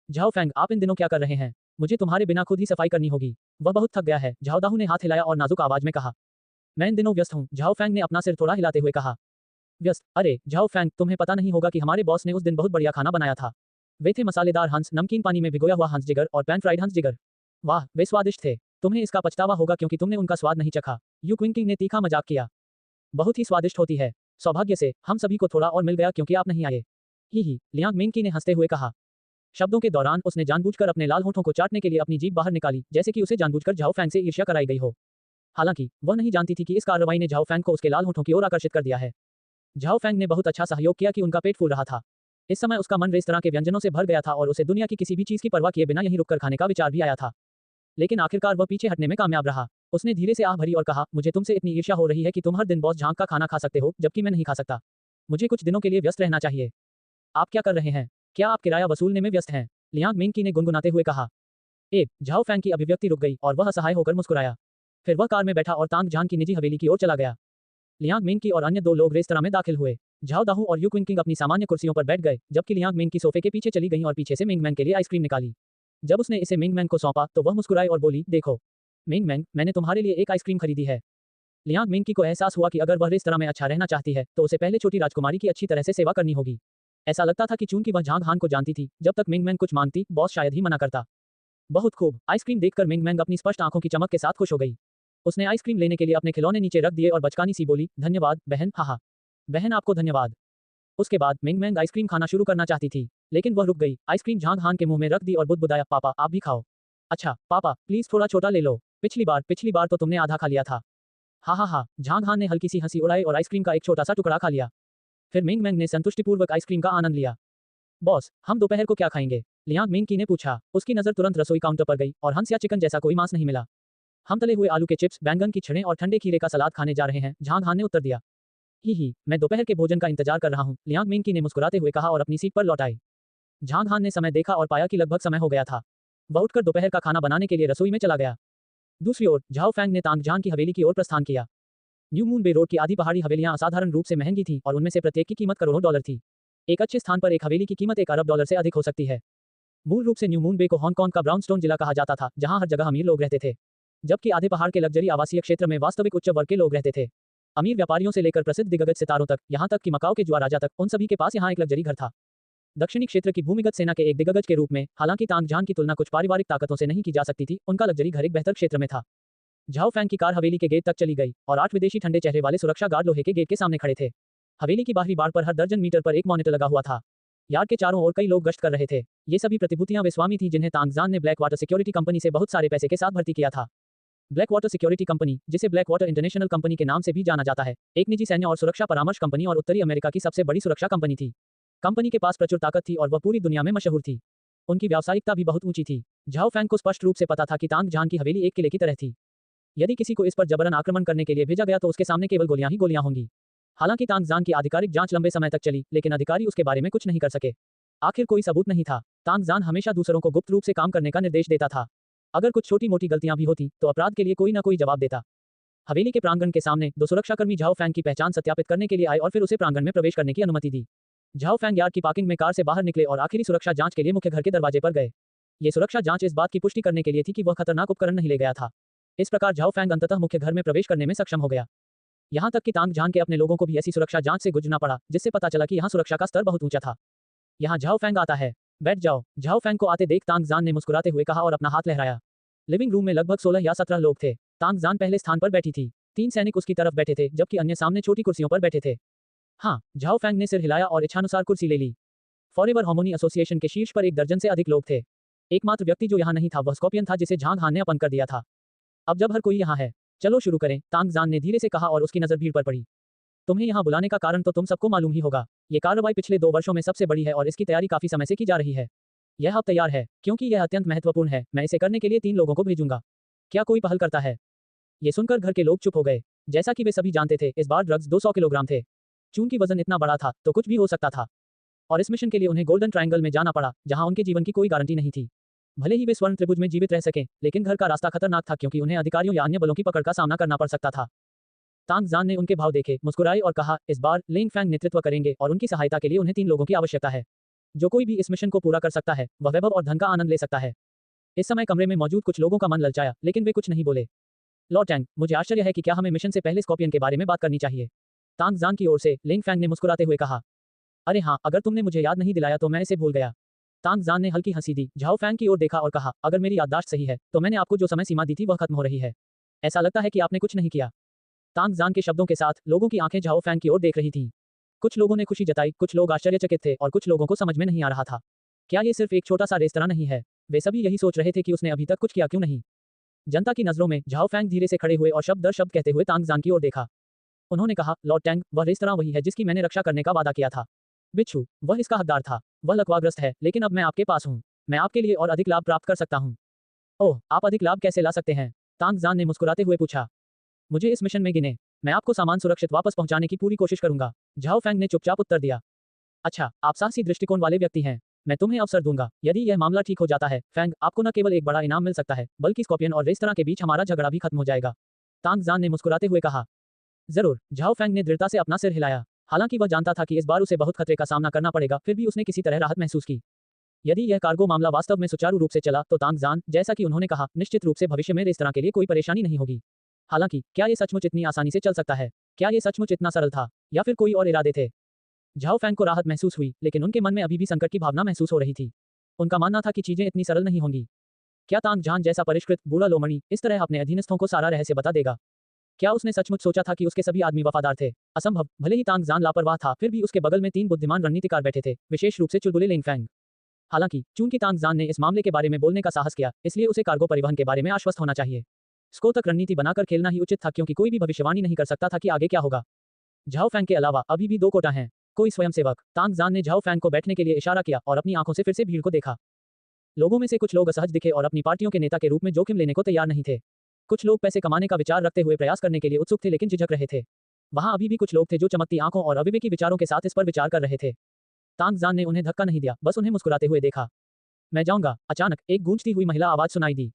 S1: झाओ फैंग, आप इन दिनों क्या कर रहे हैं? मुझे तुम्हारे बिना खुद ही सफाई करनी होगी। वह बहुत थक गया है। झाओ दाहू ने हाथ हिलाया और नाजुक आवाज में कहा, मैं इन दिनों व्यस्त हूँ। झाओ फैंग ने अपना सिर थोड़ा हिलाते हुए कहा, व्यस्त? अरे झाओ फैंग, तुम्हें पता नहीं होगा कि हमारे बॉस ने उस दिन बहुत बढ़िया खाना बनाया था। वे थे मसालेदार हंस, नमकीन पानी में भिगोया हुआ हंस जिगर और पैन फ्राइड हंस जिगर। वाह, वे स्वादिष्ट थे। तुम्हें इसका पछतावा होगा क्योंकि तुमने उनका स्वाद नहीं चखा। यू क्विंकिंग ने तीखा मजाक किया। बहुत ही स्वादिष्ट होती है। सौभाग्य से हम सभी को थोड़ा और मिल गया क्योंकि आप नहीं आए। ही, लियांग मिंग ने हंसते हुए कहा। शब्दों के दौरान उसने जानबूझकर अपने लाल होठों को चाटने के लिए अपनी जीभ बाहर निकाली, जैसे कि उसे जानबूझकर झाओ फैंग से ईर्ष्या कराई गई हो। हालांकि वह नहीं जानती थी कि इस कार्रवाई ने झाओ फैंग को उसके लाल होठों की ओर आकर्षित कर दिया है। झाओ फैंग ने बहुत अच्छा सहयोग किया कि उनका पेट फूल रहा था। इस समय उसका मन रेस्तरां के व्यंजनों से भर गया था और उसे दुनिया की किसी भी चीज की परवाह किए बिना यहीं रुककर खाने का विचार भी आया था। लेकिन आखिरकार वह पीछे हटने में कामयाब रहा। उसने धीरे से आह भरी और कहा, मुझे तुमसे इतनी ईर्ष्या हो रही है कि तुम हर दिन बॉस झांग का खाना खा सकते हो, जबकि मैं नहीं खा सकता। मुझे कुछ दिनों के लिए व्यस्त रहना चाहिए। आप क्या कर रहे हैं? क्या आप किराया वसूलने में व्यस्त हैं? लियांग मिंग ने गुनगुनाते हुए कहा। झाओ फैंग की अभिव्यक्ति रुक गई और वह असहाय होकर मुस्कुराया। फिर वह कार में बैठा और तांग जान की निजी हवेली की ओर चला गया। लियांग मिंग और अन्य 2 लोग रेस्तरां में दाखिल हुए। झाओ दाहू और यू क्विंकिंग अपनी सामान्य कुर्सियों पर बैठ गए, जबकि लियांग मिंग सोफे के पीछे चली गईं और पीछे से मिंगमैन के लिए आइसक्रीम निकाली। जब उसने इसे मिंगमैन को सौंपा तो वह मुस्कुराई और बोली, देखो मिंगमैन, मैंने तुम्हारे लिए एक आइसक्रीम खरीदी है। लियांग मिंग को एहसास हुआ कि अगर वह रेस्तरां में अच्छा रहना चाहती है तो उसे पहले छोटी राजकुमारी की अच्छी तरह से सेवा करनी होगी। ऐसा लगता था कि चूंकि वह झांग हान को जानती थी, जब तक मिंगमैन कुछ मांगती, बॉस शायद ही मना करता। बहुत खूब। आइसक्रीम देखकर मिंगमैन अपनी स्पष्ट आंखों की चमक के साथ खुश हो गई। उसने आइसक्रीम लेने के लिए अपने खिलौने नीचे रख दिए और बचकानी सी बोली, धन्यवाद बहन। हाहा बहन, आपको धन्यवाद। उसके बाद मिंगमैन आइसक्रीम खाना शुरू करना चाहती थी, लेकिन वह रुक गई। आइसक्रीम झांग हान के मुंह में रख दी और बुदबुदाया, पापा आप भी खाओ। अच्छा पापा, प्लीज थोड़ा छोटा ले लो। पिछली बार तो तुमने आधा खा लिया था। हा। झांग हान ने हल्की सी हंसी उड़ाई और आइसक्रीम का एक छोटा सा टुकड़ा खा लिया। फिर मिंगमैन ने संतुष्टिपूर्वक आइसक्रीम का आनंद लिया। बॉस, हम दोपहर को क्या खाएंगे? लियांग मिंग ने पूछा। उसकी नजर तुरंत रसोई काउंटर पर गई और हंस या चिकन जैसा कोई मांस नहीं मिला। हम तले हुए आलू के चिप्स, बैंगन की छड़ें और ठंडे खीरे का सलाद खाने जा रहे हैं, झांग हान ने उत्तर दिया। ही मैं दोपहर के भोजन का इंतजार कर रहा हूँ, लियांग मिंकी ने मुस्कुराते हुए कहा और अपनी सीट पर लौट आई। झांग हान ने समय देखा और पाया कि लगभग समय हो गया था। वह उठकर दोपहर का खाना बनाने के लिए रसोई में चला गया। दूसरी ओर झाओ फैंग ने तांग झान की हवेली की ओर प्रस्थान किया। न्यू मून बे रोड की आधी पहाड़ी हवेलियां असाधारण रूप से महंगी थीं और उनमें से प्रत्येक की कीमत करोड़ों डॉलर थी। एक अच्छे स्थान पर एक हवेली की कीमत $1 अरब से अधिक हो सकती है। मूल रूप से न्यू मून बे को हांगकांग का ब्राउनस्टोन जिला कहा जाता था, जहां हर जगह अमीर लोग रहते थे, जबकि आधे पहाड़ के लग्जरी आवासीय क्षेत्र में वास्तविक उच्च वर्ग के लोग रहते थे। अमीर व्यापारियों से लेकर प्रसिद्ध दिग्गज सितारों तक, यहां तक कि मकाओ के जुआ राजा तक, उन सभी के पास यहां एक लग्जरी घर था। दक्षिणी क्षेत्र की भूमिगत सेना के एक दिग्गज के रूप में, हालांकि तांग झान की तुलना कुछ पारिवारिक ताकतों से नहीं की जा सकती थी, उनका लग्जरी घर एक बेहतर क्षेत्र में था। झाओ फैंग की कार हवेली के गेट तक चली गई और 8 विदेशी ठंडे चेहरे वाले सुरक्षा गार्ड लोहे के गेट के सामने खड़े थे। हवेली की बाहरी बाड़ पर हर दर्जन मीटर पर एक मॉनिटर लगा हुआ था। यार्ड के चारों ओर कई लोग गश्त कर रहे थे। ये सभी प्रतिभूतियां वे स्वामी थी जिन्हें तांग झान ने ब्लैक वाटर सिक्योरिटी कंपनी से बहुत सारे पैसे के साथ भर्ती किया था। ब्लैक वाटर सिक्योरिटी कंपनी, जिसे ब्लैक वाटर इंटरनेशनल कंपनी के नाम से भी जाना जाता है, एक निजी सैन्य और सुरक्षा परामर्श कंपनी और उत्तरी अमेरिका की सबसे बड़ी सुरक्षा कंपनी थी। कंपनी के पास प्रचुर ताकत थी और वह पूरी दुनिया में मशहूर थी। उनकी व्यावसायिकता भी बहुत ऊंची थी। झाओ फैंग को स्पष्ट रूप से पता था कि तांग झान की हवेली एक किले की तरह थी। यदि किसी को इस पर जबरन आक्रमण करने के लिए भेजा गया तो उसके सामने केवल गोलियां ही गोलियां होंगी। हालांकि तांग झान की आधिकारिक जांच लंबे समय तक चली, लेकिन अधिकारी उसके बारे में कुछ नहीं कर सके। आखिर कोई सबूत नहीं था। तांग झान हमेशा दूसरों को गुप्त रूप से काम करने का निर्देश देता था। अगर कुछ छोटी मोटी गलतियां भी होती तो अपराध के लिए कोई न कोई जवाब देता। हवेली के प्रांगण के सामने 2 सुरक्षाकर्मी झाओ फैंग की पहचान सत्यापित करने के लिए आए और फिर उसे प्रांगण में प्रवेश करने की अनुमति दी। झाओ फैंग यार्ड की पार्किंग में कार से बाहर निकले और आखिरी सुरक्षा जांच के लिए मुख्य घर के दरवाजे पर गए। ये सुरक्षा जांच इस बात की पुष्टि करने के लिए थी कि वह खतरनाक उपकरण नहीं ले गया था। इस प्रकार झाओ फैंग अंततः मुख्य घर में प्रवेश करने में सक्षम हो गया। यहां तक कि तांग झान के अपने लोगों को भी ऐसी सुरक्षा जांच से गुजरना पड़ा, जिससे पता चला कि यहां सुरक्षा का स्तर बहुत ऊंचा था। यहां झाओ फैंग आता है, बैठ जाओ। झाओ फैंग को आते देख तांग झान ने मुस्कुराते हुए कहा और अपना हाथ लहराया। लिविंग रूम में लगभग 16 या 17 लोग थे। तांग झान पहले स्थान पर बैठी थी। 3 सैनिक उसकी तरफ बैठे थे, जबकि अन्य सामने छोटी कुर्सियों पर बैठे थे। हाँ, झाओ फैंग ने सिर हिलाया और इच्छानुसार कुर्सी ले ली। फॉरएवर हार्मोनी एसोसिएशन के शीर्ष पर 1 दर्जन से अधिक लोग थे। एकमात्र व्यक्ति जो यहाँ नहीं था वह स्कॉर्पियन था, जिसे झांग हान ने अपंग कर दिया था। अब जब हर कोई यहाँ है, चलो शुरू करें, तांग झान ने धीरे से कहा और उसकी नजर भीड़ पर पड़ी। तुम्हें यहाँ बुलाने का कारण तो तुम सबको मालूम ही होगा। ये कार्रवाई पिछले 2 वर्षों में सबसे बड़ी है और इसकी तैयारी काफी समय से की जा रही है। यह अब तैयार है, क्योंकि यह अत्यंत महत्वपूर्ण है। मैं इसे करने के लिए 3 लोगों को भेजूंगा। क्या कोई पहल करता है? ये सुनकर घर के लोग चुप हो गए। जैसा कि वे सभी जानते थे, इस बार ड्रग्स 200 किलोग्राम थे। चूंकि वजन इतना बड़ा था तो कुछ भी हो सकता था, और इस मिशन के लिए उन्हें गोल्डन ट्रायंगल में जाना पड़ा, जहां उनके जीवन की कोई गारंटी नहीं थी। भले ही वे स्वर्ण त्रिभुज में जीवित रह सकें, लेकिन घर का रास्ता खतरनाक था क्योंकि उन्हें अधिकारियों या अन्य बलों की पकड़ का सामना करना पड़ सकता था। तांग झान ने उनके भाव देखे, मुस्कुराए और कहा, इस बार लिंग फैंग नेतृत्व करेंगे और उनकी सहायता के लिए उन्हें 3 लोगों की आवश्यकता है। जो कोई भी इस मिशन को पूरा कर सकता है, वह वैभव और धन का आनंद ले सकता है। इस समय कमरे में मौजूद कुछ लोगों का मन ललचाया, लेकिन वे कुछ नहीं बोले। लॉर्ड टैंग, मुझे आश्चर्य है कि क्या हमें मिशन से पहले स्कॉर्पियन के बारे में बात करनी चाहिए? तांग झान की ओर से लिंग फैंग ने मुस्कुराते हुए कहा। अरे हाँ, अगर तुमने मुझे याद नहीं दिलाया तो मैं इसे भूल गया। तांग झान ने हल्की हंसी दी, झाओ फैंग की ओर देखा और कहा, अगर मेरी याददाश्त सही है तो मैंने आपको जो समय सीमा दी थी वह खत्म हो रही है। ऐसा लगता है कि आपने कुछ नहीं किया। तांग झान के शब्दों के साथ लोगों की आंखें झाओ फैंग की ओर देख रही थीं। कुछ लोगों ने खुशी जताई, कुछ लोग आश्चर्यचकित थे और कुछ लोगों को समझ में नहीं आ रहा था। क्या ये सिर्फ एक छोटा सा रेस्तरां नहीं है? वे सभी यही सोच रहे थे कि उसने अभी तक कुछ किया क्यों नहीं। जनता की नजरों में झाओ फैंग धीरे से खड़े हुए और शब्द दर शब्द कहते हुए तांग झान की ओर देखा। उन्होंने कहा, लॉर्ड टैंग, वह रेस्तरां वही है जिसकी मैंने रक्षा करने का वादा किया था। बिच्छू, वह इसका हकदार था। वह लकवाग्रस्त है, लेकिन अब मैं आपके पास हूँ। मैं आपके लिए और अधिक लाभ प्राप्त कर सकता हूँ। ओह, आप अधिक लाभ कैसे ला सकते हैं? तांग झान ने मुस्कुराते हुए पूछा। मुझे इस मिशन में गिने। मैं आपको सामान सुरक्षित वापस पहुंचाने की पूरी कोशिश करूंगा। झाओ फैंग ने चुपचाप उत्तर दिया। अच्छा, आप साहसी दृष्टिकोण वाले व्यक्ति हैं। मैं तुम्हें अवसर दूंगा। यदि यह मामला ठीक हो जाता है, फैंग, आपको न केवल एक बड़ा इनाम मिल सकता है, बल्कि स्कॉर्पियन और रेस्तरां के बीच हमारा झगड़ा भी खत्म हो जाएगा। तांग झान ने मुस्कुराते हुए कहा। जरूर, झाओ फैंग ने दृढ़ता से अपना सिर हिलाया। हालांकि वह जानता था कि इस बार उसे बहुत खतरे का सामना करना पड़ेगा, फिर भी उसने किसी तरह राहत महसूस की। यदि यह कार्गो मामला वास्तव में सुचारू रूप से चला तो तांग झान, जैसा कि उन्होंने कहा, निश्चित रूप से भविष्य में रेस्तरां के लिए कोई परेशानी नहीं होगी। हालांकि क्या ये सचमुच इतनी आसानी से चल सकता है? क्या ये सचमुच इतना सरल था, या फिर कोई और इरादे थे? झाओ फैंग को राहत महसूस हुई, लेकिन उनके मन में अभी भी संकट की भावना महसूस हो रही थी। उनका मानना था कि चीजें इतनी सरल नहीं होंगी। क्या तांग झान जैसा परिष्कृत बूढ़ा लोमड़ी इस तरह अपने अधीनस्थों को सारा रहस्य बता देगा? क्या उसने सचमुच सोचा था कि उसके सभी आदमी वफादार थे? असंभव। भले ही तांग झान लापरवाह था, फिर भी उसके बगल में 3 बुद्धिमान रणनीतिकार बैठे थे, विशेष रूप से चुलबुले लिंग फैंग। हालांकि चूंकि तांग झान ने इस मामले के बारे में बोलने का साहस किया, इसलिए उसे कार्गो परिवहन के बारे में आश्वस्त होना चाहिए। स्को तक रणनीति बनाकर खेलना ही उचित था, क्योंकि कोई भी भविष्यवाणी नहीं कर सकता था कि आगे क्या होगा। झाओ फैंग के अलावा अभी भी 2 कोटा हैं। कोई स्वयंसेवक। तांग झान ने झाओ फैंग को बैठने के लिए इशारा किया और अपनी आंखों से फिर से भीड़ को देखा। लोगों में से कुछ लोग असहज दिखे और अपनी पार्टियों के नेता के रूप में जोखिम लेने को तैयार नहीं थे। कुछ लोग पैसे कमाने का विचार रखते हुए प्रयास करने के लिए उत्सुक थे, लेकिन झिझक रहे थे। वहां अभी भी कुछ लोग थे जो चमकती आंखों और अविवेकी विचारों के साथ इस पर विचार कर रहे थे। तांग जान ने उन्हें धक्का नहीं दिया, बस उन्हें मुस्कुराते हुए देखा। मैं जाऊंगा। अचानक एक गूंजती हुई महिला आवाज सुनाई दी।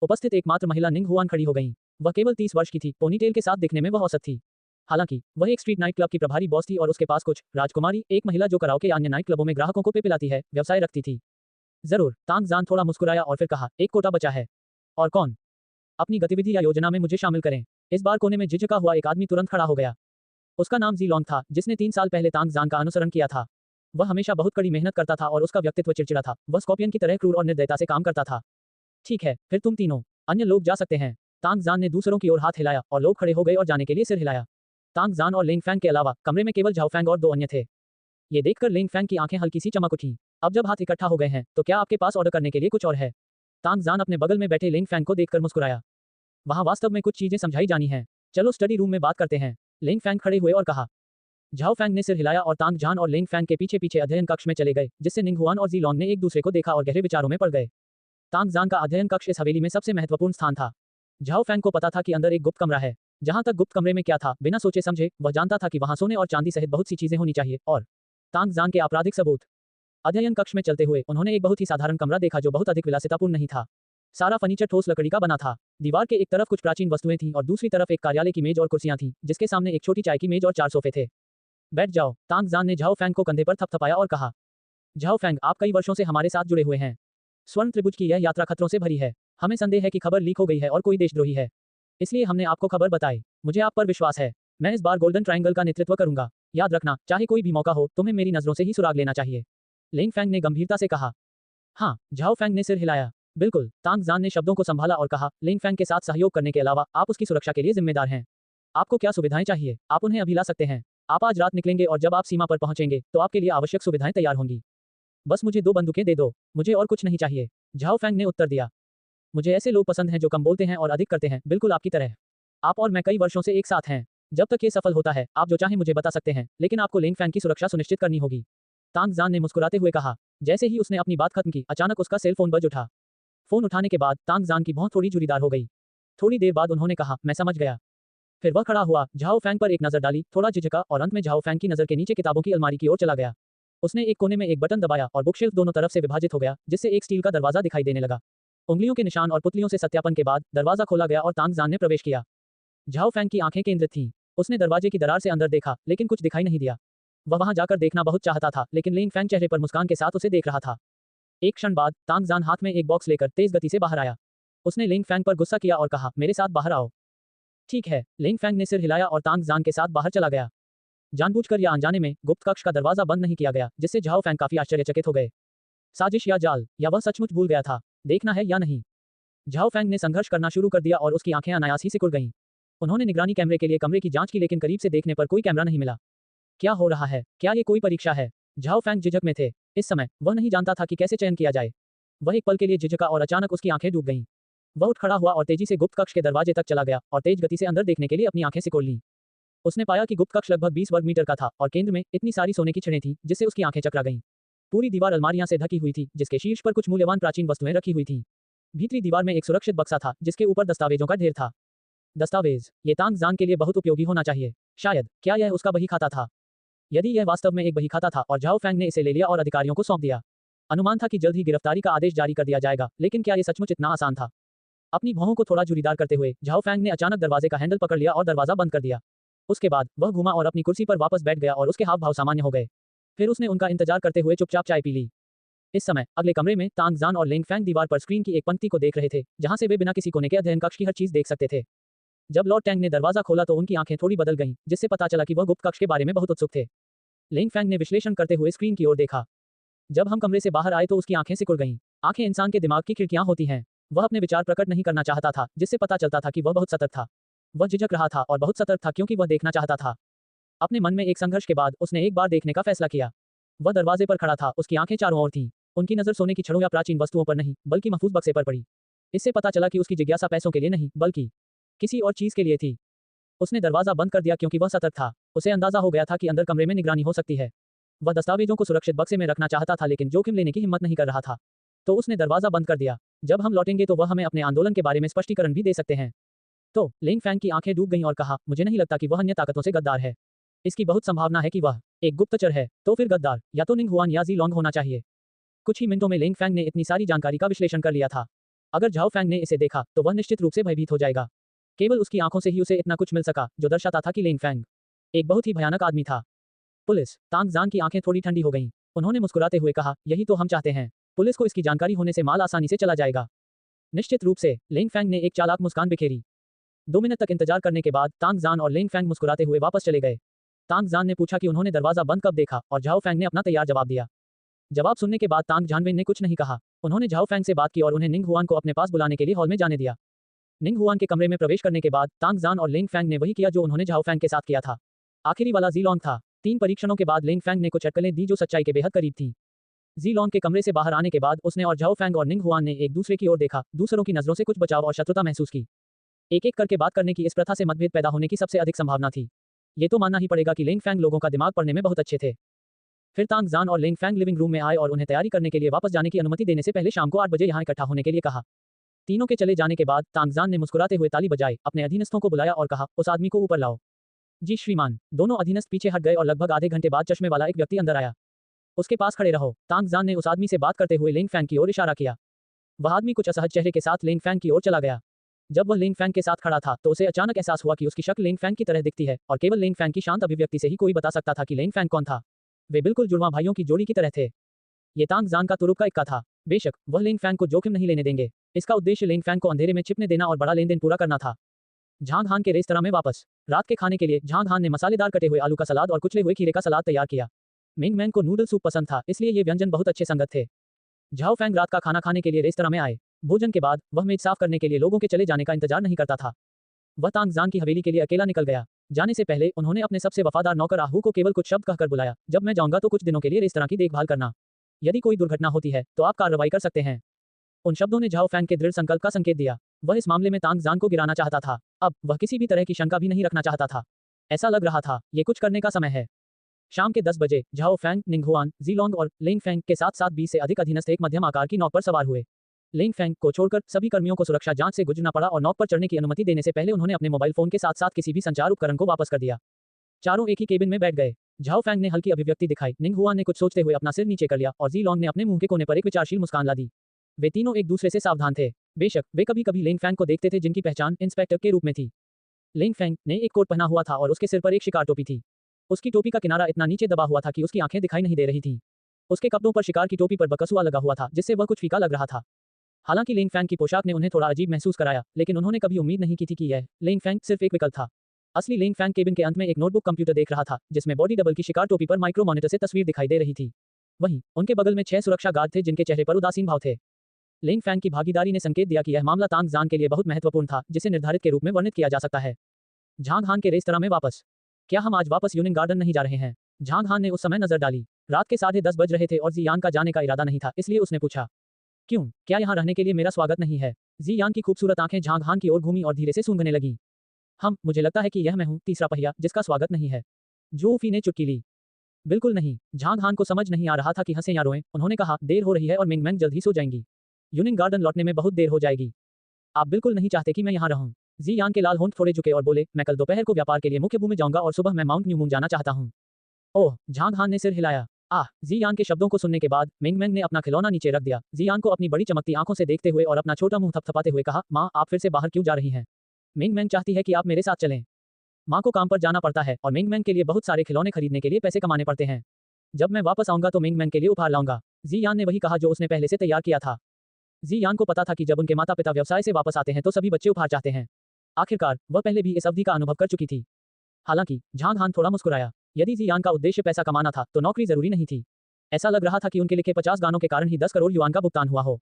S1: उपस्थित एकमात्र महिला निंग हुआन खड़ी हो गईं। वह केवल 30 वर्ष की थी, पोनीटेल के साथ दिखने में वह औसत थी। हालांकि वह एक स्ट्रीट नाइट क्लब की प्रभारी बॉस थी और उसके पास कुछ राजकुमारी, एक महिला जो कराओके या अन्य नाइट क्लबों में ग्राहकों को पे पिलाती है, व्यवसाय रखती थी। जरूर, तांग जान थोड़ा मुस्कुराया और फिर कहा, एक कोटा बचा है। और कौन? अपनी गतिविधि या योजना में मुझे शामिल करें। इस बार कोने में झिझका हुआ एक आदमी तुरंत खड़ा हो गया। उसका नाम जी लॉन्ग था, जिसने 3 साल पहले तांग जान का अनुसरण किया था। वह हमेशा बहुत कड़ी मेहनत करता था और उसका व्यक्तित्व चिड़चिड़ा था। वह स्कॉर्पियन की तरह क्रूर और निर्दयता से काम करता था। ठीक है, फिर तुम तीनों अन्य लोग जा सकते हैं। तांग जान ने दूसरों की ओर हाथ हिलाया और लोग खड़े हो गए और जाने के लिए सिर हिलाया। तांग जान और लिंग फैंग के अलावा कमरे में केवल झाओ फैंग और 2 अन्य थे। ये देखकर लिंग फैंग की आंखें हल्की सी चमक उठी। अब जब हाथ इकट्ठा हो गए हैं, तो क्या आपके पास ऑर्डर करने के लिए कुछ और है? तांग जान अपने बगल में बैठे लिंग फैंग को देखकर मुस्कुराया। वहां वास्तव में कुछ चीजें समझाई जानी हैं। चलो स्टडी रूम में बात करते हैं। लिंग फैंग खड़े हुए और कहा। झाओ फैंग ने सिर हिलाया और तांग जान और लिंग फैंग के पीछे पीछे अध्ययन कक्ष में चले गए, जिससे निंग हुआन और जी लॉन्ग ने एक दूसरे को देखा और गहरे विचारों में पड़ गए। तांग जान का अध्ययन कक्ष इस हवेली में सबसे महत्वपूर्ण स्थान था। झाओ फैंग को पता था कि अंदर एक गुप्त कमरा है। जहां तक गुप्त कमरे में क्या था, बिना सोचे समझे वह जानता था कि वहां सोने और चांदी सहित बहुत सी चीजें होनी चाहिए, और तांग जान के आपराधिक सबूत। अध्ययन कक्ष में चलते हुए उन्होंने एक बहुत ही साधारण कमरा देखा जो बहुत अधिक विलासितापूर्ण नहीं था। सारा फर्नीचर ठोस लकड़ी का बना था। दीवार के एक तरफ कुछ प्राचीन वस्तुएं थीं और दूसरी तरफ एक कार्यालय की मेज और कुर्सियां थीं, जिसके सामने एक छोटी चाय की मेज और 4 सोफे थे। बैठ जाओ। तांग जान ने झाओ फैंग को कंधे पर थपथपाया और कहा। झाओ फैंग, आप कई वर्षों से हमारे साथ जुड़े हुए हैं। स्वर्ण त्रिभुज की यह यात्रा खतरों से भरी है। हमें संदेह है कि खबर लीक हो गई है और कोई देशद्रोही है। इसलिए हमने आपको खबर बताई। मुझे आप पर विश्वास है। मैं इस बार गोल्डन ट्रायंगल का नेतृत्व करूंगा। याद रखना, चाहे कोई भी मौका हो, तुम्हें मेरी नजरों से ही सुराग लेना चाहिए। लिंग फैंग ने गंभीरता से कहा। हाँ, झाओ फैंग ने सिर हिलाया। बिल्कुल। तांग जान ने शब्दों को संभाला और कहा, लिंग फैंग के साथ सहयोग करने के अलावा आप उसकी सुरक्षा के लिए जिम्मेदार हैं। आपको क्या सुविधाएं चाहिए, आप उन्हें अभी ला सकते हैं। आप आज रात निकलेंगे और जब आप सीमा पर पहुंचेंगे, तो आपके लिए आवश्यक सुविधाएं तैयार होंगी। बस मुझे 2 बंदूकें दे दो। मुझे और कुछ नहीं चाहिए। झाओ फैंग ने उत्तर दिया। मुझे ऐसे लोग पसंद हैं जो कम बोलते हैं और अधिक करते हैं, बिल्कुल आपकी तरह। आप और मैं कई वर्षों से एक साथ हैं। जब तक ये सफल होता है, आप जो चाहें मुझे बता सकते हैं, लेकिन आपको लिंग फैंग की सुरक्षा सुनिश्चित करनी होगी। तांग जान ने मुस्कुराते हुए कहा। जैसे ही उसने अपनी बात खत्म की, अचानक उसका सेल फोन बज उठा। फोन उठाने के बाद तांग जान की भौं थोड़ी जुरीदार हो गई। थोड़ी देर बाद उन्होंने कहा, मैं समझ गया। फिर वह खड़ा हुआ, झाओ फैंग पर एक नजर डाली, थोड़ा झिझका और अंत में झाओ फैंग की नजर के नीचे किताबों की अलमारी की ओर चला गया। उसने एक कोने में एक बटन दबाया और बुकशेल्फ दोनों तरफ से विभाजित हो गया, जिससे एक स्टील का दरवाजा दिखाई देने लगा। उंगलियों के निशान और पुतलियों से सत्यापन के बाद दरवाजा खोला गया और तांग जान ने प्रवेश किया। झाओ फैंग की आंखें केंद्रित थीं। उसने दरवाजे की दरार से अंदर देखा, लेकिन कुछ दिखाई नहीं दिया। वह वहां जाकर देखना बहुत चाहता था, लेकिन लिंग फैंग चेहरे पर मुस्कान के साथ उसे देख रहा था। एक क्षण बाद तांग जान हाथ में एक बॉक्स लेकर तेज गति से बाहर आया। उसने लिंग फैंग पर गुस्सा किया और कहा, मेरे साथ बाहर आओ। ठीक है। लिंग फैंग ने सिर हिलाया और तांग जान के साथ बाहर चला गया। जानबूझकर या अनजाने में गुप्त कक्ष का दरवाजा बंद नहीं किया गया, जिससे झाओ फैंग काफी आश्चर्यचकित हो गए। साजिश या जाल, या वह सचमुच भूल गया था। देखना है या नहीं। झाओ फैंग ने संघर्ष करना शुरू कर दिया और उसकी आंखें अनायास ही सिकुड़ गईं। उन्होंने निगरानी कैमरे के लिए कमरे की जांच की, लेकिन करीब से देखने पर कोई कैमरा नहीं मिला। क्या हो रहा है? क्या ये कोई परीक्षा है? झाओ फैंग झिझक में थे। इस समय वह नहीं जानता था कि कैसे चयन किया जाए। वह एक पल के लिए झिझका और अचानक उसकी आंखें डूब गईं। वह उठ खड़ा हुआ और तेजी से गुप्त कक्ष के दरवाजे तक चला गया और तेज गति से अंदर देखने के लिए अपनी आंखें सिकोड़ लीं। उसने पाया कि गुप्त कक्ष लगभग 20 वर्ग मीटर का था और केंद्र में इतनी सारी सोने की छड़ें थीं, जिससे उसकी आंखें चकरा गईं। पूरी दीवार अलमारियां से ढकी हुई थी, जिसके शीर्ष पर कुछ मूल्यवान प्राचीन वस्तुएं रखी हुई थीं। भीतरी दीवार में एक सुरक्षित बक्सा था, जिसके ऊपर दस्तावेजों का ढेर था। दस्तावेज, ये तांग जान के लिए बहुत उपयोगी होना चाहिए। शायद, क्या यह उसका बही खाता था? यदि यह वास्तव में एक बही खाता था और झाओ फैंग ने इसे ले लिया और अधिकारियों को सौंप दिया। अनुमान था कि जल्द ही गिरफ्तारी का आदेश जारी कर दिया जाएगा, लेकिन क्या यह सचमुच इतना आसान था? अपनी भौहों को थोड़ा जुरीदार करते हुए झाओ फैंग ने अचानक दरवाजे का हैंडल पकड़ लिया और दरवाजा बंद कर दिया। उसके बाद वह घूमा और अपनी कुर्सी पर वापस बैठ गया और उसके हाव भाव सामान्य हो गए। फिर उसने उनका इंतजार करते हुए चुपचाप चाय पी ली। इस समय अगले कमरे में तांग जान और लिंग फैंग दीवार पर स्क्रीन की एक पंक्ति को देख रहे थे, जहां से वे बिना किसी कोने के अध्ययन कक्ष की हर चीज देख सकते थे। जब लॉर्ड टैंग ने दरवाजा खोला तो उनकी आंखें थोड़ी बदल गईं, जिससे पता चला कि वह गुप्त कक्ष के बारे में बहुत उत्सुक थे। लिंग फैंग ने विश्लेषण करते हुए स्क्रीन की ओर देखा। जब हम कमरे से बाहर आए तो उसकी आंखें सिकुड़ गईं। आंखें इंसान के दिमाग की खिड़कियां होती हैं। वह अपने विचार प्रकट नहीं करना चाहता था, जिससे पता चलता था कि वह बहुत सतर्क था। वह झिझक रहा था और बहुत सतर्क था क्योंकि वह देखना चाहता था। अपने मन में एक संघर्ष के बाद उसने एक बार देखने का फैसला किया। वह दरवाजे पर खड़ा था, उसकी आंखें चारों ओर थीं। उनकी नजर सोने की छड़ों या प्राचीन वस्तुओं पर नहीं, बल्कि महफूज बक्से पर पड़ी। इससे पता चला कि उसकी जिज्ञासा पैसों के लिए नहीं, बल्कि किसी और चीज के लिए थी। उसने दरवाजा बंद कर दिया क्योंकि वह सतर्क था। उसे अंदाजा हो गया था कि अंदर कमरे में निगरानी हो सकती है। वह दस्तावेजों को सुरक्षित बक्से में रखना चाहता था, लेकिन जोखिम लेने की हिम्मत नहीं कर रहा था। तो उसने दरवाजा बंद कर दिया। जब हम लौटेंगे तो वह हमें अपने आंदोलन के बारे में स्पष्टीकरण भी दे सकते हैं। तो लिंग फैंग की आंखें डूब गईं और कहा, मुझे नहीं लगता कि वह अन्य ताकतों से गद्दार है। इसकी बहुत संभावना है कि वह एक गुप्तचर है, तो फिर गद्दार या तो निंग हुआन या जी लॉन्ग होना चाहिए। कुछ ही मिनटों में लिंग फैंग ने इतनी सारी जानकारी का विश्लेषण कर लिया था। अगर झाओ फैंग ने इसे देखा तो वह निश्चित रूप से भयभीत हो जाएगा। केवल उसकी आंखों से ही उसे इतना कुछ मिल सका जो दर्शाता था कि लिंग फैंग एक बहुत ही भयानक आदमी था। पुलिस, तांग जान की आंखें थोड़ी ठंडी हो गईं। उन्होंने मुस्कुराते हुए कहा, यही तो हम चाहते हैं। पुलिस को इसकी जानकारी होने से माल आसानी से चला जाएगा। निश्चित रूप से, लिंग फैंग ने एक चालाक मुस्कान बिखेरी। 2 मिनट तक इंतजार करने के बाद तांग जान और लिंग फैंग मुस्कुराते हुए वापस चले गए। तांग जान ने पूछा कि उन्होंने दरवाजा बंद कब देखा और झाओ फैंग ने अपना तैयार जवाब दिया। जवाब सुनने के बाद तांग जानवेन ने कुछ नहीं कहा। उन्होंने झाओ फैंग से बात की और उन्हें निंग हुआन को अपने पास बुलाने के लिए हॉल में जाने दिया। निंग हुआन के कमरे में प्रवेश करने के बाद तांग जान और लिंग फैंग ने वही किया जो उन्होंने झाओ फैंग के साथ किया था। आखिरी वाला जी लॉन्ग था। 3 परीक्षणों के बाद लिंग फैंग ने कुछ अटकलें दी जो सच्चाई के बेहद करीब थी। जी लॉन्ग के कमरे से बाहर आने के बाद उसने और झाओ फैंग और निंग हुआन ने एक दूसरे की ओर देखा, दूसरों की नजरों से कुछ बचाव और शत्रुता महसूस की। एक-एक करके बात करने की इस प्रथा से मतभेद पैदा होने की सबसे अधिक संभावना थी। ये तो मानना ही पड़ेगा कि लिंग फैंग लोगों का दिमाग पढ़ने में बहुत अच्छे थे। फिर तांग जान और लिंग फैंग लिविंग रूम में आए और उन्हें तैयारी करने के लिए वापस जाने की अनुमति देने से पहले शाम को 8 बजे यहाँ इकट्ठा होने के लिए कहा। तीनों के चले जाने के बाद तांग जान ने मुस्कुराते हुए ताली बजाई, अपने अधीनस्थों को बुलाया और कहा, उस आदमी को ऊपर लाओ। जी श्रीमान। दोनों अधीनस्थ पीछे हट गए और लगभग आधे घंटे बाद चश्मे वाला एक व्यक्ति अंदर आया। उसके पास खड़े रहो। तांग जान ने उस आदमी से बात करते हुए लिंग फैंग की ओर इशारा किया। वह आदमी कुछ असहज चेहरे के साथ लिंग फैंग की ओर चला गया। जब वह लिंग फैंग के साथ खड़ा था तो उसे अचानक एहसास हुआ कि उसकी शक्ल लिंग फैंग की तरह दिखती है और केवल लिंग फैंग की शांत अभिव्यक्ति से ही कोई बता सकता था कि लिंग फैंग कौन था। वे बिल्कुल जुड़वां भाइयों की जोड़ी की तरह थे। ये तांग जान का तुरुप का इक्का था। बेशक वह लिंग फैंग को जोखिम नहीं लेने देंगे। इसका उद्देश्य लिंग फैंग को अंधेरे में छिपने देना और बड़ा लेनदेन पूरा करना था। झांग हान के रेस्तरां में वापस रात के खाने के लिए झांग हान ने मसालेदार कटे हुए आलू का सलाद और कुचले हुए खीरे का सलाद तैयार किया। मिंग मैंग को नूडल सूप पसंद था, इसलिए ये व्यंजन बहुत अच्छे संगत थे। झाओ फैंग रात का खाना खाने के लिए रेस्तरां में आए। भोजन के बाद वह मेज साफ करने के लिए लोगों के चले जाने का इंतजार नहीं करता था। वह तांग जान की हवेली के लिए अकेला निकल गया। जाने से पहले उन्होंने अपने सबसे वफादार नौकर आहू को केवल कुछ शब्द कहकर बुलाया, जब मैं जाऊंगा तो कुछ दिनों के लिए रेस्तरां की देखभाल करना। यदि कोई दुर्घटना होती है तो आप कार्रवाई कर सकते हैं। उन शब्दों ने झाओ फैंग के दृढ़ संकल्प का संकेत दिया। वह इस मामले में तांग जान को गिराना चाहता था। अब वह किसी भी तरह की शंका भी नहीं रखना चाहता था। ऐसा लग रहा था ये कुछ करने का समय है। शाम के 10 बजे झाओ फैंग, निंग हुआन, जी लॉन्ग और लिंग फैंग के साथ साथ 20 से अधिक अधीनस्थ एक मध्यम आकार की नौक पर सवार हुए। लिंग फैंग को छोड़कर सभी कर्मियों को सुरक्षा जांच से गुजरना पड़ा और नौक पर चढ़ने की अनुमति देने से पहले उन्होंने अपने मोबाइल फोन के साथ साथ किसी भी संचार उपकरण को वापस कर दिया। चारों एक ही केबिन में बैठ गए। झाओ फैंग ने हल्की अभिव्यक्ति दिखाई, निंग हुआन ने कुछ सोचते हुए अपना सिर नीचे कर लिया और जी लॉन्ग ने अपने मुंह के कोने पर एक विचारशील मुस्कान ला दी। वे तीनों एक दूसरे से सावधान थे। बेशक वे कभी कभी लिंग फैंग को देखते थे जिनकी पहचान इंस्पेक्टर के रूप में थी। लिंग फैंग ने एक कोट पहना हुआ था और उसके सिर पर एक शिकार टोपी थी। उसकी टोपी का किनारा इतना नीचे दबा हुआ था कि उसकी आंखें दिखाई नहीं दे रही थीं। उसके कपड़ों पर शिकार की टोपी पर बकसुआ लगा हुआ था जिससे वह कुछ फीका लग रहा था। हालांकि लिंग फैंग की पोशाक ने उन्हें थोड़ा अजीब महसूस कराया, लेकिन उन्होंने कभी उम्मीद नहीं की थी कि यह लिंग फैंग सिर्फ एक विकल्प था। असली लिंग फैंग केबिन के अंत में एक नोटबुक कंप्यूटर देख रहा था जिसमें बॉडी डबल की शिकार टोपी पर माइक्रो मॉनिटर से तस्वीर दिखाई दे रही थी। वहीं उनके बगल में 6 सुरक्षा गार्ड थे जिनके चेहरे पर उदासीन भाव थे। लिंग फैंग की भागीदारी ने संकेत दिया कि यह मामला तांग जान के लिए बहुत महत्वपूर्ण था, जिसे निर्धारित के रूप में वर्णित किया जा सकता है। झांग हान के रेस्तरां में वापस। क्या हम आज वापस यूनियन गार्डन नहीं जा रहे हैं? झांग हान ने उस समय नजर डाली। रात के 10:30 बज रहे थे और जी यान का जाने का इरादा नहीं था, इसलिए उसने पूछा, क्यों, क्या यहाँ रहने के लिए मेरा स्वागत नहीं है? जी यान की खूबसूरत आंखें झांग हान की ओर घूमी और धीरे से सूंघने लगीं। मुझे लगता है कि यह मैं हूँ, तीसरा पहिया जिसका स्वागत नहीं है। जो फी ने चुटकी ली। बिल्कुल नहीं। झांग हान को समझ नहीं आ रहा था कि हंसे या रोएं। उन्होंने कहा, देर हो रही है और मिंग मैंग जल्द ही सो जाएंगी। यूनियन गार्डन लौटने में बहुत देर हो जाएगी। आप बिल्कुल नहीं चाहते कि मैं यहाँ रहूं। जी यान के लाल होंठ थोड़े झुके और बोले, मैं कल दोपहर को व्यापार के लिए मुख्य भू में जाऊंगा और सुबह मैं माउंट न्यू मून जाना चाहता हूँ। ओह, झांग हान ने सिर हिलाया। जी यान के शब्दों को सुनने के बाद मिंग मैंग ने अपना खिलौना नीचे रख दिया। जी यान को अपनी बड़ी चमकती आंखों से देखते हुए और अपना छोटा मुंह थपथपाते हुए कहा, माँ, आप फिर से बाहर क्यों जा रही हैं? मिंग मैंग चाहती है कि आप मेरे साथ चलें। माँ को काम पर जाना पड़ता है और मिंग मैंग के लिए बहुत सारे खिलौने खरीदने के लिए पैसे कमाने पड़ते हैं। जब मैं वापस आऊंगा तो मिंग मैंग के लिए उपहार लाऊंगा। जी यान ने वही कहा जो उसने पहले से तैयार किया था। जी यान को पता था कि जब उनके माता पिता व्यवसाय से वापस आते हैं तो सभी बच्चे उपहार चाहते हैं। आखिरकार वह पहले भी इस अवधि का अनुभव कर चुकी थी। हालांकि झांग हान थोड़ा मुस्कुराया। यदि जी यान का उद्देश्य पैसा कमाना था तो नौकरी जरूरी नहीं थी। ऐसा लग रहा था कि उनके लिखे 50 गानों के कारण ही 10 करोड़ युआन का भुगतान हुआ हो।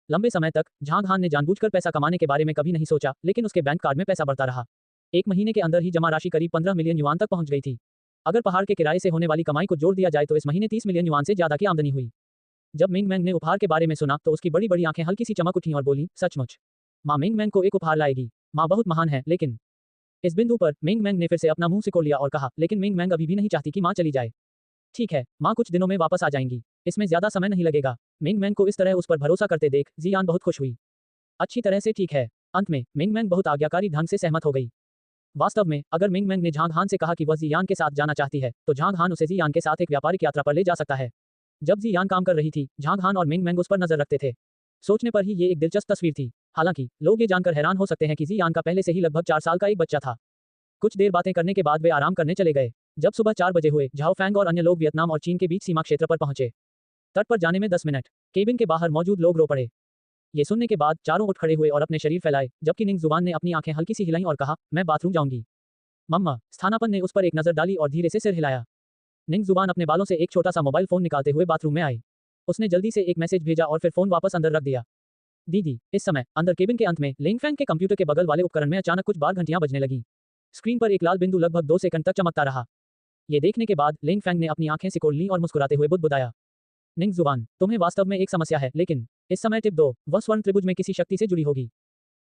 S1: लंबे समय तक झांग हान ने जानबूझकर पैसा कमाने के बारे में कभी नहीं सोचा, लेकिन उसके बैंक कार्ड में पैसा बढ़ता रहा। एक महीने के अंदर ही जमा राशि करीब 15 मिलियन युआन तक पहुंच गई थी। अगर पहाड़ के किराए से होने वाली कमाई को जोड़ दिया जाए तो इस महीने 30 मिलियन युआन से ज्यादा की आमदनी हुई। जब मिंग मैंग ने उपहार के बारे में सुना तो उसकी बड़ी बड़ी आंखें हल्की सी चमक उठीं और बोली, सचमुच? माँ मिंग मैंग को एक उपहार लाएगी। माँ बहुत महान है, लेकिन इस बिंदु पर मिंग मैंग ने फिर से अपना मुंह सिकोड़ लिया और कहा, लेकिन मिंग मैंग अभी भी नहीं चाहती कि माँ चली जाए। ठीक है, माँ कुछ दिनों में वापस आ जाएंगी। इसमें ज्यादा समय नहीं लगेगा। मिंग मैंग को इस तरह उस पर भरोसा करते देख जी यान बहुत खुश हुई। अच्छी तरह से ठीक है। अंत में मिंग मैंग बहुत आज्ञाकारी ढंग से सहमत हो गई। वास्तव में अगर मिंग मैंग ने झांग हान से कहा कि वह जियान के साथ जाना चाहती है, तो झांग हान उसे जियान के साथ एक व्यापारिक यात्रा पर ले जा सकता है। जब जियान काम कर रही थी, झांग हान और मिंग मैंग उस पर नजर रखते थे। सोचने पर ही ये एक दिलचस्प तस्वीर थी। हालांकि लोग ये जानकर हैरान हो सकते हैं कि जियान का पहले से ही लगभग 4 साल का एक बच्चा था। कुछ देर बातें करने के बाद वे आराम करने चले गए। जब सुबह 4 बजे हुए, झाओ फैंग और अन्य लोग वियतनाम और चीन के बीच सीमा क्षेत्र पर पहुंचे। तट पर जाने में 10 मिनट। केबिन के बाहर मौजूद लोग रो पड़े। ये सुनने के बाद चारों उठ खड़े हुए और अपने शरीर फैलाए, जबकि निंग जुबान ने अपनी आंखें हल्की सी हिलाईं और कहा, मैं बाथरूम जाऊंगी। मम्मा, स्थानापन्न ने उस पर एक नजर डाली और धीरे से सिर हिलाया। निंग जुबान अपने बालों से एक छोटा सा मोबाइल फोन निकालते हुए बाथरूम में आई। उसने जल्दी से एक मैसेज भेजा और फिर फोन वापस अंदर रख दिया। दीदी, इस समय अंदर केबिन के अंत में लिंगफैंग के कंप्यूटर के बगल वाले उपकरण में अचानक कुछ बार घंटियां बजने लगी। स्क्रीन पर एक लाल बिंदु लगभग 2 सेकंड तक चमकता रहा। ये देखने के बाद लिंगफैंग ने अपनी आंखें सिकोड़ लीं और मुस्कुराते हुए बुदबुदाया, निंग जुबान, तुम्हें वास्तव में एक समस्या है, लेकिन इस समय टिप 2, वह स्वर्ण त्रिभुज में किसी शक्ति से जुड़ी होगी।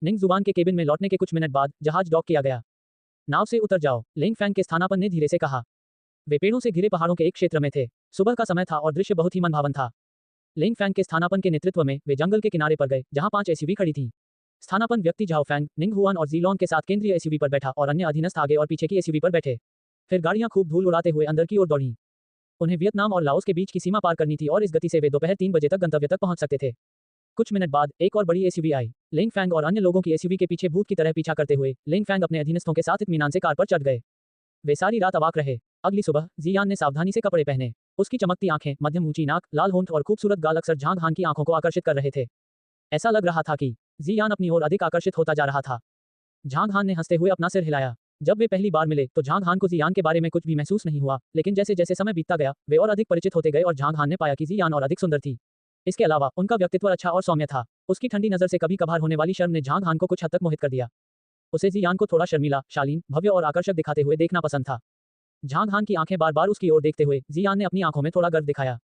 S1: निंग जुबान के केबिन में लौटने के कुछ मिनट बाद जहाज डॉक किया गया। नाव से उतर जाओ, लिंगफैंग के स्थानापन्न ने धीरे से कहा। वे पेड़ों से घिरे पहाड़ों के एक क्षेत्र में थे। सुबह का समय था और दृश्य बहुत ही मनभावन था। लिंगफैंग के स्थानापन्न के नेतृत्व में वे जंगल के किनारे पर गए, जहां 5 एसयूवी खड़ी थीं। स्थानापन्न व्यक्ति झाओ फैंग, निंग हुआन और जीलोंग के साथ केंद्रीय एसयूवी पर बैठा और अन्य अधीनस्थ आगे और पीछे की एसयूवी पर बैठे। फिर गाड़ियां खूब धूल उड़ाते हुए अंदर की ओर दौड़ीं। उन्हें वियतनाम और लाओस के बीच की सीमा पार करनी थी और इस गति से वे दोपहर 3 बजे तक गंतव्य तक पहुंच सकते थे। कुछ मिनट बाद एक और बड़ी एसयूवी आई। लिंगफैंग और अन्य लोगों की एसयूवी के पीछे भूत की तरह पीछा करते हुए लिंगफैंग अपने अधीनस्थों के साथ इत्मीनान से कार पर चढ़ गए। वे सारी रात अवाक रहे। अगली सुबह जियान ने सावधानी से कपड़े पहने। उसकी चमकती आंखें, मध्यम ऊंची नाक, लाल होंठ और खूबसूरत गाल अक्सर झांग हान की आंखों को आकर्षित कर रहे थे। ऐसा लग रहा था कि जियान अपनी ओर अधिक आकर्षित होता जा रहा था। झांग हान ने हंसते हुए अपना सिर हिलाया। जब वे पहली बार मिले तो झांग हान को जियान के बारे में कुछ भी महसूस नहीं हुआ, लेकिन जैसे जैसे समय बीतता गया वे और अधिक परिचित होते गए और झांग हान ने पाया कि जियान और अधिक सुंदर थी। इसके अलावा उनका व्यक्तित्व अच्छा और सौम्य था। उसकी ठंडी नजर से कभी कभार होने वाली शर्म ने झांग हान को कुछ हद तक मोहित कर दिया। उसे जियान को थोड़ा शर्मीला, शालीन, भव्य और आकर्षक दिखाते हुए देखना पसंद था। झांग हान की आंखें बार बार उसकी ओर देखते हुए जियान ने अपनी आंखों में थोड़ा गर्व दिखाया।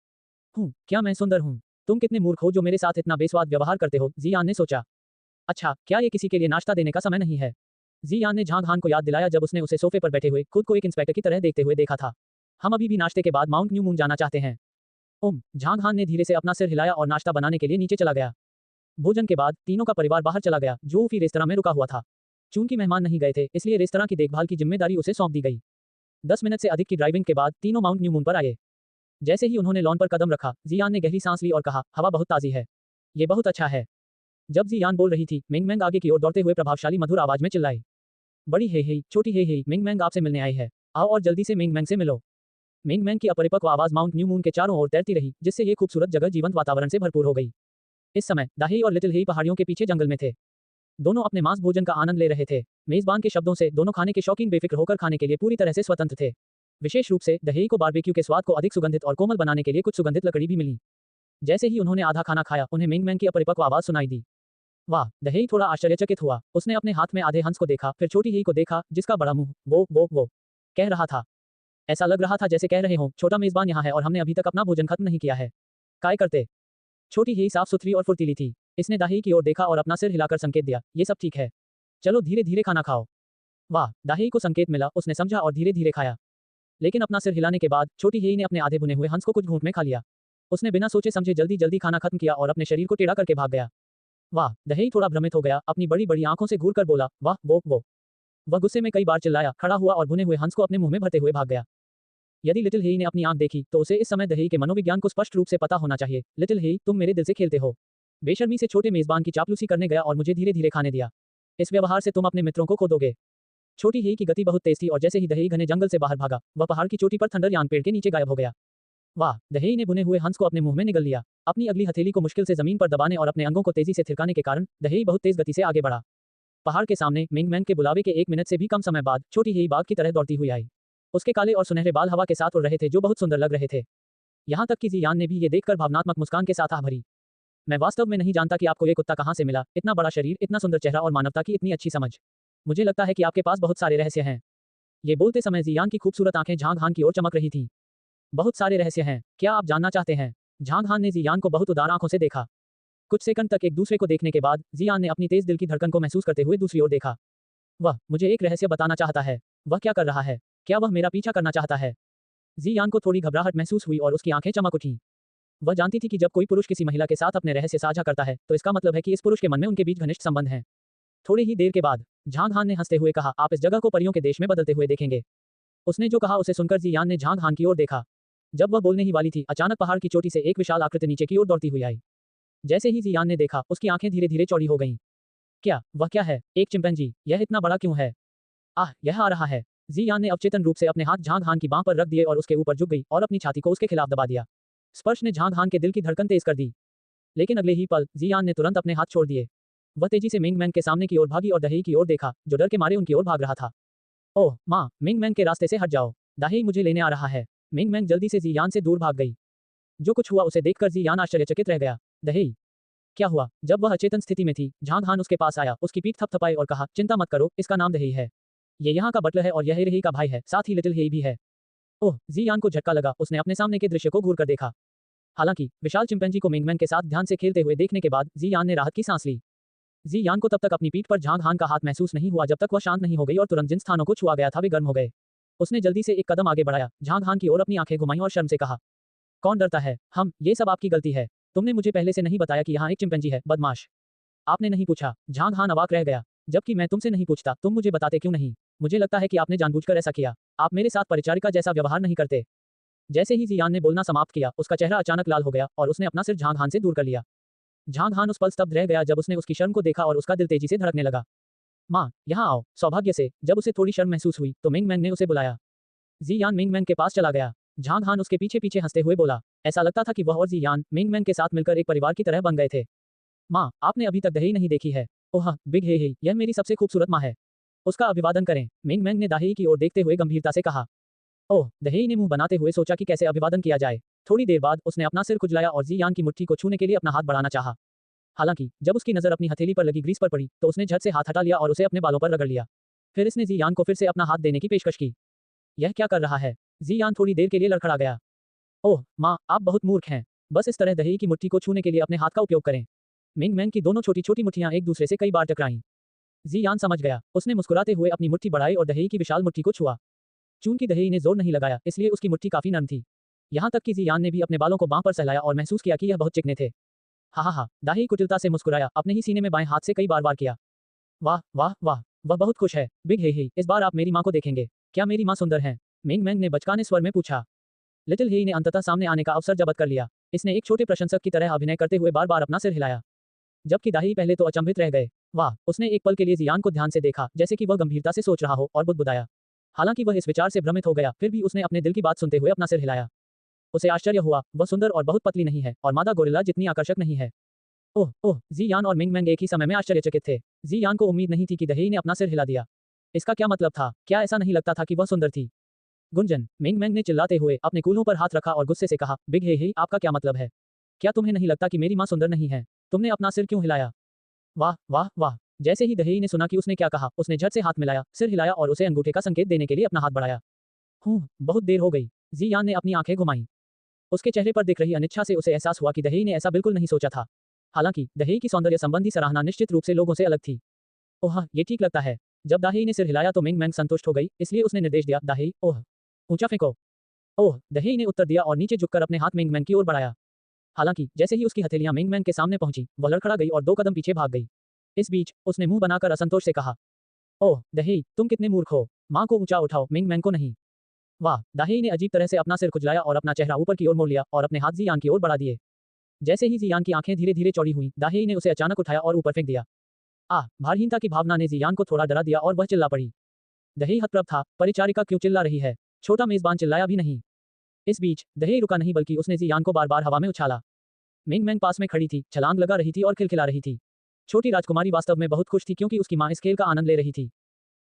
S1: क्या मैं सुंदर हूँ? तुम कितने मूर्ख हो जो मेरे साथ इतना बेस्वाद व्यवहार करते हो, जियान ने सोचा। अच्छा, क्या ये किसी के लिए नाश्ता देने का समय नहीं है? जियान ने झांग हान को याद दिलाया जब उसने उसे सोफे पर बैठे हुए खुद को एक इंस्पेक्टर की तरह देखते हुए देखा था। हम अभी भी नाश्ते के बाद माउंट न्यू मून जाना चाहते हैं। झांग हान ने धीरे से अपना सिर हिलाया और नाश्ता बनाने के लिए नीचे चला गया। भोजन के बाद तीनों का परिवार बाहर चला गया, जो ऊफी रेस्तरां में रुका हुआ था। चूंकि मेहमान नहीं गए थे, इसलिए रेस्तरां की देखभाल की जिम्मेदारी उसे सौंप दी गई। 10 मिनट से अधिक की ड्राइविंग के बाद तीनों माउंट न्यू मून पर आए। जैसे ही उन्होंने लॉन पर कदम रखा, जियान ने गहरी सांस ली और कहा, हवा बहुत ताजी है। ये बहुत अच्छा है। जब जियान बोल रही थी, मिंग मैंग आगे की ओर दौड़ते हुए प्रभावशाली मधुर आवाज में चिल्लाई, बड़ी हे, छोटी हे, मिंग मैंग आपसे मिलने आई है। आओ और जल्दी से मिंग मैंग से मिलो। मिंग मैंग की अपरिपक्व आवाज माउंट न्यू मून के चारों ओर तैरती रही, जिससे ये खूबसूरत जगह जीवंत वातावरण से भरपूर हो गई। इस समय दाही और लिटिल हेई पहाड़ियों के पीछे जंगल में थे। दोनों अपने मांस भोजन का आनंद ले रहे थे। मेजबान के शब्दों से दोनों खाने के शौकीन बेफिक्र होकर खाने के लिए पूरी तरह से स्वतंत्र थे। विशेष रूप से दहेई को बारबेक्यू के स्वाद को अधिक सुगंधित और कोमल बनाने के लिए कुछ सुगंधित लकड़ी भी मिली। जैसे ही उन्होंने आधा खाना खाया, उन्हें मिंग मैंग की अपरिपक्व आवाज सुनाई दी। वाह! दहेई थोड़ा आश्चर्यचकित हुआ। उसने अपने हाथ में आधे हंस को देखा, फिर छोटी हेई को देखा, जिसका बड़ा मुंह वो कह रहा था। ऐसा लग रहा था जैसे कह रहे हों, छोटा मेजबान यहाँ है और हमने अभी तक अपना भोजन खत्म नहीं किया है। काय करते? छोटी हेई साफ सुथरी और फुर्तीली थी। इसने दाही की ओर देखा और अपना सिर हिलाकर संकेत दिया, ये सब ठीक है। चलो धीरे धीरे खाना खाओ। वाह! दाही को संकेत मिला, उसने समझा और धीरे धीरे खाया। लेकिन अपना सिर हिलाने के बाद छोटी हेई ने अपने आधे भुने हुए हंस को कुछ घूंट में खा लिया। उसने बिना सोचे समझे जल्दी जल्दी खाना खत्म किया और अपने शरीर को टेढ़ा करके भाग गया। वाह! दहेई थोड़ा भ्रमित हो गया, अपनी बड़ी बड़ी आंखों से घूर कर बोला, वाह वो। वह गुस्से में कई बार चिल्लाया, खड़ा हुआ और भुने हुए हंस को अपने मुंह में भरते हुए भाग गया। यदि लिटिल हेई ने अपनी आंख देखी तो उसे इस समय दहेई के मनोविज्ञान को स्पष्ट रूप से पता होना चाहिए। लिटिल हेई, तुम मेरे दिल से खेलते हो। बेशर्मी से छोटे मेजबान की चापलूसी करने गया और मुझे धीरे धीरे खाने दिया। इस व्यवहार से तुम अपने मित्रों को खो दोगे। छोटी हेई की गति बहुत तेज थी और जैसे ही दहेई घने जंगल से बाहर भागा, वह पहाड़ की चोटी पर थंडरयांग पेड़ के नीचे गायब हो गया। वाह! दहेई ने भुने हुए हंस को अपने मुंह में निगल लिया। अपनी अगली हथेली को मुश्किल से जमीन पर दबाने और अपने अंगों को तेजी से थिरकाने के कारण दहेई बहुत तेज गति से आगे बढ़ा। पहाड़ के सामने मिंग मैंग के बुलावे के 1 मिनट से भी कम समय बाद छोटी हेई बाघ की तरह दौड़ती हुई आई। उसके काले और सुनहरे बाल हवा के साथ उड़ रहे थे, जो बहुत सुंदर लग रहे थे। यहाँ तक कि जियान ने भी ये देखकर भावनात्मक मुस्कान के साथ आह भरी। मैं वास्तव में नहीं जानता कि आपको ये कुत्ता कहाँ से मिला, इतना बड़ा शरीर, इतना सुंदर चेहरा और मानवता की इतनी अच्छी समझ। मुझे लगता है कि आपके पास बहुत सारे रहस्य हैं। ये बोलते समय जियान की खूबसूरत आंखें झांग हान की ओर चमक रही थीं। बहुत सारे रहस्य हैं, क्या आप जानना चाहते हैं? झांग हान ने जियान को बहुत उदार आंखों से देखा। कुछ सेकंड तक एक दूसरे को देखने के बाद जियान ने अपनी तेज दिल की धड़कन को महसूस करते हुए दूसरी ओर देखा। वह मुझे एक रहस्य बताना चाहता है। वह क्या कर रहा है? क्या वह मेरा पीछा करना चाहता है? जियान को थोड़ी घबराहट महसूस हुई और उसकी आंखें चमक उठीं। वह जानती थी कि जब कोई पुरुष किसी महिला के साथ अपने रहस्य साझा करता है, तो इसका मतलब है कि इस पुरुष के मन में उनके बीच घनिष्ठ संबंध हैं। थोड़ी ही देर के बाद झांग हान ने हंसते हुए कहा, आप इस जगह को परियों के देश में बदलते हुए देखेंगे। उसने जो कहा उसे सुनकर जी यान ने झांग हान की ओर देखा। जब वह बोलने ही वाली थी, अचानक पहाड़ की चोटी से एक विशाल आकृति नीचे की ओर दौड़ती हुई आई। जैसे ही जी यान ने देखा, उसकी आंखें धीरे धीरे चौड़ी हो गईं। वह क्या है? एक चिंपैंजी? यह इतना बड़ा क्यों है? आह, यह आ रहा है। जी यान ने अवचेतन रूप से अपने हाथ झांग हान की बांह पर रख दिए और उसके ऊपर झुक गई और अपनी छाती को उसके खिलाफ दबा दिया। स्पर्श ने झांग हान के दिल की धड़कन तेज कर दी। लेकिन अगले ही पल जी यान ने तुरंत अपने हाथ छोड़ दिए। वह तेजी से मिंग मैंग के सामने की ओर भागी और दहेई की ओर देखा, जो डर के मारे उनकी ओर भाग रहा था। ओह माँ, मिंग मैंग के रास्ते से हट जाओ, दाहेई मुझे लेने आ रहा है। मिंग मैंग जल्दी से जी यान से दूर भाग गई। जो कुछ हुआ उसे देखकर जी यान आश्चर्यचकित रह गया। दहेई, क्या हुआ? जब वह अचेतन स्थिति में थी, झांग हान उसके पास आया, उसकी पीठ थपथपाई और कहा, चिंता मत करो, इसका नाम दहेई है। ये यहाँ का बटलर है और यह हेई का भाई है, साथ ही लिटिल हेई भी है। ओह, जी यान को झटका लगा, उसने अपने सामने के दृश्य को घूर कर देखा। हालांकि विशाल चिंपैंजी को मिंग मैंग के साथ ध्यान से खेलते हुए देखने के बाद जी यान ने राहत की सांस ली। जी यान को तब तक अपनी पीठ पर झांग हान का हाथ महसूस नहीं हुआ जब तक वह शांत नहीं हो गई और तुरंत जिन स्थानों को छुआ गया था वे गर्म हो गए। उसने जल्दी से एक कदम आगे बढ़ाया, झांग हान की ओर अपनी आंखें घुमाई और शर्म से कहा, कौन डरता है? ये सब आपकी गलती है। तुमने मुझे पहले से नहीं बताया कि यहाँ एक चिंपैंजी है, बदमाश। आपने नहीं पूछा। झांग हान अवाक रह गया। जबकि मैं तुमसे नहीं पूछता, तुम मुझे बताते क्यों नहीं? मुझे लगता है कि आपने जानबूझकर ऐसा किया। आप मेरे साथ परिचारिका जैसा व्यवहार नहीं करते। जैसे ही जियान ने बोलना समाप्त किया, उसका चेहरा अचानक लाल हो गया और उसने अपना सिर झांग हान से दूर कर लिया। झांग हान उस पल स्तब्ध रह गया जब उसने उसकी शर्म को देखा और उसका दिल तेजी से धड़कने लगा। माँ, यहाँ आओ। सौभाग्य से जब उसे थोड़ी शर्म महसूस हुई तो मिंग मैंग ने उसे बुलाया। जी यान मिंग मैंग के पास चला गया। झांग हान उसके पीछे पीछे हंसते हुए बोला, ऐसा लगता था कि वह और जी यान मिंग मैंग के साथ मिलकर एक परिवार की तरह बन गए थे। माँ, आपने अभी तक दहेई नहीं देखी है। ओह बिग हे हे, यह मेरी सबसे खूबसूरत माँ है। उसका अभिवादन करें। मिंग मैंग ने दाहेई की ओर देखते हुए गंभीरता से कहा। ओह, दहेई ने मुंह बनाते हुए सोचा कि कैसे अभिवादन किया जाए। थोड़ी देर बाद उसने अपना सिर खुजलाया और जी यान की मुट्ठी को छूने के लिए अपना हाथ बढ़ाना चाहा। हालांकि जब उसकी नजर अपनी हथेली पर लगी ग्रीस पर पड़ी तो उसने झट से हाथ हटा लिया और उसे अपने बालों पर रगड़ लिया। फिर इसने जी यान को फिर से अपना हाथ देने की पेशकश की। यह क्या कर रहा है? जी यान थोड़ी देर के लिए लड़खड़ा गया। ओह माँ, आप बहुत मूर्ख हैं। बस इस तरह दहेई की मुट्ठी को छूने के लिए अपने हाथ का उपयोग करें। मिंग मैंग की दोनों छोटी छोटी मुट्ठियां एक दूसरे से कई बार टकराईं। जी यान समझ गया। उसने मुस्कुराते हुए अपनी मुट्ठी बढ़ाई और दहेई की विशाल मुट्ठी को छुआ। चूंकि दहेई ने जोर नहीं लगाया, इसलिए उसकी मुट्ठी काफी नरम थी। यहाँ तक कि जी यान ने भी अपने बालों को बांह पर सहलाया और महसूस किया कि यह बहुत चिकने थे। हा, दाही कुटिलता से मुस्कुराया, अपने ही सीने में बाएं हाथ से कई बार वार किया। वाह वाह वाह, वह बहुत खुश है। बिग हे, इस बार आप मेरी माँ को देखेंगे। क्या मेरी माँ सुंदर है? मिंग मैंग ने बचकाने स्वर में पूछा। लिटिल हेई ने अंततः सामने आने का अवसर जब्त कर लिया। इसने एक छोटे प्रशंसक की तरह अभिनय करते हुए बार बार अपना सिर हिलाया। जबकि दाही पहले तो अचंभित रह गए। वाह, उसने एक पल के लिए जियान को ध्यान से देखा, जैसे कि वह गंभीरता से सोच रहा हो, और बुदबुदाया। हालांकि वह इस विचार से भ्रमित हो गया, फिर भी उसने अपने दिल की बात सुनते हुए अपना सिर हिलाया। उसे आश्चर्य हुआ, वह सुंदर और बहुत पतली नहीं है, और मादा गोरिल्ला जितनी आकर्षक नहीं है। ओह ओह, जी यान और मिंग मैंग एक ही समय में आश्चर्यचकित थे। जी यान को उम्मीद नहीं थी कि दहेई ने अपना सिर हिला दिया। इसका क्या मतलब था? क्या ऐसा नहीं लगता था कि वह सुंदर थी? गुंजन, मिंग मैंग ने चिल्लाते हुए अपने कूल्हों पर हाथ रखा और गुस्से से कहा, बिग हे, आपका क्या मतलब है? क्या तुम्हें नहीं लगता कि मेरी माँ सुंदर नहीं है? तुमने अपना सिर क्यों हिलाया? वाह वाह वाह। जैसे ही दहेई ने सुना कि उसने क्या कहा, उसने झट से हाथ मिलाया, सिर हिलाया और उसे अंगूठे का संकेत देने के लिए अपना हाथ बढ़ाया। बहुत देर हो गई। जी यान ने अपनी आंखें घुमाई। उसके चेहरे पर दिख रही अनिच्छा से उसे एहसास हुआ कि दहेई ने ऐसा बिल्कुल नहीं सोचा था। हालांकि दहेई की सौंदर्य संबंधी सराहना निश्चित रूप से लोगों से अलग थी। ओह ये ठीक लगता है। जब दाहेई ने सिर हिलाया तो मिंग मैंग संतुष्ट हो गई, इसलिए उसने निर्देश दिया, दाहेई, ओह ऊंचा फेंको। ओह, दहेई ने उत्तर दिया और नीचे झुककर अपने हाथ मिंग मैंग की ओर बढ़ाया। हालांकि जैसे ही उसकी हथेलियां मिंग मैंग के सामने पहुंची, वह लड़खड़ा गई और 2 कदम पीछे भाग गई। इस बीच उसने मुंह बनाकर असंतोष से कहा, ओह दहेई, तुम कितने मूर्ख हो। माँ को ऊंचा उठाओ, मिंग मैंग को नहीं। वाह, दाहेई ने अजीब तरह से अपना सिर खुजलाया और अपना चेहरा ऊपर की ओर मोड़ लिया और अपने हाथ जियान की ओर बढ़ा दिए। जैसे ही जियान की आंखें धीरे धीरे चौड़ी हुई, दाहेई ने उसे अचानक उठाया और ऊपर फेंक दिया। भारहीनता की भावना ने जियान को थोड़ा डरा दिया और वह चिल्ला पड़ी। दहेई हतप्रभ था, परिचारिका क्यों चिल्ला रही है? छोटा मेजबान चिल्लाया भी नहीं। इस बीच दहेई रुका नहीं, बल्कि उसने जियान को बार बार हवा में उछाला। मिंग मैंग पास में खड़ी थी, छलांग लगा रही थी और खिलखिला रही थी। छोटी राजकुमारी वास्तव में बहुत खुश थी क्योंकि उसकी माँ इस खेल का आनंद ले रही थी।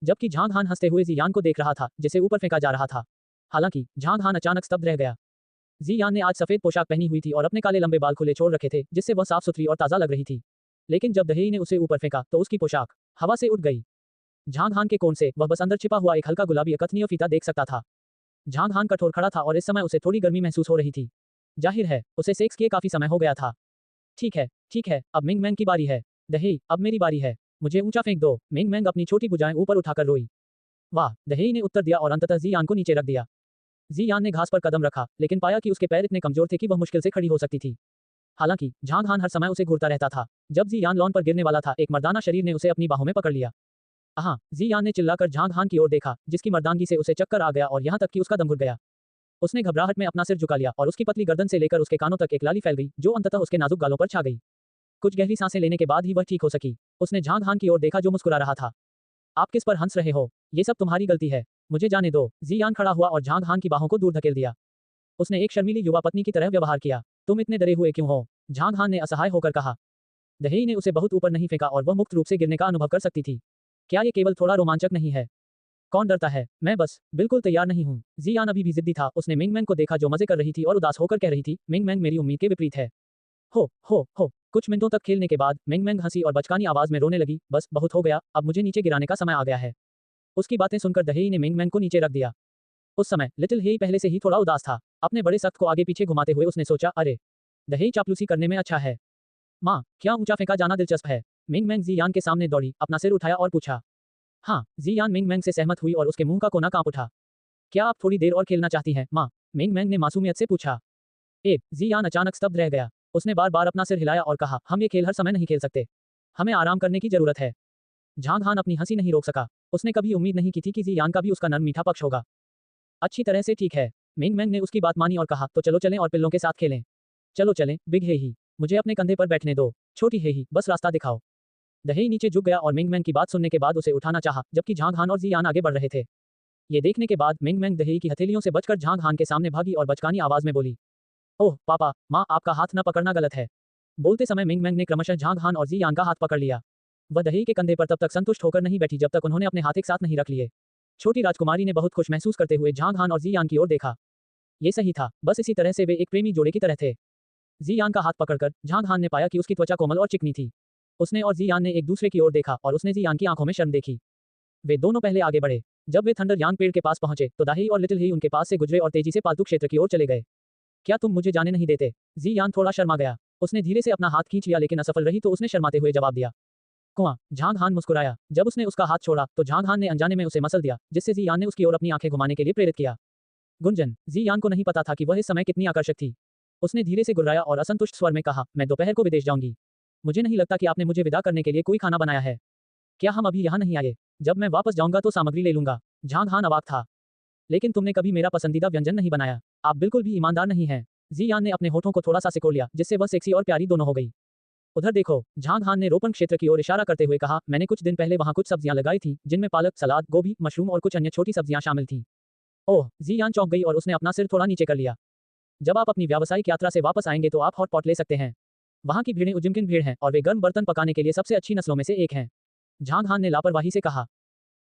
S1: जबकि झांग हान हंसते हुए जियान को देख रहा था, जिसे ऊपर फेंका जा रहा था। हालांकि झांग हान अचानक स्तब्ध रह गया। जियान ने आज सफेद पोशाक पहनी हुई थी और अपने काले लंबे बाल खुले छोड़ रखे थे, जिससे वह साफ सुथरी और ताजा लग रही थी। लेकिन जब दहेई ने उसे ऊपर फेंका तो उसकी पोशाक हवा से उड़ गई। झांग हान के कोण से वह बस अंदर छिपा हुआ एक हल्का गुलाबी अकथनीय फीता देख सकता था। झांग हान कठोर खड़ा था और इस समय उसे थोड़ी गर्मी महसूस हो रही थी। जाहिर है, उसे सेक्स किए काफी समय हो गया था। ठीक है, अब मिंग मैंग की बारी है। दहेई, अब मेरी बारी है। मुझे ऊंचा फेंक दो। मिंग मैंग अपनी छोटी भुजाएं ऊपर उठाकर रोई। वाह, दहेई ने उत्तर दिया और अंततः जियान को नीचे रख दिया। जियान ने घास पर कदम रखा, लेकिन पाया कि उसके पैर इतने कमजोर थे कि वह मुश्किल से खड़ी हो सकती थी। हालांकि झांग हान हर समय उसे घूरता रहता था। जब जी यान लॉन पर गिरने वाला था, एक मर्दाना शरीर ने उसे अपनी बाहों में पकड़ लिया। हाँ, जी यान ने चिल्लाकर झांग हान की ओर देखा, जिसकी मर्दानगी से उसे चक्कर आ गया और यहाँ तक कि उसका दम घुट गया। उसने घबराहट में अपना सिर झुका लिया और उसकी पतली गर्दन से लेकर उसके कानों तक एक लाली फैल गई, जो अंततः उसके नाजुक गालों पर छा गई। कुछ गहरी सांसें लेने के बाद ही वह ठीक हो सकी। उसने झांग हान की ओर देखा जो मुस्कुरा रहा था। आप किस पर हंस रहे हो? ये सब तुम्हारी गलती है। मुझे जाने दो। जी यान खड़ा हुआ और झांग हान की बाहों को दूर धकेल दिया। उसने एक शर्मीली युवा पत्नी की तरह व्यवहार किया। तुम इतने डरे हुए क्यों हो? झांग हान ने असहाय होकर कहा। दहेई ने उसे बहुत ऊपर नहीं फेंका और वह मुक्त रूप से गिरने का अनुभव कर सकती थी। क्या ये केवल थोड़ा रोमांचक नहीं है? कौन डरता है? मैं बस बिल्कुल तैयार नहीं हूँ। जी यान अभी भी जिद्दी था। उसने मिंग मैंग को देखा जो मजे कर रही थी और उदास होकर कह रही थी, मिंग मैंग मेरी उम्मीद के विपरीत है। हो। कुछ मिनटों तक खेलने के बाद मिंग मैंग हंसी और बचकानी आवाज में रोने लगी। बस बहुत हो गया, अब मुझे नीचे गिराने का समय आ गया है। उसकी बातें सुनकर दहेई ने मिंग मैंग को नीचे रख दिया। उस समय लिटिल हेई पहले से ही थोड़ा उदास था। अपने बड़े सख्त को आगे पीछे घुमाते हुए उसने सोचा, अरे, दहेई चापलूसी करने में अच्छा है। माँ, क्या ऊंचा फेंका जाना दिलचस्प है? मिंग मैंग जी यान के सामने दौड़ी, अपना सिर उठाया और पूछा। हाँ, जी यान मिंग मैंग से सहमत हुई और उसके मुंह का कोना कांप उठा। क्या आप थोड़ी देर और खेलना चाहती हैं, माँ? मिंग मैंग ने मासूमियत से पूछा। जी यान अचानक स्तब्ध रह गया। उसने बार बार अपना सिर हिलाया और कहा, हम ये खेल हर समय नहीं खेल सकते। हमें आराम करने की जरूरत है। झांग हान अपनी हंसी नहीं रोक सका। उसने कभी उम्मीद नहीं की थी कि जी यान का भी उसका नर्म मीठा पक्ष होगा। अच्छी तरह से ठीक है। मिंग मैंग ने उसकी बात मानी और कहा, तो चलो चलें और पिल्लों के साथ खेलें। चलो चलें, बिग हे ही। मुझे अपने कंधे पर बैठने दो। छोटी हे ही, बस रास्ता दिखाओ। दहेई नीचे झुक गया और मिंग मैंग की बात सुनने के बाद उसे उठाना चाहा, जबकि झांग हान और जी यान आगे बढ़ रहे थे। ये देखने के बाद मिंग मैंग दहेई की हथेलियों से बचकर झांग हान के सामने भागी और बचकानी आवाज में बोली, ओह पापा, माँ, आपका हाथ न पकड़ना गलत है। बोलते समय मिंग मैंग ने क्रमशः झांग हान और जी यान का हाथ पकड़ लिया। वह दहेई के कंधे पर तब तक संतुष्ट होकर नहीं बैठी जब तक उन्होंने अपने हाथ एक साथ नहीं रख लिए। छोटी राजकुमारी ने बहुत खुश महसूस करते हुए झांग हान और जी यान की ओर देखा। ये सही था, बस इसी तरह से वे एक प्रेमी जोड़े की तरह थे। जी यान का हाथ पकड़कर झांग हान ने पाया कि उसकी त्वचा कोमल और चिकनी थी। उसने और जी यान ने एक दूसरे की ओर देखा और उसने जी यान की आंखों में शर्म देखी। वे दोनों पहले आगे बढ़े। जब वे थंडर यांग पेड़ के पास पहुंचे तो दाही और लिटिल ही उनके पास से गुजरे और तेजी से पालतू क्षेत्र की ओर चले गए। क्या तुम मुझे जाने नहीं देते? जी यान थोड़ा शर्मा गया। उसने धीरे से अपना हाथ खींच लिया लेकिन असफल रही तो उसने शर्माते हुए जवाब दिया। कुआं। झांग हान मुस्कुराया। जब उसने उसका हाथ छोड़ा तो झांग हान ने अनजाने में उसे मसल दिया, जिससे जी यान ने उसकी ओर अपनी आंखें घुमाने के लिए प्रेरित किया। गुंजन। जी यान को नहीं पता था कि वह इस समय कितनी आकर्षक थी। उसने धीरे से गुर्राया और असंतुष्ट स्वर में कहा, मैं दोपहर को विदेश जाऊंगी। मुझे नहीं लगता कि आपने मुझे विदा करने के लिए कोई खाना बनाया है। क्या हम अभी यहाँ नहीं आए? जब मैं वापस जाऊंगा तो सामग्री ले लूंगा। झांग हान अवाक था। लेकिन तुमने कभी मेरा पसंदीदा व्यंजन नहीं बनाया। आप बिल्कुल भी ईमानदार नहीं हैं। जी यान ने अपने होठों को थोड़ा सा सिकोड़ लिया, जिससे वह सेक्सी और प्यारी दोनों हो गई। उधर देखो। झांग हान ने रोपण क्षेत्र की ओर इशारा करते हुए कहा, मैंने कुछ दिन पहले वहां कुछ सब्जियां लगाई थी, जिनमें पालक, सलाद, गोभी, मशरूम और कुछ अन्य छोटी सब्जियां शामिल थीं। ओह। जी यान चौंक गई और उसने अपना सिर थोड़ा नीचे कर लिया। जब आप अपनी व्यावसायिक यात्रा से वापस आएंगे तो आप हॉट पॉट ले सकते हैं। वहां की भीड़ें उजिमकिन भीड़ हैं और वे गर्म बर्तन पकाने के लिए सबसे अच्छी नस्लों में से एक हैं। झांग हान ने लापरवाही से कहा।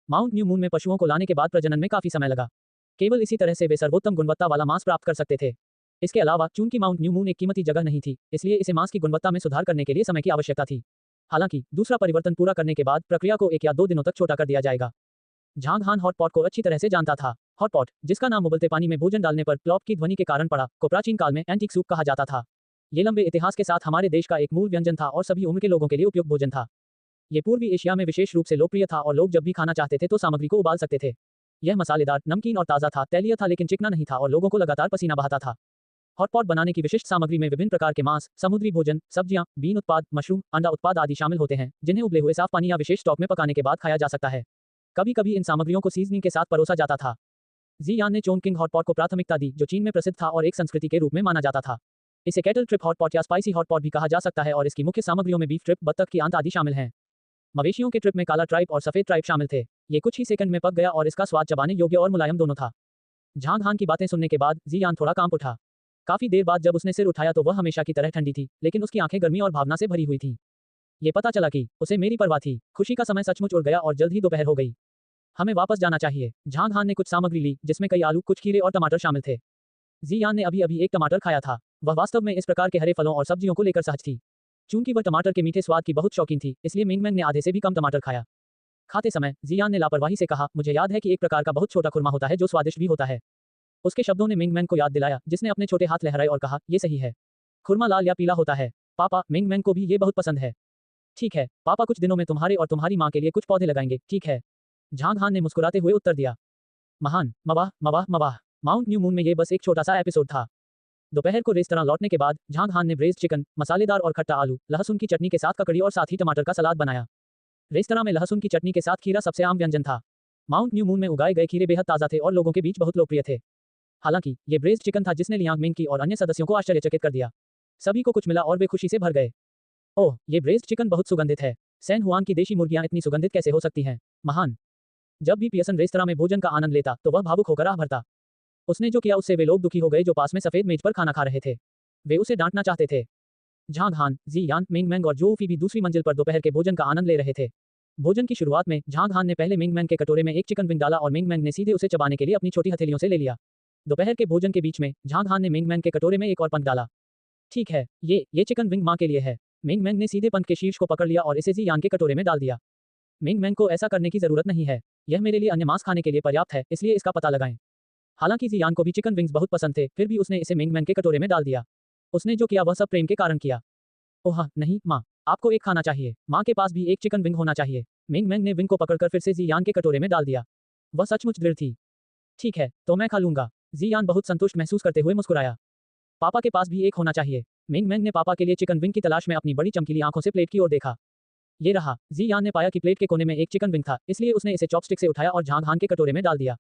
S1: माउंट न्यू मून में पशुओं को लाने के बाद प्रजनन में काफी समय लगा। केवल इसी तरह से वे सर्वोत्तम गुणवत्ता वाला मांस प्राप्त कर सकते थे। इसके अलावा चूंकि माउंट न्यू मून एक कीमती जगह नहीं थी, इसलिए इसे मांस की गुणवत्ता में सुधार करने के लिए समय की आवश्यकता थी। हालांकि दूसरा परिवर्तन पूरा करने के बाद प्रक्रिया को 1 या 2 दिनों तक छोटा कर दिया जाएगा। झांग हान हॉटपॉट को अच्छी तरह से जानता था। हॉटपॉट, जिसका नाम उबलते पानी में भोजन डालने पर प्लॉप की ध्वनि के कारण पड़ा, को प्राचीन काल में एंटीक सूप कहा जाता था। ये लंबे इतिहास के साथ हमारे देश का एक मूल व्यंजन था और सभी उम्र के लोगों के लिए उपयुक्त भोजन था। ये पूर्वी एशिया में विशेष रूप से लोकप्रिय था और लोग जब भी खाना चाहते थे तो सामग्री को उबाल सकते थे। यह मसालेदार, नमकीन और ताज़ा था, तैलीय था लेकिन चिकना नहीं था और लोगों को लगातार पसीना बहाता था। हॉटपॉट बनाने की विशिष्ट सामग्री में विभिन्न प्रकार के मांस, समुद्री भोजन, सब्जियां, बीन उत्पाद, मशरूम, अंडा उत्पाद आदि शामिल होते हैं, जिन्हें उबले हुए साफ पानी या विशेष स्टॉक में पकाने के बाद खाया जा सकता है। कभी कभी इन सामग्रियों को सीजनिंग के साथ परोसा जाता था। जी यान ने चोंगकिंग हॉटपॉट को प्राथमिकता दी, जो चीन में प्रसिद्ध था और एक संस्कृति के रूप में माना जाता था। इसे कैटल ट्रिप हॉटपॉट या स्पाइसी हॉटपॉट भी कहा जा सकता है और इसकी मुख्य सामग्रियों में बीफ ट्रिप, बत्तख की आंत आदि शामिल हैं। मवेशियों के ट्रिप में काला ट्राइप और सफेद ट्राइप शामिल थे। ये कुछ ही सेकंड में पक गया और इसका स्वाद चबाने योग्य और मुलायम दोनों था। झांग हान की बातें सुनने के बाद जी यान थोड़ा कांप उठा। काफी देर बाद जब उसने सिर उठाया तो वह हमेशा की तरह ठंडी थी, लेकिन उसकी आंखें गर्मी और भावना से भरी हुई थीं। ये पता चला कि उसे मेरी परवाह थी। खुशी का समय सचमुच उड़ गया और जल्द ही दोपहर हो गई। हमें वापस जाना चाहिए। झांग हान ने कुछ सामग्री ली, जिसमें कई आलू, कुछ खीरे और टमाटर शामिल थे। जी यान ने अभी अभी एक टमाटर खाया था। वह वास्तव में इस प्रकार के हरे फलों और सब्जियों को लेकर सहज थी। चूंकि वह टमाटर के मीठे स्वाद की बहुत शौकीन थी, इसलिए मिंग मैंग ने आधे से भी कम टमाटर खाया। खाते समय जी यान ने लापरवाही से कहा, मुझे याद है कि एक प्रकार का बहुत छोटा खुरमा होता है जो स्वादिष्ट भी होता है। उसके शब्दों ने मिंग मैंग को याद दिलाया, जिसने अपने छोटे हाथ लहराए और कहा, ये सही है। खुरमा लाल या पीला होता है। पापा, मिंग मैंग को भी ये बहुत पसंद है। ठीक है पापा, कुछ दिनों में तुम्हारे और तुम्हारी माँ के लिए कुछ पौधे लगाएंगे, ठीक है? झांग हान ने मुस्कुराते हुए उत्तर दिया। महान, मवाह मवाह मवाह। माउंट न्यू मून में ये बस एक छोटा सा एपिसोड था। दोपहर को रेस्तरां लौटने के बाद झांग हान ने ब्रेज्ड चिकन, मसालेदार और खट्टा आलू, लहसुन की चटनी के साथ ककड़ी और साथ ही टमाटर का सलाद बनाया। रेस्तरां में लहसुन की चटनी के साथ खीरा सबसे आम व्यंजन था। माउंट न्यू मून में उगाए गए खीरे बेहद ताज़ा थे और लोगों के बीच बहुत लोकप्रिय थे। हालांकि ये ब्रेज्ड चिकन था जिसने लियांग मिंग की और अन्य सदस्यों को आश्चर्यचकित कर दिया। सभी को कुछ मिला और वे खुशी से भर गए। ओह, ये ब्रेज्ड चिकन बहुत सुगंधित है। सैन हुआन की देशी मुर्गियां इतनी सुगंधित कैसे हो सकती हैं? महान। जब भी पियर्सन रेस्तरां में भोजन का आनंद लेता तो वह भावुक होकर आह भरता। उसने जो किया उससे वे लोग दुखी हो गए जो पास में सफेद मेज पर खाना खा रहे थे। वे उसे डांटना चाहते थे। झांग हान, जी यान, मिंग मैंग और जो फी भी दूसरी मंजिल पर दोपहर के भोजन का आनंद ले रहे थे। भोजन की शुरुआत में झांग हान ने पहले मिंग मैंग के कटोरे में एक चिकन विंग डाला और मिंग मैंग ने सीधे उसे चबाने के लिए अपनी छोटी हथेलियों से ले लिया। दोपहर के भोजन के बीच में झांग हान ने मिंग मैंग के कटोरे में एक और पंख डाला। ठीक है, ये चिकन विंग माँ के लिए है। मिंग मैंग ने सीधे पंख के शीर्ष को पकड़ लिया और इसे जी यान के कटोरे में डाल दिया। मिंग मैंग को ऐसा करने की जरूरत नहीं है। यह मेरे लिए अन्य मांस खाने के लिए पर्याप्त है, इसलिए इसका पता लगाएं। हालांकि जी यान को भी चिकन विंग्स बहुत पसंद थे, फिर भी उसने इसे मिंग मैंग के कटोरे में डाल दिया। उसने जो किया वह सब प्रेम के कारण किया। ओह नहीं माँ, आपको एक खाना चाहिए। माँ के पास भी एक चिकन विंग होना चाहिए। मिंग मैंग ने विंग को पकड़कर फिर से जी यान के कटोरे में डाल दिया। वह सचमुच दृढ़ थी। ठीक है, तो मैं खा लूंगा। जी यान बहुत संतुष्ट महसूस करते हुए मुस्कुराया। पापा के पास भी एक होना चाहिए। मिंग मैंग ने पापा के लिए चिकन विंग की तलाश में अपनी बड़ी चमकीली आंखों से प्लेट की ओर देखा। ये रहा। जी यान ने पाया कि प्लेट के कोने में एक चिकन विंग था, इसलिए उसने इसे चॉपस्टिक से उठाया और झांग हान के कटोरे में डाल दिया।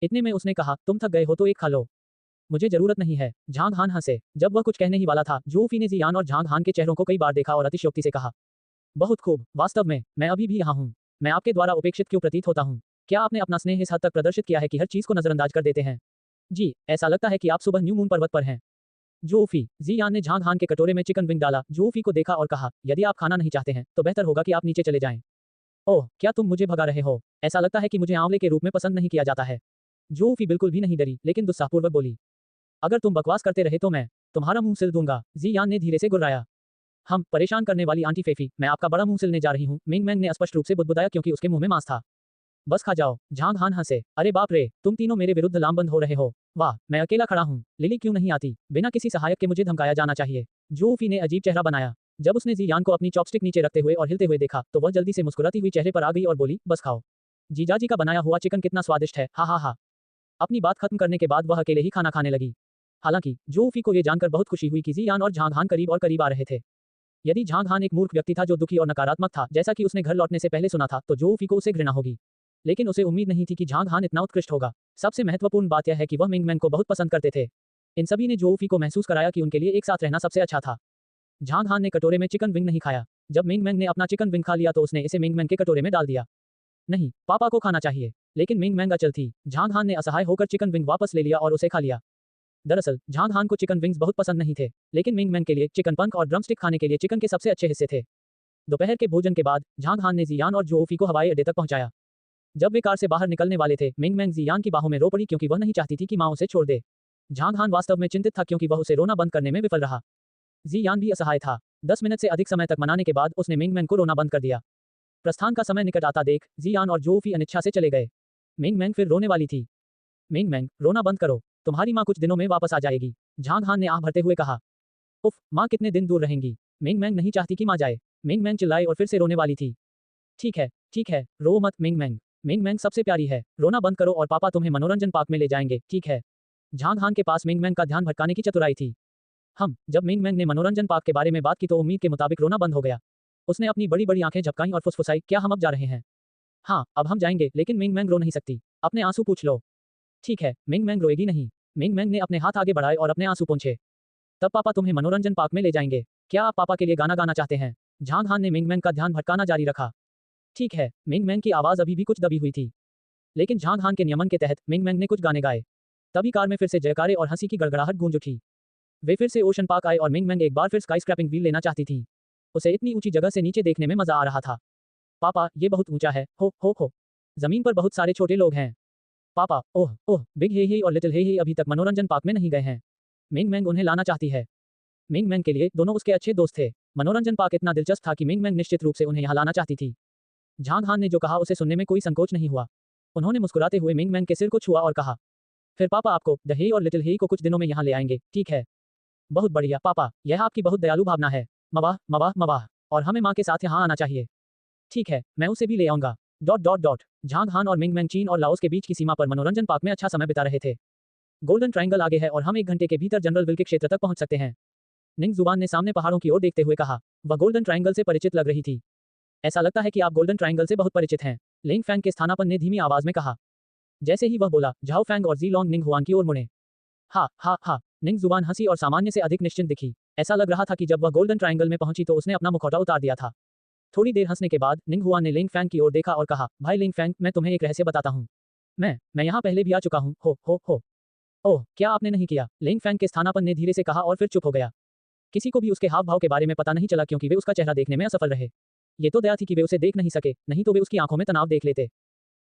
S1: इतने में उसने कहा, तुम थक गए हो तो एक खा लो। मुझे जरूरत नहीं है। झांग हान हंसे। जब वह कुछ कहने ही वाला था, जो फी ने जी यान और झांग हान के चेहरों को कई बार देखा और अतिशयोक्ति से कहा, बहुत खूब, वास्तव में मैं अभी भी यहाँ हूँ। मैं आपके द्वारा उपेक्षित क्यों प्रतीत होता हूँ? क्या आपने अपना स्नेह इस हद तक प्रदर्शित किया है कि हर चीज को नजरअंदाज कर देते हैं? जी, ऐसा लगता है कि आप सुबह न्यू मून पर्वत पर हैं। जोफी, जी यान ने झांग हान के कटोरे में चिकन विंग डाला। जोफी को देखा और कहा, यदि आप खाना नहीं चाहते हैं तो बेहतर होगा कि आप नीचे चले जाएं। ओह, क्या तुम मुझे भगा रहे हो? ऐसा लगता है कि मुझे आंवले के रूप में पसंद नहीं किया जाता है। जोफी बिल्कुल भी नहीं डरी, लेकिन दुस्साहपूर्वक बोली, अगर तुम बकवास करते रहे तो मैं तुम्हारा मुंह सिल दूंगा। जी यान ने धीरे से गुर्राया। हम परेशान करने वाली आंटी फेफी, मैं आपका बड़ा मुंह सिलने जा रही हूँ। मिंग मैंग ने स्पष्ट रूप से बुदबुदाया क्योंकि उसके मुंह में मांस था। बस खा जाओ। झांग हान हंसे। अरे बाप रे, तुम तीनों मेरे विरुद्ध लामबंद हो रहे हो। वाह, मैं अकेला खड़ा हूँ। लिली क्यों नहीं आती? बिना किसी सहायक के मुझे धमकाया जाना चाहिए। जोफी ने अजीब चेहरा बनाया। जब उसने जी यान को अपनी चॉपस्टिक नीचे रखते हुए और हिलते हुए देखा तो वह जल्दी से मुस्कुराती हुई चेहरे पर आ गई और बोली, बस खाओ। जीजाजी का बनाया हुआ चिकन कितना स्वादिष्ट है। हा हा हा। अपनी बात खत्म करने के बाद वह अकेले ही खाना खाने लगी। हालांकि जोफी को यह जानकर बहुत खुशी हुई कि जी यान और झांग हान करीब आ रहे थे। यदि झांग हान एक मूर्ख व्यक्ति था जो दुखी और नकारात्मक था, जैसा कि उसने घर लौटने से पहले सुना था, तो जोफी को उसे घृणा होगी। लेकिन उसे उम्मीद नहीं थी कि झांग हान इतना उत्कृष्ट होगा। सबसे महत्वपूर्ण बात यह है कि वह मिंग मैंग को बहुत पसंद करते थे। इन सभी ने जोफी को महसूस कराया कि उनके लिए एक साथ रहना सबसे अच्छा था। झांग हान ने कटोरे में चिकन विंग नहीं खाया। जब मिंग मैंग ने अपना चिकन विंग खा लिया तो उसने इसे मिंग मैंग के कटोरे में डाल दिया। नहीं, पापा को खाना चाहिए। लेकिन मिंग मैंग अचल थी। झांग हान ने असहाय होकर चिकन विंग वापस ले लिया और उसे खा लिया। दरअसल झांग हान को चिकन विंग्स बहुत पसंद नहीं थे, लेकिन मिंग मैंग के लिए चिकन पंख और ड्रमस्टिक खाने के लिए चिकन के सबसे अच्छे हिस्से थे। दोपहर के भोजन के बाद झांग हान ने जियान और जोफी को हवाई अड्डे तक पहुंचाया। जब वे कार से बाहर निकलने वाले थे, मिंग मैंग जियान की बाहों में रो पड़ी क्योंकि वह नहीं चाहती थी कि माँ उसे छोड़ दे। झांग हान वास्तव में चिंतित था क्योंकि वह उसे रोना बंद करने में विफल रहा। जियान भी असहाय था। 10 मिनट से अधिक समय तक मनाने के बाद उसने मिंग मैंग को रोना बंद कर दिया। प्रस्थान का समय निकट आता देख जियान और जोफी अनिच्छा से चले गए। मिंग मैंग फिर रोने वाली थी। मिंग मैंग, रोना बंद करो, तुम्हारी माँ कुछ दिनों में वापस आ जाएगी। झांग हान ने आह भरते हुए कहा। उफ, माँ कितने दिन दूर रहेंगी? मिंग मैंग नहीं चाहती कि माँ जाए। मिंग मैंग चिल्लाई और फिर से रोने वाली थी। ठीक है, रो मत मिंग मैंग। मिंग मैंग सबसे प्यारी है। रोना बंद करो और पापा तुम्हें मनोरंजन पार्क में ले जाएंगे, ठीक है? झांग हान के पास मिंग मैंग का ध्यान भटकाने की चतुराई थी। जब मिंग मैंग ने मनोरंजन पार्क के बारे में बात की तो उम्मीद के मुताबिक रोना बंद हो गया। उसने अपनी बड़ी बड़ी आंखें झपकाईं और फुसफुसाई, क्या हम अब जा रहे हैं? हाँ, अब हम जाएंगे, लेकिन मिंग मैंग रो नहीं सकती। अपने आंसू पूछ लो। ठीक है, मिंग मैंग रोएगी नहीं। मिंग मैंग ने अपने हाथ आगे बढ़ाए और अपने आंसू पोंछे। तब पापा तुम्हें मनोरंजन पार्क में ले जाएंगे। क्या आप पापा के लिए गाना गाना चाहते हैं? झांग हान ने मिंग मैंग का ध्यान भटकाना जारी रखा। ठीक है, मिंग मैंग की आवाज अभी भी कुछ दबी हुई थी। लेकिन झांग हान के नियमन के तहत मिंग मैंग ने कुछ गाने गाए। तभी कार में फिर से जयकारे और हंसी की गड़गड़ाहट गूंज उठी। वे फिर से ओशन पार्क आए और मिंग मैंग एक बार फिर स्काई स्क्रैपिंग व्हील लेना चाहती थी। उसे इतनी ऊंची जगह से नीचे देखने में मजा आ रहा था। पापा, ये बहुत ऊंचा है। हो। जमीन पर बहुत सारे छोटे लोग हैं। पापा, ओह, बिग हे और लिटिल हे अभी तक मनोरंजन पार्क में नहीं गए हैं। मिंग मैंग उन्हें लाना चाहती है। मिंग मैंग के लिए दोनों उसके अच्छे दोस्त थे। मनोरंजन पार्क इतना दिलचस्प था कि मिंग मैंग निश्चित रूप से उन्हें यहाँ लाना चाहती थी। झांग हान ने जो कहा उसे सुनने में कोई संकोच नहीं हुआ। उन्होंने मुस्कुराते हुए मिंग मैंग के सिर को छुआ और कहा, फिर पापा आपको द हे और लिटिल हे को कुछ दिनों में यहाँ ले आएंगे, ठीक है? बहुत बढ़िया पापा, यह आपकी बहुत दयालु भावना है। मवाह मवाह मवाह, और हमें माँ के साथ यहाँ आना चाहिए। ठीक है, मैं उसे भी ले आऊंगा। ... झांग हान और मिंग मैंग चीन और लाओस के बीच की सीमा पर मनोरंजन पार्क में अच्छा समय बिता रहे थे। गोल्डन ट्रायंगल आगे है और हम 1 घंटे के भीतर जनरल विल के क्षेत्र तक पहुंच सकते हैं। निंग जुबान ने सामने पहाड़ों की ओर देखते हुए कहा। वह गोल्डन ट्रायंगल से परिचित लग रही थी। ऐसा लगता है कि आप गोल्डन ट्रायंगल से बहुत परिचित हैं, लिंग फैंग के स्थानापन्न ने धीमी आवाज में कहा। जैसे ही वह बोला, झाओ फैंग और जी लॉन्ग निंग हुआन की ओर मुड़े। हा हा हा, निंग जुबान हंसी और सामान्य से अधिक निश्चिंत दिखी। ऐसा लग रहा था कि जब वह गोल्डन ट्रायंगल में पहुंची तो उसने अपना मुखौटा उतार दिया था। थोड़ी देर हंसने के बाद निंग हुआन ने लिंग फैंग की ओर देखा और कहा, भाई लिंग फैंग, मैं तुम्हें एक रहस्य बताता हूँ। मैं यहाँ पहले भी आ चुका हूँ। हो। ओह, क्या आपने नहीं किया? लिंग फैंग के स्थानापन्न ने धीरे से कहा और फिर चुप हो गया। किसी को भी उसके हाव भाव के बारे में पता नहीं चला क्योंकि वे उसका चेहरा देखने में असफल रहे। ये तो दया थी कि वे उसे देख नहीं सके, नहीं तो वे उसकी आंखों में तनाव देख लेते।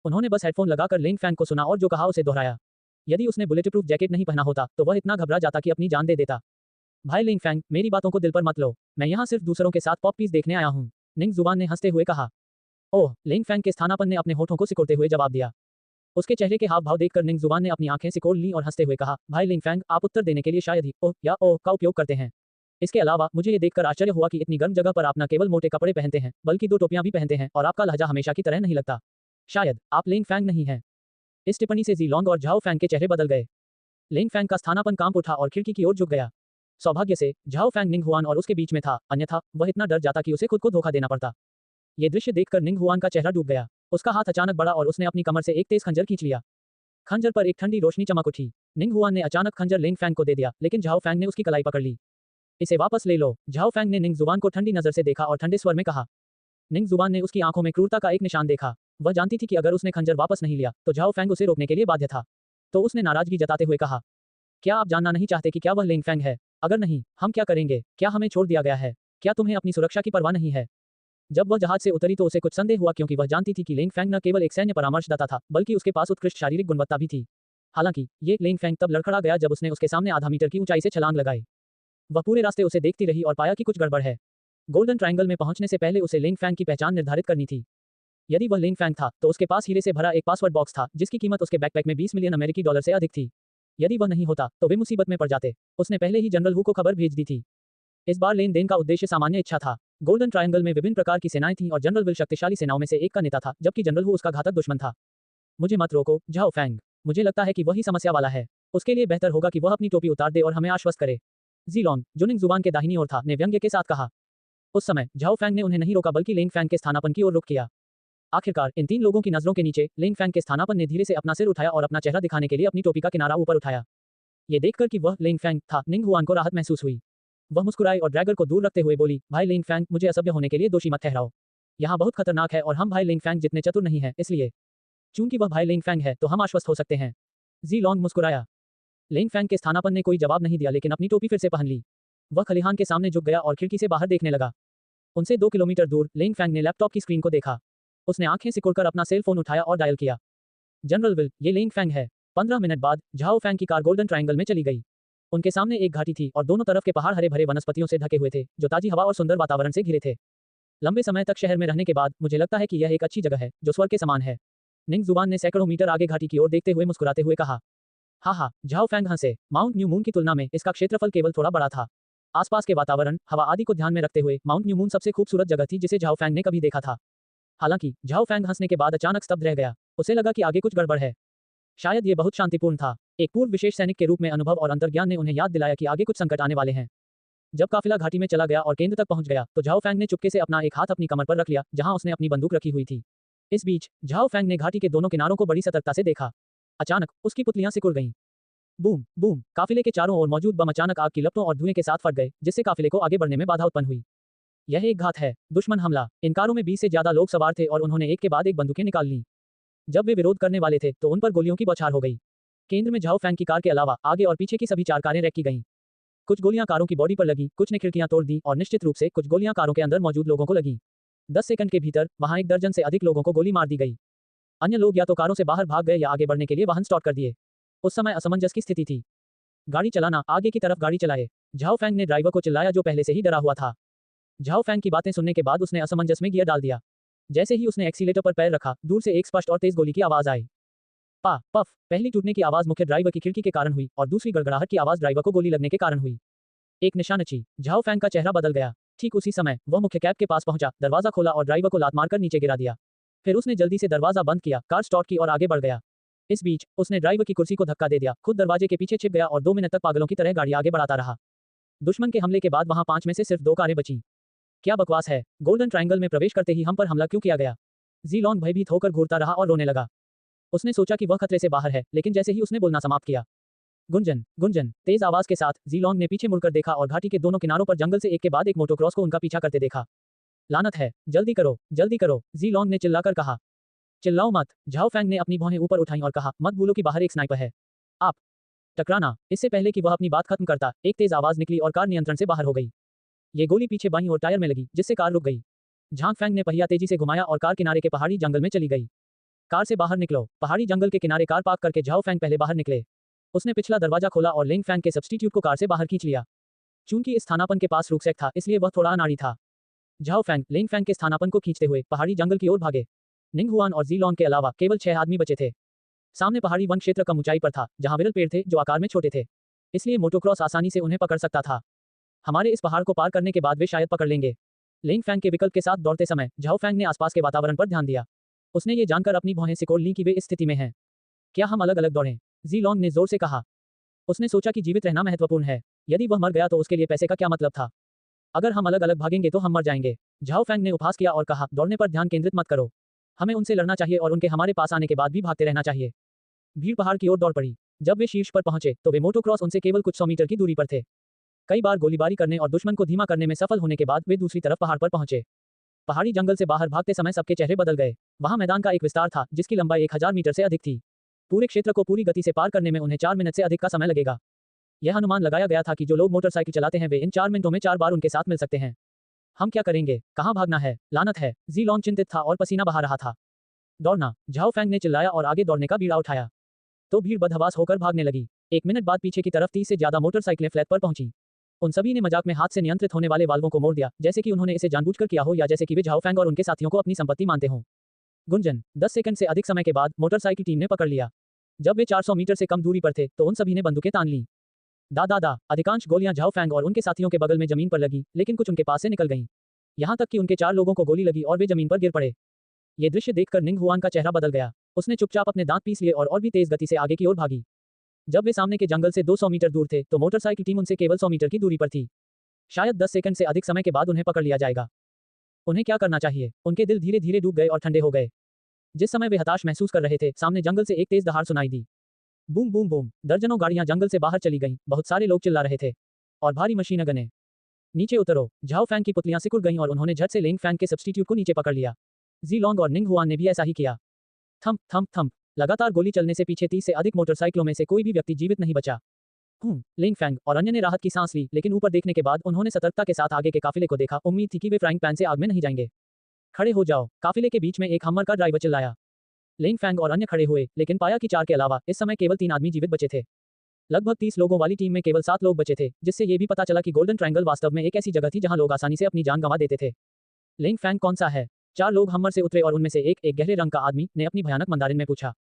S1: उन्होंने बस हेडफोन लगाकर लिंग फैंग को सुना और जो कहा उसे दोहराया। यदि उसने बुलेटप्रूफ जैकेट नहीं पहना होता तो वह इतना घबरा जाता कि अपनी जान दे देता। भाई लिंग फैंग, मेरी बातों को दिल पर मत लो, मैं यहाँ सिर्फ दूसरों के साथ पॉप पीस देखने आया हूँ, निंग जुबान ने हंसते हुए कहा। ओह, लिंग फैंग के स्थानापन्न ने अपने होठों को सिकोड़ते हुए जवाब दिया। उसके चेहरे के हाव भाव देखकर निंग जुबान ने अपनी आंखें सिकोड़ ली और हंसते हुए कहा, भाई लिंग फैंग, आप उत्तर देने के लिए शायद ही ओह या ओह का उपयोग करते हैं। इसके अलावा मुझे ये देखकर आश्चर्य हुआ कि इतनी गर्म जगह पर आप न केवल मोटे कपड़े पहनते हैं बल्कि 2 टोपियां भी पहनते हैं और आपका लहजा हमेशा की तरह नहीं लगता। शायद आप लिंग फैंग नहीं हैं। इस टिप्पणी से जी लॉन्ग और झाओ फैंग के चेहरे बदल गए। लिंग फैंग का स्थानापन्न कांप उठा और खिड़की की ओर झुक गया। सौभाग्य से झाओ फैंग निंग हुआन और उसके बीच में था, अन्यथा वह इतना डर जाता कि उसे खुद को धोखा देना पड़ता। ये दृश्य देखकर निंग हुआन का चेहरा डूब गया। उसका हाथ अचानक बढ़ा और उसने अपनी कमर से एक तेज खंजर खींच लिया। खंजर पर एक ठंडी रोशनी चमक उठी। निंग हुआन ने अचानक खंजर लिंग फैंग को दे दिया, लेकिन झाओ फैंग ने उसकी कलाई पकड़ ली। इसे वापस ले लो। झाओ फैंग ने निंग जुबान को ठंडी नजर से देखा और ठंडे स्वर में कहा। निंग जुबान ने उसकी आंखों में क्रूरता का एक निशान देखा। वह जानती थी कि अगर उसने खंजर वापस नहीं लिया तो झाओ फैंग उसे रोकने के लिए बाध्य था। तो उसने नाराजगी जताते हुए कहा, क्या आप जानना नहीं चाहते कि क्या वह लिंग फैंग है? अगर नहीं, हम क्या करेंगे? क्या हमें छोड़ दिया गया है? क्या तुम्हें अपनी सुरक्षा की परवाह नहीं है? जब वह जहाज से उतरी तो उसे कुछ संदेह हुआ क्योंकि वह जानती थी कि लिंग फैंग न केवल एक सैन्य परामर्शदाता था बल्कि उसके पास उत्कृष्ट शारीरिक गुणवत्ता भी थी। हालांकि ये लिंग फैंग तब लड़खड़ा गया जब उसने उसके सामने आधा मीटर की ऊंचाई से छलांग लगाई। वह पूरे रास्ते उसे देखती रही और पाया कि कुछ गड़बड़ है। गोल्डन ट्रायंगल में पहुंचने से पहले उसे लिंग फैंग की पहचान निर्धारित करनी थी। यदि वह लिंग फैंग था तो उसके पास हीरे से भरा एक पासवर्ड बॉक्स था जिसकी कीमत उसके बैकपैक में 20 मिलियन अमेरिकी डॉलर से अधिक थी। यदि वह नहीं होता तो वे मुसीबत में पड़ जाते। उसने पहले ही जनरल हू को खबर भेज दी थी। इस बार लेन देन का उद्देश्य सामान्य इच्छा था। गोल्डन ट्रायंगल में विभिन्न प्रकार की सेनाएं थीं और जनरल विल शक्तिशाली सेनाओं में से एक का नेता था जबकि जनरल हू उसका घातक दुश्मन था। मुझे मत रोको, झाओ फैंग, मुझे लगता है कि वही समस्या वाला है। उसके लिए बेहतर होगा कि वह अपनी टोपी उतार दे और हमें आश्वस्त करे। जी लॉन्ग, जो निंग जुबान के दाहिनी ओर था, ने व्यंग्य के साथ कहा। उस समय झाओ फैंग ने उन्हें नहीं रोका बल्कि लिंग फैंग के स्थानापन्न की ओर रुख किया। आखिरकार इन 3 लोगों की नजरों के नीचे लिंग फैंग के स्थानापन्न ने धीरे से अपना सिर उठाया और अपना चेहरा दिखाने के लिए अपनी टोपी का किनारा ऊपर उठाया। ये देखकर कि वह लिंग फैंग था, निंग हुआन को राहत महसूस हुई। वह मुस्कुराई और ड्रैगर को दूर रखते हुए बोली, भाई लिंग फैंग, मुझे असभ्य होने के लिए दोषी मत ठहराओ। यहाँ बहुत खतरनाक है और हम भाई लिंग फैंग जितने चतुर नहीं है, इसलिए चूंकि वह भाई लिंग फैंग है तो हम आश्वस्त हो सकते हैं। जी लॉन्ग मुस्कुराया। लिंग फैंग के स्थानापन्न ने कोई जवाब नहीं दिया लेकिन अपनी टोपी फिर से पहन ली। वह खलिहान के सामने झुक गया और खिड़की से बाहर देखने लगा। उनसे 2 किलोमीटर दूर लिंग फैंग ने लैपटॉप की स्क्रीन को देखा। उसने आंखें सिकुड़कर अपना सेल फोन उठाया और डायल किया। जनरल विल, ये लिंग फैंग है। 15 मिनट बाद झाओ फैंग की कार गोल्डन ट्रायंगल में चली गई। उनके सामने एक घाटी थी और दोनों तरफ के पहाड़ हरे भरे वनस्पतियों से ढके हुए थे जो ताजी हवा और सुंदर वातावरण से घिरे थे। लंबे समय तक शहर में रहने के बाद मुझे लगता है कि यह एक अच्छी जगह है जो स्वर्ग के समान है। निंग जुबान ने सैकड़ों मीटर आगे घाटी की ओर देखते हुए मुस्कुराते हुए कहा। हा, झाओ फैंग हंसे। माउंट न्यू मून की तुलना में इसका क्षेत्रफल केवल थोड़ा बड़ा था। आसपास के वातावरण, हवा आदि को ध्यान में रखते हुए माउंट न्यू मून सबसे खूबसूरत जगह थी जिसे झाओ फैंग ने कभी देखा था। हालांकि झाओ फैंग हंसने के बाद अचानक स्तब्ध रह गया। उसे लगा कि आगे कुछ गड़बड़ है। शायद ये बहुत शांतिपूर्ण था। एक पूर्व विशेष सैनिक के रूप में अनुभव और अंतर्ज्ञान ने उन्हें याद दिलाया कि आगे कुछ संकट आने वाले हैं। जब काफिला घाटी में चला गया और केंद्र तक पहुंच गया तो झाओ फैंग ने चुपके से अपना एक हाथ अपनी कमर पर रख लिया जहां उसने अपनी बंदूक रखी हुई थी। इस बीच झाओ फैंग ने घाटी के दोनों किनारों को बड़ी सतर्कता से देखा। अचानक उसकी पुतलियां सिकुड़ गईं। बूम बूम, काफिले के चारों ओर मौजूद बम अचानक आग की लपटों और धुएं के साथ फट गए जिससे काफिले को आगे बढ़ने में बाधा उत्पन्न हुई। यह एक घात है, दुश्मन हमला। इन कारों में 20 से ज्यादा लोग सवार थे और उन्होंने एक के बाद एक बंदूकें निकाल लीं। जब वे विरोध करने वाले थे तो उन पर गोलियों की बौछार हो गई। केंद्र में झाओ फैंग की कार के अलावा आगे और पीछे की सभी 4 कारें रैक की गईं। कुछ गोलियां कारों की बॉडी पर लगी, कुछ ने खिड़कियां तोड़ दी और निश्चित रूप से कुछ गोलियां कारों के अंदर मौजूद लोगों को लगीं। 10 सेकंड के भीतर वहां 1 दर्जन से अधिक लोगों को गोली मार दी गई। अन्य लोग या तो कारों से बाहर भाग गए या आगे बढ़ने के लिए वाहन स्टॉप कर दिए। उस समय असमंजस की स्थिति थी। गाड़ी चलाना, आगे की तरफ गाड़ी चलाए। झाओ फैंग ने ड्राइवर को चिल्लाया जो पहले से ही डरा हुआ था। झाओ फैंग की बातें सुनने के बाद उसने असमंजस में गियर डाल दिया। जैसे ही उसने एक्सीलेटर पर पैर रखा, दूर से एक स्पष्ट और तेज गोली की आवाज आई। पा पफ, पहली टूटने की आवाज मुख्य ड्राइवर की खिड़की के कारण हुई और दूसरी गड़गड़ाहट की आवाज ड्राइवर को गोली लगने के कारण हुई। एक निशानची। झाओ फैंग का चेहरा बदल गया। ठीक उसी समय वह मुख्य कैब के पास पहुंचा, दरवाजा खोला और ड्राइवर को लात मारकर नीचे गिरा दिया। फिर उसने जल्दी से दरवाजा बंद किया, कार स्टॉप की और आगे बढ़ गया। इस बीच उसने ड्राइवर की कुर्सी को धक्का दे दिया, खुद दरवाजे के पीछे छिप गया और 2 मिनट तक पागलों की तरह गाड़ी आगे बढ़ाता रहा। दुश्मन के हमले के बाद वहां 5 में से सिर्फ 2 कारें बची। क्या बकवास है, गोल्डन ट्रायंगल में प्रवेश करते ही हम पर हमला क्यों किया गया? जी लॉन्ग भयभीत होकर घूरता रहा और रोने लगा। उसने सोचा कि वह खतरे से बाहर है, लेकिन जैसे ही उसने बोलना समाप्त किया, गुंजन गुंजन तेज आवाज के साथ जी लॉन्ग ने पीछे मुड़कर देखा और घाटी के दोनों किनारों पर जंगल से एक के बाद एक मोटोक्रॉस को उनका पीछा करते देखा। लानत है, जल्दी करो, जी लॉन्ग ने चिल्लाकर कहा। चिल्लाओ मत, झाओ फैंग ने अपनी भौहें ऊपर उठाई और कहा, मत भूलो कि बाहर एक स्नाइपर है। आप टकराना। इससे पहले कि वह अपनी बात खत्म करता, एक तेज आवाज निकली और कार नियंत्रण से बाहर हो गई। ये गोली पीछे बाईं ओर टायर में लगी, जिससे कार रुक गई। झांग फैंग ने पहिया तेजी से घुमाया और कार किनारे के पहाड़ी जंगल में चली गई। कार से बाहर निकलो। पहाड़ी जंगल के किनारे कार पार्क करके झाओ फैंग पहले बाहर निकले। उसने पिछला दरवाजा खोला और लिंग फैंग के सब्स्टिट्यूट को कार से बाहर खींच लिया। चूंकि इस स्थानापन्न के पास रुकसेक था, इसलिए वह थोड़ा अनाड़ी था। झाओ फैंग लिंग फैंग के स्थानापन्न को खींचते हुए पहाड़ी जंगल की ओर भागे। निंग हुआन और जी लॉन्ग के अलावा केवल 6 आदमी बचे थे। सामने पहाड़ी वन क्षेत्र कम ऊंचाई पर था, जहां विरल पेड़ थे जो आकार में छोटे थे, इसलिए मोटोक्रॉस आसानी से उन्हें पकड़ सकता था। हमारे इस पहाड़ को पार करने के बाद वे शायद पकड़ लेंगे। लिंग फैंग के विकल्प के साथ दौड़ते समय झाओ फैंग ने आसपास के वातावरण पर ध्यान दिया। उसने ये जानकर अपनी भौहें सिकोड़ ली कि वे इस स्थिति में हैं। क्या हम अलग अलग दौड़ें? जी लॉन्ग ने जोर से कहा। उसने सोचा कि जीवित रहना महत्वपूर्ण है। यदि वह मर गया तो उसके लिए पैसे का क्या मतलब था? अगर हम अलग अलग भागेंगे तो हम मर जाएंगे। झाओ फैंग ने उपहास किया और कहा, दौड़ने पर ध्यान केंद्रित मत करो। हमें उनसे लड़ना चाहिए और उनके हमारे पास आने के बाद भी भागते रहना चाहिए। भीड़ पहाड़ की ओर दौड़ पड़ी। जब वे शीर्ष पर पहुंचे तो वे मोटोक्रॉस उनसे केवल कुछ 100 मीटर की दूरी पर थे। कई बार गोलीबारी करने और दुश्मन को धीमा करने में सफल होने के बाद वे दूसरी तरफ पहाड़ पर पहुंचे। पहाड़ी जंगल से बाहर भागते समय सबके चेहरे बदल गए। वहां मैदान का एक विस्तार था जिसकी लंबाई 1000 मीटर से अधिक थी। पूरे क्षेत्र को पूरी गति से पार करने में उन्हें 4 मिनट से अधिक का समय लगेगा। यह अनुमान लगाया गया था कि जो लोग मोटरसाइकिल चलाते हैं वे इन 4 मिनटों में 4 बार उनके साथ मिल सकते हैं। हम क्या करेंगे? कहां भागना है? लानत है। जी लॉन्ग चिंतित था और पसीना बहा रहा था। दौड़ना, झाओ फैंग ने चिल्लाया और आगे दौड़ने का बीड़ा उठाया। तो भीड़ बदहवास होकर भागने लगी। 1 मिनट बाद पीछे की तरफ 30 से ज्यादा मोटरसाइकिलें फ्लैट पर पहुंची। उन सभी ने मजाक में हाथ से नियंत्रित होने वाले वाल्वों को मोड़ दिया, जैसे कि उन्होंने इसे जानबूझकर किया हो या जैसे कि वे झाओ फैंग और उनके साथियों को अपनी संपत्ति मानते हों। गुंजन 10 सेकंड से अधिक समय के बाद मोटरसाइकिल टीम ने पकड़ लिया। जब वे 400 मीटर से कम दूरी पर थे तो उन सभी ने बंदूकें तान ली। दादा अधिकांश गोलियां झाओ फैंग और उनके साथियों के बगल में जमीन पर लगी, लेकिन कुछ उनके पास से निकल गईं। यहां तक कि उनके 4 लोगों को गोली लगी और वे जमीन पर गिर पड़े। ये दृश्य देखकर निंग हुआन का चेहरा बदल गया। उसने चुपचाप अपने दांत पीस लिए और भी तेज गति से आगे की ओर भागी। जब वे सामने के जंगल से 200 मीटर दूर थे तो मोटरसाइकिल टीम उनसे केवल 100 मीटर की दूरी पर थी। शायद 10 सेकंड से अधिक समय के बाद उन्हें पकड़ लिया जाएगा। उन्हें क्या करना चाहिए? उनके दिल धीरे धीरे डूब गए और ठंडे हो गए। जिस समय वे हताश महसूस कर रहे थे, सामने जंगल से एक तेज दहाड़ सुनाई दी। बूम बूम बूम, दर्जनों गाड़ियां जंगल से बाहर चली गईं, बहुत सारे लोग चिल्ला रहे थे और भारी मशीन गने। नीचे उतरो। झाओ फैंग की पुतलियां सिकुड़ गईं और उन्होंने झट से लिंग फैंग के सब्स्टिट्यूट को नीचे पकड़ लिया। जी लॉन्ग और निंग हुआन ने भी ऐसा ही किया। थम्प थम्प थम्प, लगातार गोली चलने से पीछे 30 से अधिक मोटरसाइकिलों में से कोई भी व्यक्ति जीवित नहीं बचा। लिंग फैंग और अन्य ने राहत की सांस ली, लेकिन ऊपर देखने के बाद उन्होंने सतर्कता के साथ आगे के काफिले को देखा। उम्मीद थी कि वे फ्राइंग पैन से आग में नहीं जाएंगे। खड़े हो जाओ। काफिले के बीच में एक हमर का ड्राइवर चिल्लाया। लिंग फैंग और अन्य खड़े हुए, लेकिन पाया कि 4 के अलावा इस समय केवल 3 आदमी जीवित बचे थे। लगभग 30 लोगों वाली टीम में केवल 7 लोग बचे थे, जिससे ये भी पता चला कि गोल्डन ट्रायंगल वास्तव में एक ऐसी जगह थी जहां लोग आसानी से अपनी जान गंवा देते थे। लिंग फैंग कौन सा है? 4 लोग हमर से उतरे और उनमें से एक गहरे रंग का आदमी ने अपनी भयानक मंदारिन में पूछा।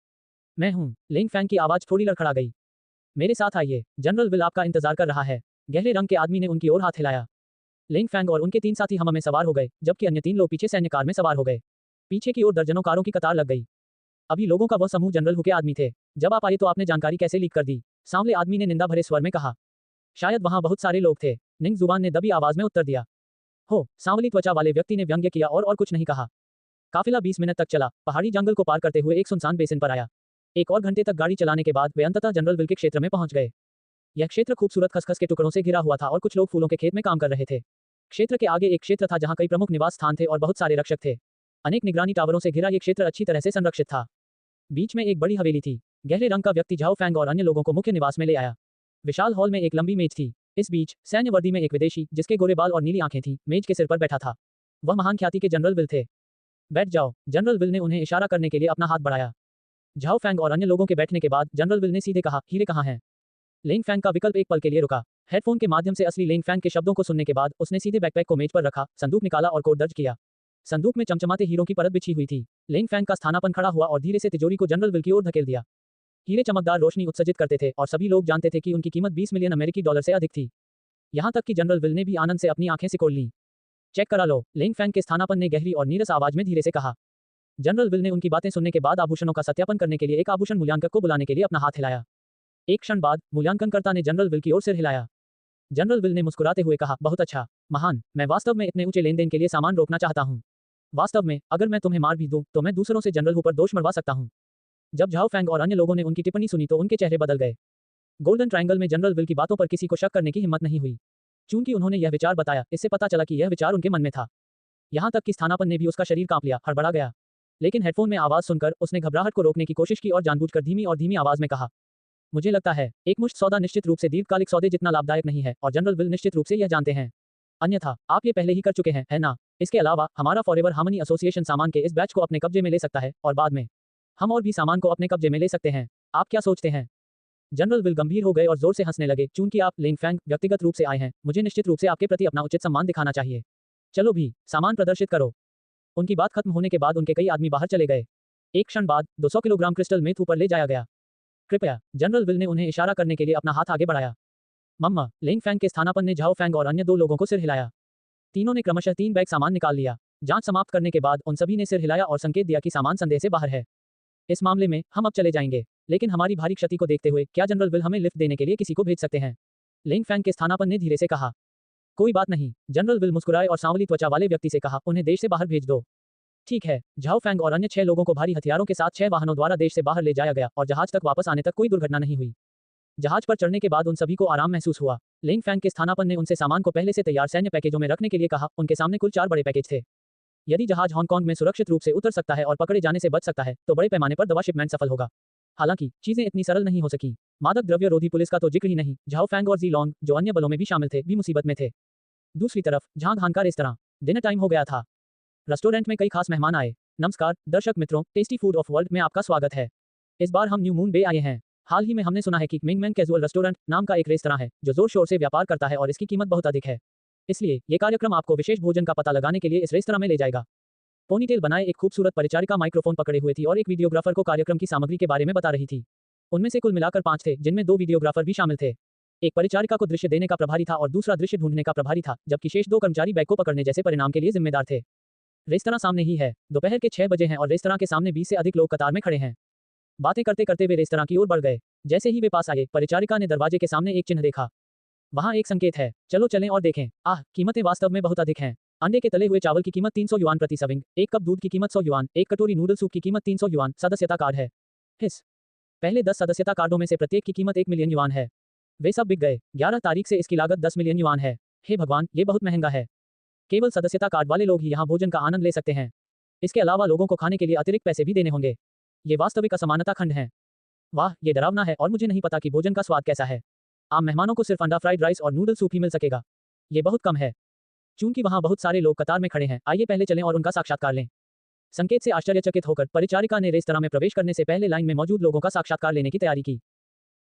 S1: मैं हूं। लिंग फैंग की आवाज थोड़ी लड़खड़ा गई। मेरे साथ आइए, जनरल विल आपका इंतजार कर रहा है। गहरे रंग के आदमी ने उनकी ओर हाथ हिलाया। लिंग फैंग और उनके 3 साथी हमर में सवार हो गए, जबकि अन्य 3 लोग पीछे सैन्य कार में सवार हो गए। पीछे की ओर दर्जनों कारों की कतार लग गई। अभी लोगों का वह समूह जनरल हु के आदमी थे। जब आप आए तो आपने जानकारी कैसे लीक कर दी? सांवले आदमी ने निंदा भरे स्वर में कहा। शायद वहां बहुत सारे लोग थे। निंग जुबान ने दबी आवाज में उत्तर दिया। हो, सांवली त्वचा वाले व्यक्ति ने व्यंग्य किया और कुछ नहीं कहा। काफिला 20 मिनट तक चला। पहाड़ी जंगल को पार करते हुए एक सुनसान बेसिन पर आया। 1 और घंटे तक गाड़ी चलाने के बाद वे अंततः जनरल विल के क्षेत्र में पहुंच गए। यह क्षेत्र खूबसूरत खसखस के टुकड़ों से घिरा हुआ था और कुछ लोग फूलों के खेत में काम कर रहे थे। क्षेत्र के आगे एक क्षेत्र था जहां कई प्रमुख निवास स्थान थे और बहुत सारे रक्षक थे। अनेक निगरानी टावरों से घिरा ये क्षेत्र अच्छी तरह से संरक्षित था। बीच में एक बड़ी हवेली थी। गहरे रंग का व्यक्ति झाओ फैंग और अन्य लोगों को मुख्य निवास में ले आया। विशाल हॉल में एक लंबी मेज थी। इस बीच सैन्य वर्दी में एक विदेशी, जिसके गोरे बाल और नीली आंखें थीं, मेज के सिर पर बैठा था। वह महान ख्याति के जनरल विल थे। बैठ जाओ। जनरल विल ने उन्हें इशारा करने के लिए अपना हाथ बढ़ाया। झाओ फैंग और अन्य लोगों के बैठने के बाद जनरल विल ने सीधे कहा, हीरे कहाँ हैं? लिंग फैंग का विकल्प एक पल के लिए रुका। हेडफोन के माध्यम से असली लिंग फैंग के शब्दों को सुनने के बाद उसने सीधे बैकपैक को मेज पर रखा, संदूक निकाला और कोड दर्ज किया। संदूक में चमचमाते हीरों की परत बिछी हुई थी। लिंग फैंग का स्थानापन्न खड़ा हुआ और धीरे से तिजोरी को जनरल विल की ओर धकेल दिया। हीरे चमकदार रोशनी उत्सर्जित करते थे और सभी लोग जानते थे कि उनकी कीमत 20 मिलियन अमेरिकी डॉलर से अधिक थी। यहां तक कि जनरल विल ने भी आनंद से अपनी आंखें सिकोड़ लीं। चेक करा लो। लिंग फैंग के स्थानापन्न ने गहरी और नीरस आवाज में धीरे से कहा। जनरल विल ने उनकी बातें सुनने के बाद आभूषणों का सत्यापन करने के लिए एक आभूषण मूल्यांकन को बुलाने के लिए अपना हाथ हिलाया। एक क्षण बाद मूल्यांकनकर्ता ने जनरल विल की ओर सिर हिलाया। जनरल विल ने मुस्कुराते हुए कहा, बहुत अच्छा, महान, मैं वास्तव में इतने ऊंचे लेनदेन के लिए सामान रोकना चाहता हूं। वास्तव में, अगर मैं तुम्हें मार भी दूं, तो मैं दूसरों से जनरल हू पर दोष मढ़वा सकता हूं। जब झाओ फैंग और अन्य लोगों ने उनकी टिप्पणी सुनी तो उनके चेहरे बदल गए। गोल्डन ट्रायंगल में जनरल विल की बातों पर किसी को शक करने की हिम्मत नहीं हुई। चूंकि उन्होंने यह विचार बताया, इससे पता चला कि यह विचार उनके मन में था। यहां तक कि स्थानापन्न ने भी उसका शरीर कांप लिया, हड़बड़ा गया। लेकिन हेडफोन में आवाज सुनकर उसने घबराहट को रोकने की कोशिश की और जानबूझकर धीमी और धीमी आवाज में कहा, मुझे लगता है, एक मुश्त सौदा निश्चित रूप से दीर्घकालिक सौदे जितना लाभदायक नहीं है और जनरल विल निश्चित रूप से यह जानते हैं। अन्यथा, आप ये पहले ही कर चुके हैं, है ना? इसके अलावा, हमारा फॉरएवर हार्मनी एसोसिएशन सामान के इस बैच को अपने कब्जे में ले सकता है और बाद में हम और भी सामान को अपने कब्जे में ले सकते हैं। आप क्या सोचते हैं? जनरल विल गंभीर हो गए और जोर से हंसने लगे। चूंकि आप लिंग फैंग व्यक्तिगत रूप से आए हैं, मुझे निश्चित रूप से आपके प्रति अपना उचित सम्मान दिखाना चाहिए। चलो भी, सामान प्रदर्शित करो। उनकी बात खत्म होने के बाद उनके कई आदमी बाहर चले गए। एक क्षण बाद 200 किलोग्राम क्रिस्टल मेथ ऊपर ले जाया गया। कृपया, जनरल विल ने उन्हें इशारा करने के लिए अपना हाथ आगे बढ़ाया। मम्मा, लिंग फैंग के स्थानापन्न ने झाओ फैंग और अन्य 2 लोगों को सिर हिलाया। तीनों ने क्रमशः 3 बैग सामान निकाल लिया। जांच समाप्त करने के बाद उन सभी ने सिर हिलाया और संकेत दिया कि सामान संदेह से बाहर है। इस मामले में हम अब चले जाएंगे, लेकिन हमारी भारी क्षति को देखते हुए क्या जनरल विल हमें लिफ्ट देने के लिए किसी को भेज सकते हैं? लिंग फैंग के स्थानापन्न ने धीरे से कहा। कोई बात नहीं, जनरल विल मुस्कुराए और सांवली त्वचा वाले व्यक्ति से कहा, उन्हें देश से बाहर भेज दो। ठीक है। झाओ फैंग और अन्य 6 लोगों को भारी हथियारों के साथ 6 वाहनों द्वारा देश से बाहर ले जाया गया और जहाज तक वापस आने तक कोई दुर्घटना नहीं हुई। जहाज पर चढ़ने के बाद उन सभी को आराम महसूस हुआ। लिंग फैंग के स्थानापन्न ने उनसे सामान को पहले से तैयार सैन्य पैकेजों में रखने के लिए कहा। उनके सामने कुल 4 बड़े पैकेज थे। यदि जहाज हांगकांग में सुरक्षित रूप से उतर सकता है और पकड़े जाने से बच सकता है, तो बड़े पैमाने पर दवा शिपमेंट सफल होगा। हालांकि चीजें इतनी सरल नहीं हो सकी। मादक द्रव्य रोधी पुलिस का तो जिक्र ही नहीं, झाओ फैंग और जी लॉन्ग, जो अन्य बलों में भी शामिल थे, भी मुसीबत में थे। दूसरी तरफ झांग हान का रेस्तरां। डिनर टाइम हो गया था। रेस्टोरेंट में कई खास मेहमान आए। नमस्कार दर्शक मित्रों, टेस्टी फूड ऑफ वर्ल्ड में आपका स्वागत है। इस बार हम न्यू मून बे आए हैं। हाल ही में हमने सुना है कि मिंगमैन कैजुअल रेस्टोरेंट नाम का एक रेस्तरां है जो जोर शोर से व्यापार करता है और इसकी कीमत बहुत अधिक है। इसलिए ये कार्यक्रम आपको विशेष भोजन का पता लगाने के लिए इस रेस्तरां में ले जाएगा। पोनीटेल बनाए एक खूबसूरत परिचारिका माइक्रोफोन पकड़े हुए थी और एक वीडियोग्राफर को कार्यक्रम की सामग्री के बारे में बता रही थी। उनमें से कुल मिलाकर 5 थे, जिनमें 2 वीडियोग्राफर भी शामिल थे। एक परिचारिका को दृश्य देने का प्रभारी था और दूसरा दृश्य ढूंढने का प्रभारी था, जबकि शेष 2 कर्मचारी बैग को पकड़ने जैसे परिणाम के लिए जिम्मेदार थे। रेस्तरां सामने ही है। दोपहर के 6 बजे हैं और रेस्तरां के सामने 20 से अधिक लोग कतार में खड़े हैं। बातें करते करते वे रेस्तरां की ओर बढ़ गए। जैसे ही वे पास आए, परिचारिका ने दरवाजे के सामने एक चिन्ह देखा। वहां एक संकेत है, चलो चलें और देखें। कीमतें वास्तव में बहुत अधिक हैं। अंडे के तले हुए चावल की कीमत 300 युआन प्रति सर्विंग, एक कप दूध की कीमत 100 युआन, एक कटोरी नूडल सूप की कीमत 300 युआन, सदस्यता कार्ड है। हिस पहले 10 सदस्यता कार्डों में से प्रत्येक की कीमत 1 मिलियन युआन है। वे सब बिक गए। 11 तारीख से इसकी लागत 10 मिलियन युआन है। हे भगवान, ये बहुत महंगा है। केवल सदस्यता कार्ड वाले लोग ही यहाँ भोजन का आनंद ले सकते हैं। इसके अलावा लोगों को खाने के लिए अतिरिक्त पैसे भी देने होंगे। ये वास्तविक असमानता खंड है। वाह, ये डरावना है और मुझे नहीं पता कि भोजन का स्वाद कैसा है। आम मेहमानों को सिर्फ अंडा फ्राइड राइस और नूडल सूप ही मिल सकेगा। ये बहुत कम है। चूंकि वहां बहुत सारे लोग कतार में खड़े हैं, आइए पहले चलें और उनका साक्षात्कार लें। संकेत से आश्चर्यचकित होकर परिचारिका ने रेस्तरां में प्रवेश करने से पहले लाइन में मौजूद लोगों का साक्षात्कार लेने की तैयारी की।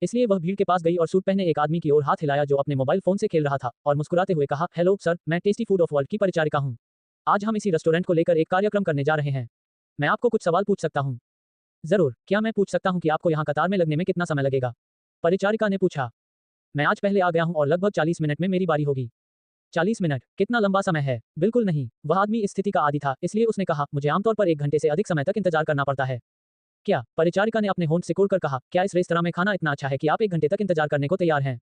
S1: इसलिए वह भीड़ के पास गई और सूट पहने एक आदमी की ओर हाथ हिलाया जो अपने मोबाइल फोन से खेल रहा था और मुस्कुराते हुए कहा, हेलो सर, मैं टेस्टी फूड ऑफ वर्ल्ड की परिचारिका हूँ। आज हम इसी रेस्टोरेंट को लेकर एक कार्यक्रम करने जा रहे हैं। मैं आपको कुछ सवाल पूछ सकता हूँ? जरूर, क्या मैं पूछ सकता हूँ कि आपको यहाँ कतार में लगने में कितना समय लगेगा? परिचारिका ने पूछा। मैं आज पहले आ गया हूँ और लगभग 40 मिनट में मेरी बारी होगी। 40 मिनट कितना लंबा समय है? बिल्कुल नहीं। वह आदमी इस स्थिति का आदी था, इसलिए उसने कहा, मुझे आमतौर पर 1 घंटे से अधिक समय तक इंतजार करना पड़ता है। क्या? परिचारिका ने अपने होंठ सिकोड़कर कहा, क्या इस रेस्तरां में खाना इतना अच्छा है कि आप 1 घंटे तक इंतजार करने को तैयार हैं?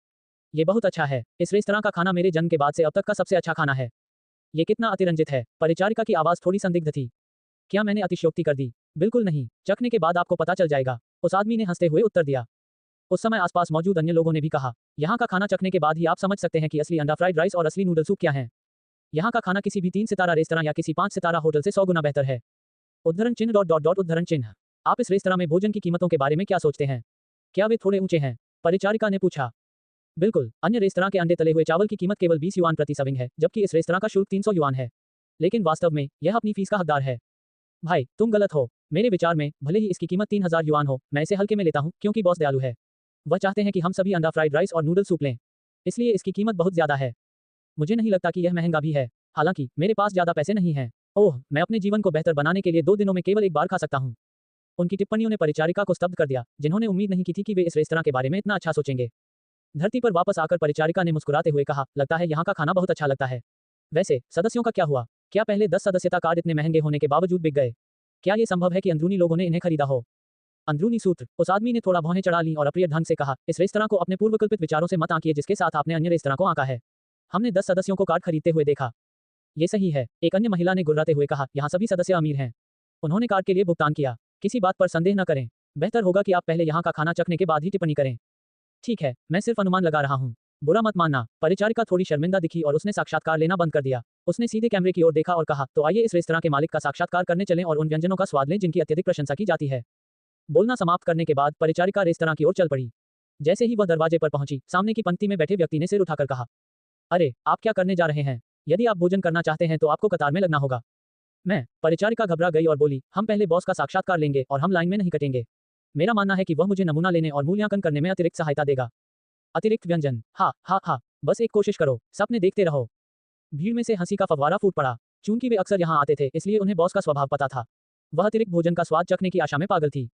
S1: ये बहुत अच्छा है। इस रेस्तरां का खाना मेरे जन्म के बाद से अब तक का सबसे अच्छा खाना है। ये कितना अतिरंजित है। परिचारिका की आवाज थोड़ी संदिग्ध थी। क्या मैंने अतिशयोक्ति कर दी? बिल्कुल नहीं, चखने के बाद आपको पता चल जाएगा, उस आदमी ने हंसते हुए उत्तर दिया। उस समय आसपास मौजूद अन्य लोगों ने भी कहा, यहाँ का खाना चखने के बाद ही आप समझ सकते हैं कि असली अंडा फ्राइड राइस और असली नूडल सूप क्या है। यहाँ का खाना किसी भी 3 सितारा रेस्तरां या किसी 5 सितारा होटल से 100 गुना बेहतर है। उद्धरण चिन्ह उद्धरण चिन्ह। आप इस रेस्तरां में भोजन की कीमतों के बारे में क्या सोचते हैं? क्या वे थोड़े ऊंचे हैं? परिचारिका ने पूछा। बिल्कुल, अन्य रेस्तरां के अंडे तले हुए चावल की कीमत केवल 20 युआन प्रति सर्विंग है, जबकि इस रेस्तरां का शुल्क 300 युआन है। लेकिन वास्तव में यह अपनी फीस का हकदार है। भाई, तुम गलत हो। मेरे विचार में भले ही इसकी कीमत 3000 युआन हो, मैं इसे हल्के में लेता हूँ क्योंकि बॉस दयालु है। वह चाहते हैं कि हम सभी अंडा फ्राइड राइस और नूडल सूप लें, इसलिए इसकी कीमत बहुत ज्यादा है। मुझे नहीं लगता कि यह महंगा भी है। हालांकि मेरे पास ज्यादा पैसे नहीं हैं। ओह, मैं अपने जीवन को बेहतर बनाने के लिए 2 दिनों में केवल एक बार खा सकता हूँ। उनकी टिप्पणियों ने परिचारिका को स्तब्ध कर दिया, जिन्होंने उम्मीद नहीं की थी कि वे इस रेस्तरां के बारे में इतना अच्छा सोचेंगे। धरती पर वापस आकर परिचारिका ने मुस्कुराते हुए कहा, लगता है यहाँ का खाना बहुत अच्छा लगता है। वैसे सदस्यों का क्या हुआ? क्या पहले 10 सदस्यता कार्ड इतने महंगे होने के बावजूद बिक गए? क्या ये संभव है कि अंदरूनी लोगों ने इन्हें खरीदा हो? अंदरूनी सूत्र। उस आदमी ने थोड़ा भौहें चढ़ा ली और अप्रिय ढंग से कहा, इस रेस्तरां को अपने पूर्वकल्पित विचारों से मत आंकिए जिसके साथ आपने अन्य रेस्तरां को आंका है। हमने 10 सदस्यों को कार्ड खरीदते हुए देखा। ये सही है, एक अन्य महिला ने गुर्राते हुए कहा, यहाँ सभी सदस्य अमीर हैं। उन्होंने कार्ड के लिए भुगतान किया। किसी बात पर संदेह न करें। बेहतर होगा कि आप पहले यहाँ का खाना चखने के बाद ही टिप्पणी करें। ठीक है, मैं सिर्फ अनुमान लगा रहा हूँ। बुरा मत मानना। परिचारिका थोड़ी शर्मिंदा दिखी और उसने साक्षात्कार लेना बंद कर दिया। उसने सीधे कैमरे की ओर देखा और कहा, तो आइए इस रेस्तरां के मालिक का साक्षात्कार करने चलें और उन व्यंजनों का स्वाद लें जिनकी अत्यधिक प्रशंसा की जाती है। बोलना समाप्त करने के बाद परिचारिका रेस्तरां की ओर चल पड़ी। जैसे ही वह दरवाजे पर पहुंची, सामने की पंक्ति में बैठे व्यक्ति ने सिर उठाकर कहा, अरे, आप क्या करने जा रहे हैं? यदि आप भोजन करना चाहते हैं तो आपको कतार में लगना होगा। मैं। परिचारिका घबरा गई और बोली, हम पहले बॉस का साक्षात्कार लेंगे और हम लाइन में नहीं कटेंगे। मेरा मानना है कि वह मुझे नमूना लेने और मूल्यांकन करने में अतिरिक्त सहायता देगा। अतिरिक्त व्यंजन। हाँ हाँ हाँ, बस एक कोशिश करो, सपने देखते रहो। भीड़ में से हंसी का फव्वारा फूट पड़ा। चूंकि वे अक्सर यहाँ आते थे इसलिए उन्हें बॉस का स्वभाव पता था। वह अतिरिक्त भोजन का स्वाद चखने की आशा में पागल थी।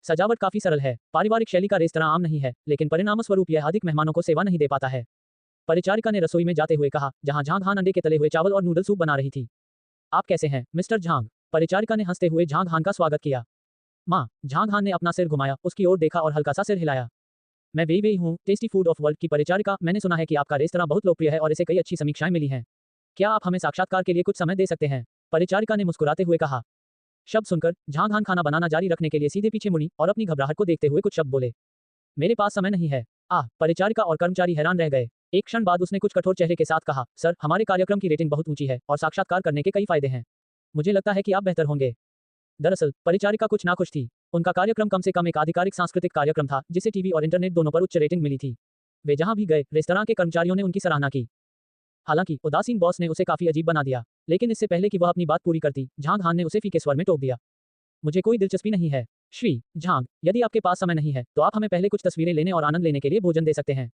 S1: सजावट काफी सरल है। पारिवारिक शैली का रेस्तरां आम नहीं है, लेकिन परिणामस्वरूप यह अधिक मेहमानों को सेवा नहीं दे पाता है। परिचारिका ने रसोई में जाते हुए कहा, जहां झांग हान अंडे के तले हुए चावल और नूडल सूप बना रही थी। आप कैसे हैं, मिस्टर झांग? परिचारिका ने हंसते हुए झांग हान का स्वागत किया। माँ। झांग हान ने अपना सिर घुमाया, उसकी ओर देखा और हल्का सा सिर हिलाया। मैं वेई वेई हूँ, टेस्टी फूड ऑफ वर्ल्ड की परिचारिका। मैंने सुना है कि आपका रेस्तरां बहुत लोकप्रिय है और इसे कई अच्छी समीक्षाएं मिली हैं। क्या आप हमें साक्षात्कार के लिए कुछ समय दे सकते हैं? परिचारिका ने मुस्कुराते हुए कहा। शब्द सुनकर झांग हान खाना बनाना जारी रखने के लिए सीधे पीछे मुड़ी और अपनी घबराहट को देखते हुए कुछ शब्द बोले। मेरे पास समय नहीं है। परिचारिका और कर्मचारी हैरान रह गए। एक क्षण बाद उसने कुछ कठोर चेहरे के साथ कहा, सर, हमारे कार्यक्रम की रेटिंग बहुत ऊंची है और साक्षात्कार करने के कई फायदे हैं। मुझे लगता है कि आप बेहतर होंगे। दरअसल परिचारिका कुछ नाखुश थी। उनका कार्यक्रम कम से कम एक आधिकारिक सांस्कृतिक कार्यक्रम था जिसे टीवी और इंटरनेट दोनों पर उच्च रेटिंग मिली थी। वे जहां भी गए, रेस्तरां के कर्मचारियों ने उनकी सराहना की। हालांकि उदासीन बॉस ने उसे काफी अजीब बना दिया, लेकिन इससे पहले कि वह अपनी बात पूरी करती, झांग हान ने उसे फीके स्वर में टोक दिया। मुझे कोई दिलचस्पी नहीं है। श्री झांग, यदि आपके पास समय नहीं है तो आप हमें पहले कुछ तस्वीरें लेने और आनंद लेने के लिए भोजन दे सकते हैं।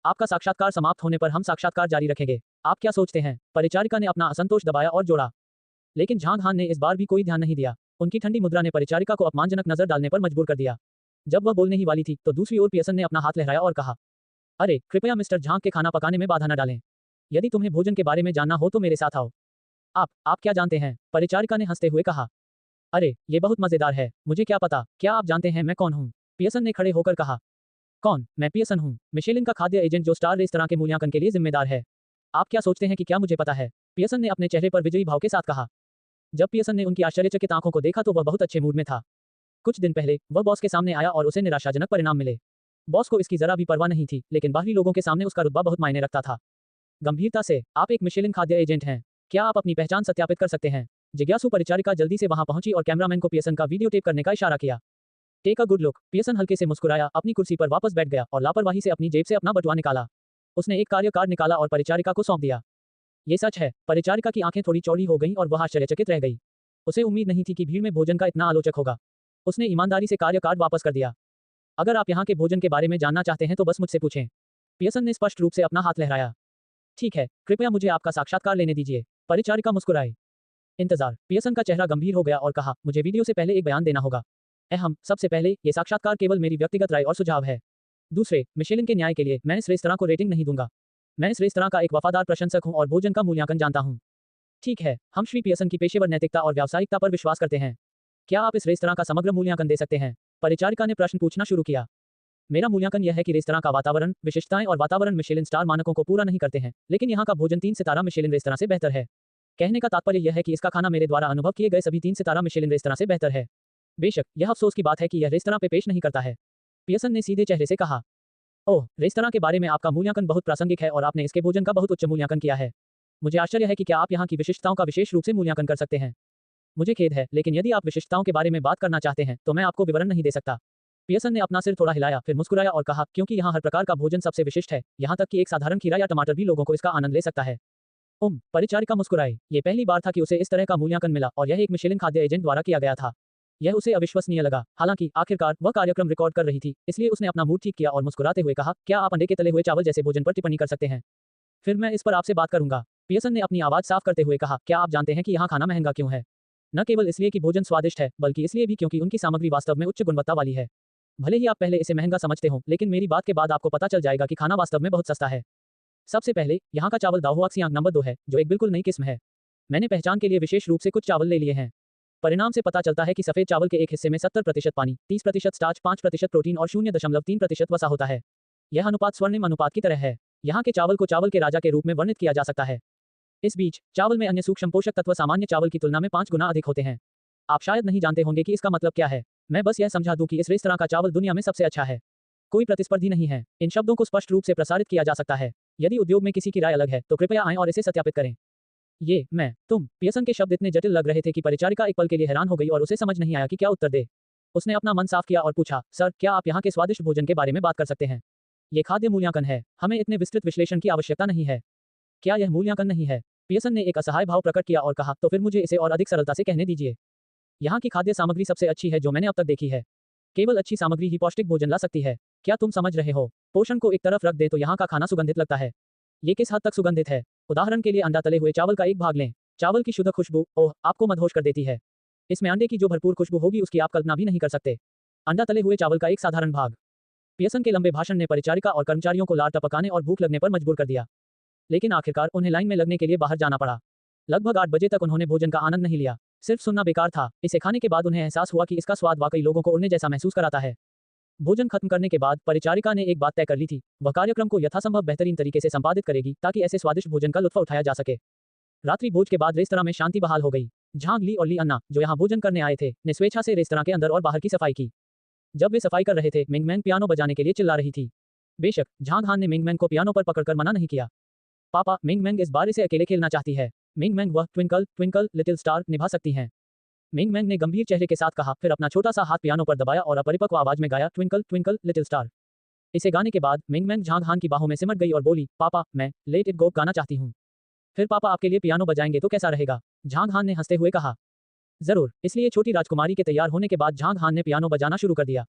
S1: आपका साक्षात्कार समाप्त होने पर हम साक्षात्कार जारी रखेंगे। आप क्या सोचते हैं? परिचारिका ने अपना असंतोष दबाया और जोड़ा। लेकिन झांग हान ने इस बार भी कोई ध्यान नहीं दिया। उनकी ठंडी मुद्रा ने परिचारिका को अपमानजनक नजर डालने पर मजबूर कर दिया। जब वह बोलने ही वाली थी तो दूसरी ओर पियर्सन ने अपना हाथ लहराया और कहा, अरे, कृपया मिस्टर झांग के खाना पकाने में बाधा न डालें। यदि तुम्हें भोजन के बारे में जानना हो तो मेरे साथ आओ। आप क्या जानते हैं? परिचारिका ने हंसते हुए कहा। अरे, ये बहुत मजेदार है। मुझे क्या पता, क्या आप जानते हैं मैं कौन हूँ? पियर्सन ने खड़े होकर कहा। कौन? मैं पियर्सन हूँ, मिशेलिन का खाद्य एजेंट जो स्टार रेस्तरां के मूल्यांकन के लिए जिम्मेदार है। आप क्या सोचते हैं कि क्या मुझे पता है? पियर्सन ने अपने चेहरे पर विजयी भाव के साथ कहा। जब पियर्सन ने उनकी आश्चर्यचकित आंखों को देखा तो वह बहुत अच्छे मूड में था। कुछ दिन पहले वह बॉस के सामने आया और उसे निराशाजनक परिणाम मिले। बॉस को इसकी जरा भी परवाह नहीं थी, लेकिन बाहरी लोगों के सामने उसका रुतबा बहुत मायने रखता था। गंभीरता से, आप एक मिशेलिन खाद्य एजेंट हैं। क्या आप अपनी पहचान सत्यापित कर सकते हैं? जिज्ञासु परिचारिका जल्दी से वहां पहुंची और कैमरामैन को पियर्सन का वीडियो टेप करने का इशारा किया। Take a good look. Pearson हल्के से मुस्कुराया, अपनी कुर्सी पर वापस बैठ गया और लापरवाही से अपनी जेब से अपना बटुआ निकाला। उसने एक कार्य कार्ड निकाला और परिचारिका को सौंप दिया। ये सच है। परिचारिका की आंखें थोड़ी चौड़ी हो गईं और वह आश्चर्यचकित रह गई। उसे उम्मीद नहीं थी कि भीड़ में भोजन का इतना आलोचक होगा। उसने ईमानदारी से कार्य कार्ड वापस कर दिया। अगर आप यहाँ के भोजन के बारे में जानना चाहते हैं तो बस मुझसे पूछें। पियर्सन ने स्पष्ट रूप से अपना हाथ लहराया। ठीक है, कृपया मुझे आपका साक्षात्कार लेने दीजिए। परिचारिका मुस्कुराई। इंतजार। पियर्सन का चेहरा गंभीर हो गया और कहा, मुझे वीडियो से पहले एक बयान देना होगा। सबसे पहले, ये साक्षात्कार केवल मेरी व्यक्तिगत राय और सुझाव है। दूसरे, मिशेलिन के न्याय के लिए मैं इस रेस्तरां को रेटिंग नहीं दूंगा। मैं इस रेस्तरां का एक वफादार प्रशंसक हूं और भोजन का मूल्यांकन जानता हूं। ठीक है, हम श्री पियर्सन की पेशेवर नैतिकता और व्यावसायिकता पर विश्वास करते हैं। क्या आप इस रेस्तरां का समग्र मूल्यांकन दे सकते हैं? परिचारिका ने प्रश्न पूछना शुरू किया। मेरा मूल्यांकन यह है कि रेस्तरां का वातावरण, विशिष्टताएं और वातावरण मिशेलिन स्टार मानकों को पूरा नहीं करते हैं, लेकिन यहाँ का भोजन 3 सितारा मिशेलिन रेस्तरां से बेहतर है। कहने का तात्पर्य यह है कि इसका खाना मेरे द्वारा अनुभव किए गए सभी 3 सितारा मिशेलिन रेस्तरां से बेहतर है। बेशक, यह अफसोस की बात है कि यह रेस्तरां पे पेश नहीं करता है। पियर्सन ने सीधे चेहरे से कहा। ओह, रेस्तरां के बारे में आपका मूल्यांकन बहुत प्रासंगिक है और आपने इसके भोजन का बहुत उच्च मूल्यांकन किया है। मुझे आश्चर्य है कि क्या आप यहाँ की विशिष्टताओं का विशेष रूप से मूल्यांकन कर सकते हैं। मुझे खेद है, लेकिन यदि आप विशिष्टताओं के बारे में बात करना चाहते हैं तो मैं आपको विवरण नहीं दे सकता। पियर्सन ने अपना सिर थोड़ा हिलाया, फिर मुस्कुराया और कहा, क्योंकि यहाँ हर प्रकार का भोजन सबसे विशिष्ट है, यहाँ तक कि एक साधारण खीरा या टमाटर भी लोगों को इसका आनंद ले सकता है। परिचारिका मुस्कुराई। ये पहली बार था कि उसे इस तरह का मूल्यांकन मिला और यह एक मिशेलिन खाद्य एजेंट द्वारा किया गया था। यह उसे अविश्वसनीय लगा। हालांकि आखिरकार वह कार्यक्रम रिकॉर्ड कर रही थी, इसलिए उसने अपना मूड ठीक किया और मुस्कुराते हुए कहा, क्या आप अंडे के तले हुए चावल जैसे भोजन पर टिप्पणी कर सकते हैं? फिर मैं इस पर आपसे बात करूंगा। पियर्सन ने अपनी आवाज साफ करते हुए कहा, क्या आप जानते हैं कि यहाँ खाना महंगा क्यों है? न केवल इसलिए कि भोजन स्वादिष्ट है, बल्कि इसलिए भी क्योंकि उनकी सामग्री वास्तव में उच्च गुणवत्ता वाली है। भले ही आप पहले इसे महंगा समझते हो, लेकिन मेरी बात के बाद आपको पता चल जाएगा कि खाना वास्तव में बहुत सस्ता है। सबसे पहले, यहाँ का चावल दाहुआक्सियांग नंबर 2 है, जो एक बिल्कुल नई किस्म है। मैंने पहचान के लिए विशेष रूप से कुछ चावल ले लिए हैं। परिणाम से पता चलता है कि सफेद चावल के एक हिस्से में 70% पानी, 30% स्टार्च, 5% प्रोटीन और 0.3% वसा होता है। यह अनुपात स्वर्णिम अनुपात की तरह है। यहाँ के चावल को चावल के राजा के रूप में वर्णित किया जा सकता है। इस बीच चावल में अन्य सूक्ष्म पोषक तत्व सामान्य चावल की तुलना में 5 गुना अधिक होते हैं। आप शायद नहीं जानते होंगे कि इसका मतलब क्या है। मैं बस यह समझा दूं कि इस रेस्तरां का चावल दुनिया में सबसे अच्छा है। कोई प्रतिस्पर्धी नहीं है। इन शब्दों को स्पष्ट रूप से प्रसारित किया जा सकता है। यदि उद्योग में किसी की राय अलग है तो कृपया आएं और इसे सत्यापित करें। ये मैं तुम पियर्सन के शब्द इतने जटिल लग रहे थे कि परिचारिका एक पल के लिए हैरान हो गई और उसे समझ नहीं आया कि क्या उत्तर दे। उसने अपना मन साफ किया और पूछा, सर, क्या आप यहाँ के स्वादिष्ट भोजन के बारे में बात कर सकते हैं? ये खाद्य मूल्यांकन है। हमें इतने विस्तृत विश्लेषण की आवश्यकता नहीं है। क्या यह मूल्यांकन नहीं है? पियर्सन ने एक असहाय भाव प्रकट किया और कहा, तो फिर मुझे इसे और अधिक सरलता से कहने दीजिए। यहाँ की खाद्य सामग्री सबसे अच्छी है जो मैंने अब तक देखी है। केवल अच्छी सामग्री ही पौष्टिक भोजन ला सकती है। क्या तुम समझ रहे हो? पोषण को एक तरफ रख दे तो यहाँ का खाना सुगंधित लगता है। ये किस हद तक सुगंधित है? उदाहरण के लिए अंडा तले हुए चावल का एक भाग लें। चावल की शुद्ध खुशबू, ओह, आपको मदहोश कर देती है। इसमें अंडे की जो भरपूर खुशबू होगी उसकी आप कल्पना भी नहीं कर सकते। अंडा तले हुए चावल का एक साधारण भाग। पियर्सन के लंबे भाषण ने परिचारिका और कर्मचारियों को लार टपकाने और भूख लगने पर मजबूर कर दिया। लेकिन आखिरकार उन्हें लाइन में लगने के लिए बाहर जाना पड़ा। लगभग 8 बजे तक उन्होंने भोजन का आनंद नहीं लिया। सिर्फ सुनना बेकार था। इसे खाने के बाद उन्हें एहसास हुआ कि इसका स्वाद वाकई लोगों को उड़ने जैसा महसूस कराता है। भोजन खत्म करने के बाद परिचारिका ने एक बात तय कर ली थी। वह कार्यक्रम को यथासंभव बेहतरीन तरीके से संपादित करेगी ताकि ऐसे स्वादिष्ट भोजन का लुत्फ उठाया जा सके। रात्रि भोज के बाद रेस्तरां में शांति बहाल हो गई। झांग ली और ली अन्ना, जो यहाँ भोजन करने आए थे, ने स्वेच्छा से रेस्तरां के अंदर और बाहर की सफाई की। जब वे सफाई कर रहे थे, मिंग मैंग पियानो बजाने के लिए चिल्ला रही थी। बेशक झांग हान ने मिंग मैंग को पियानो पर पकड़कर मना नहीं किया। पापा, मिंग मैंग इस बार इसे अकेले खेलना चाहती है। मिंग मैंग वह ट्विंकल ट्विंकल लिटिल स्टार निभा सकती हैं। मिंग मैंग ने गंभीर चेहरे के साथ कहा, फिर अपना छोटा सा हाथ पियानो पर दबाया और अपरिपक्व आवाज में गाया, ट्विंकल ट्विंकल लिटिल स्टार। इसे गाने के बाद मिंग मैंग झांग हान की बाहों में सिमट गई और बोली, पापा, मैं लेट इट गो गाना चाहती हूँ। फिर पापा आपके लिए पियानो बजाएंगे तो कैसा रहेगा? झांग हान ने हंसते हुए कहा। जरूर। इसलिए छोटी राजकुमारी के तैयार होने के बाद झांग हान ने पियानो बजाना शुरू कर दिया।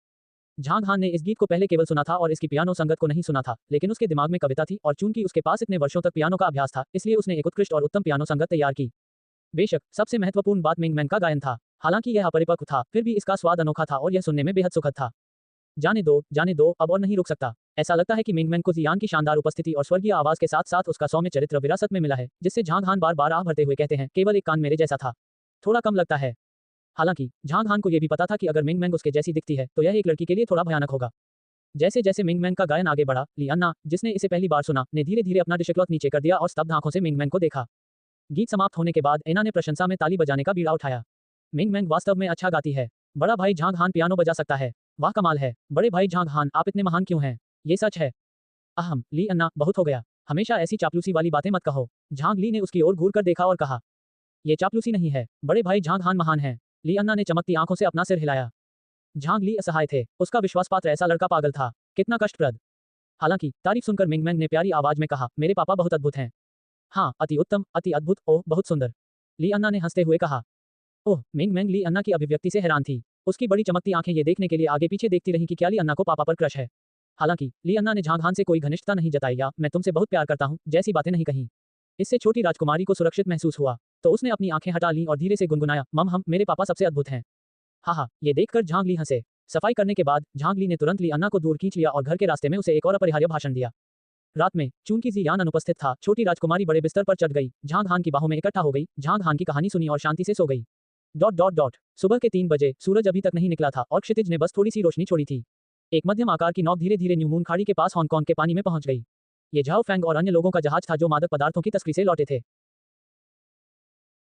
S1: झांग हान ने इस गीत को पहले केवल सुना था और इसकी पियानो संगत को नहीं सुना था, लेकिन उसके दिमाग में कविता थी और चूंकि उसके पास इतने वर्षों तक पियानो का अभ्यास था, इसलिए उसने एक उत्कृष्ट और उत्तम पियानो संगत तैयार की। बेशक सबसे महत्वपूर्ण बात मिंग मैंग का गायन था। हालांकि यह अपरिपक्व था, फिर भी इसका स्वाद अनोखा था और यह सुनने में बेहद सुखद था। जाने दो, अब और नहीं रुक सकता। ऐसा लगता है कि मिंग मैंग को जियान की शानदार उपस्थिति और स्वर्गीय आवाज के साथ साथ उसका सौम्य चरित्र विरासत में मिला है, जिससे झांग हान बार बार आह भरते हुए कहते हैं, केवल एक कान मेरे जैसा था। थोड़ा कम लगता है। हालांकि झांग हान को यह भी पता था कि अगर मिंग मैंग उसके जैसी दिखती है तो यह एक लड़की के लिए थोड़ा भयानक होगा। जैसे जैसे मिंग मैंग का गायन आगे बढ़ा, ली अन्ना, जिसने इसे पहली बार सुना, ने धीरे धीरे अपना डिशक्लॉथ नीचे कर दिया और स्तब्ध आंखों से मिंग मैंग को देखा। गीत समाप्त होने के बाद एना ने प्रशंसा में ताली बजाने का बीड़ा उठाया। मिंग मैंग वास्तव में अच्छा गाती है। बड़ा भाई झांग हान पियानो बजा सकता है। वाह कमाल है। बड़े भाई झांग हान, आप इतने महान क्यों हैं? ये सच है। अहम, ली अन्ना, बहुत हो गया। हमेशा ऐसी चापलूसी वाली बातें मत कहो। झांग ली ने उसकी ओर घूर कर देखा और कहा, ये चापलूसी नहीं है। बड़े भाई झांग हान महान है। ली अन्ना ने चमकती आंखों से अपना सिर हिलाया। झांग ली असहाय थे। उसका विश्वासपात्र ऐसा लड़का पागल था। कितना कष्टप्रद। हालांकि तारीफ सुनकर मिंग मैंग ने प्यारी आवाज में कहा, मेरे पापा बहुत अद्भुत हैं। हाँ, अति उत्तम, अति अद्भुत, ओह बहुत सुंदर। ली अन्ना ने हंसते हुए कहा। ओह, मिंग मैंग ली अन्ना की अभिव्यक्ति से हैरान थी। उसकी बड़ी चमकती आंखें ये देखने के लिए आगे पीछे देखती रहीं कि क्या ली अन्ना को पापा पर क्रश है। हालांकि ली अन्ना ने झांग हान से कोई घनिष्ठता नहीं जताई या मैं तुमसे बहुत प्यार करता हूँ जैसी बातें नहीं कहीं। इससे छोटी राजकुमारी को सुरक्षित महसूस हुआ, तो उसने अपनी आंखें हटा लीं और धीरे से गुनगुनाया, मम हम, मेरे पापा सबसे अद्भुत हैं। हाँ, ये देखकर झांग ली हंसे। सफाई करने के बाद झांग ली ने तुरंत ली अन्ना को दूर खींच लिया और घर के रास्ते में उसे एक और अपरिहार्य भाषण दिया। रात में चूंकि जियान अनुपस्थित था, छोटी राजकुमारी बड़े बिस्तर पर चढ़ गई, झांग हान की बाहों में इकट्ठा हो गई, झांग हान की कहानी सुनी और शांति से सो गई। सुबह के 3 बजे सूरज अभी तक नहीं निकला था और क्षितिज ने बस थोड़ी सी रोशनी छोड़ी थी। एक मध्यम आकार की नौक धीरे धीरे न्यू मून खाड़ी के पास हांगकांग के पानी में पहुंच गई। ये झाओ फैंग और अन्य लोगों का जहाज था जो मादक पदार्थों की तस्करी से लौटे थे।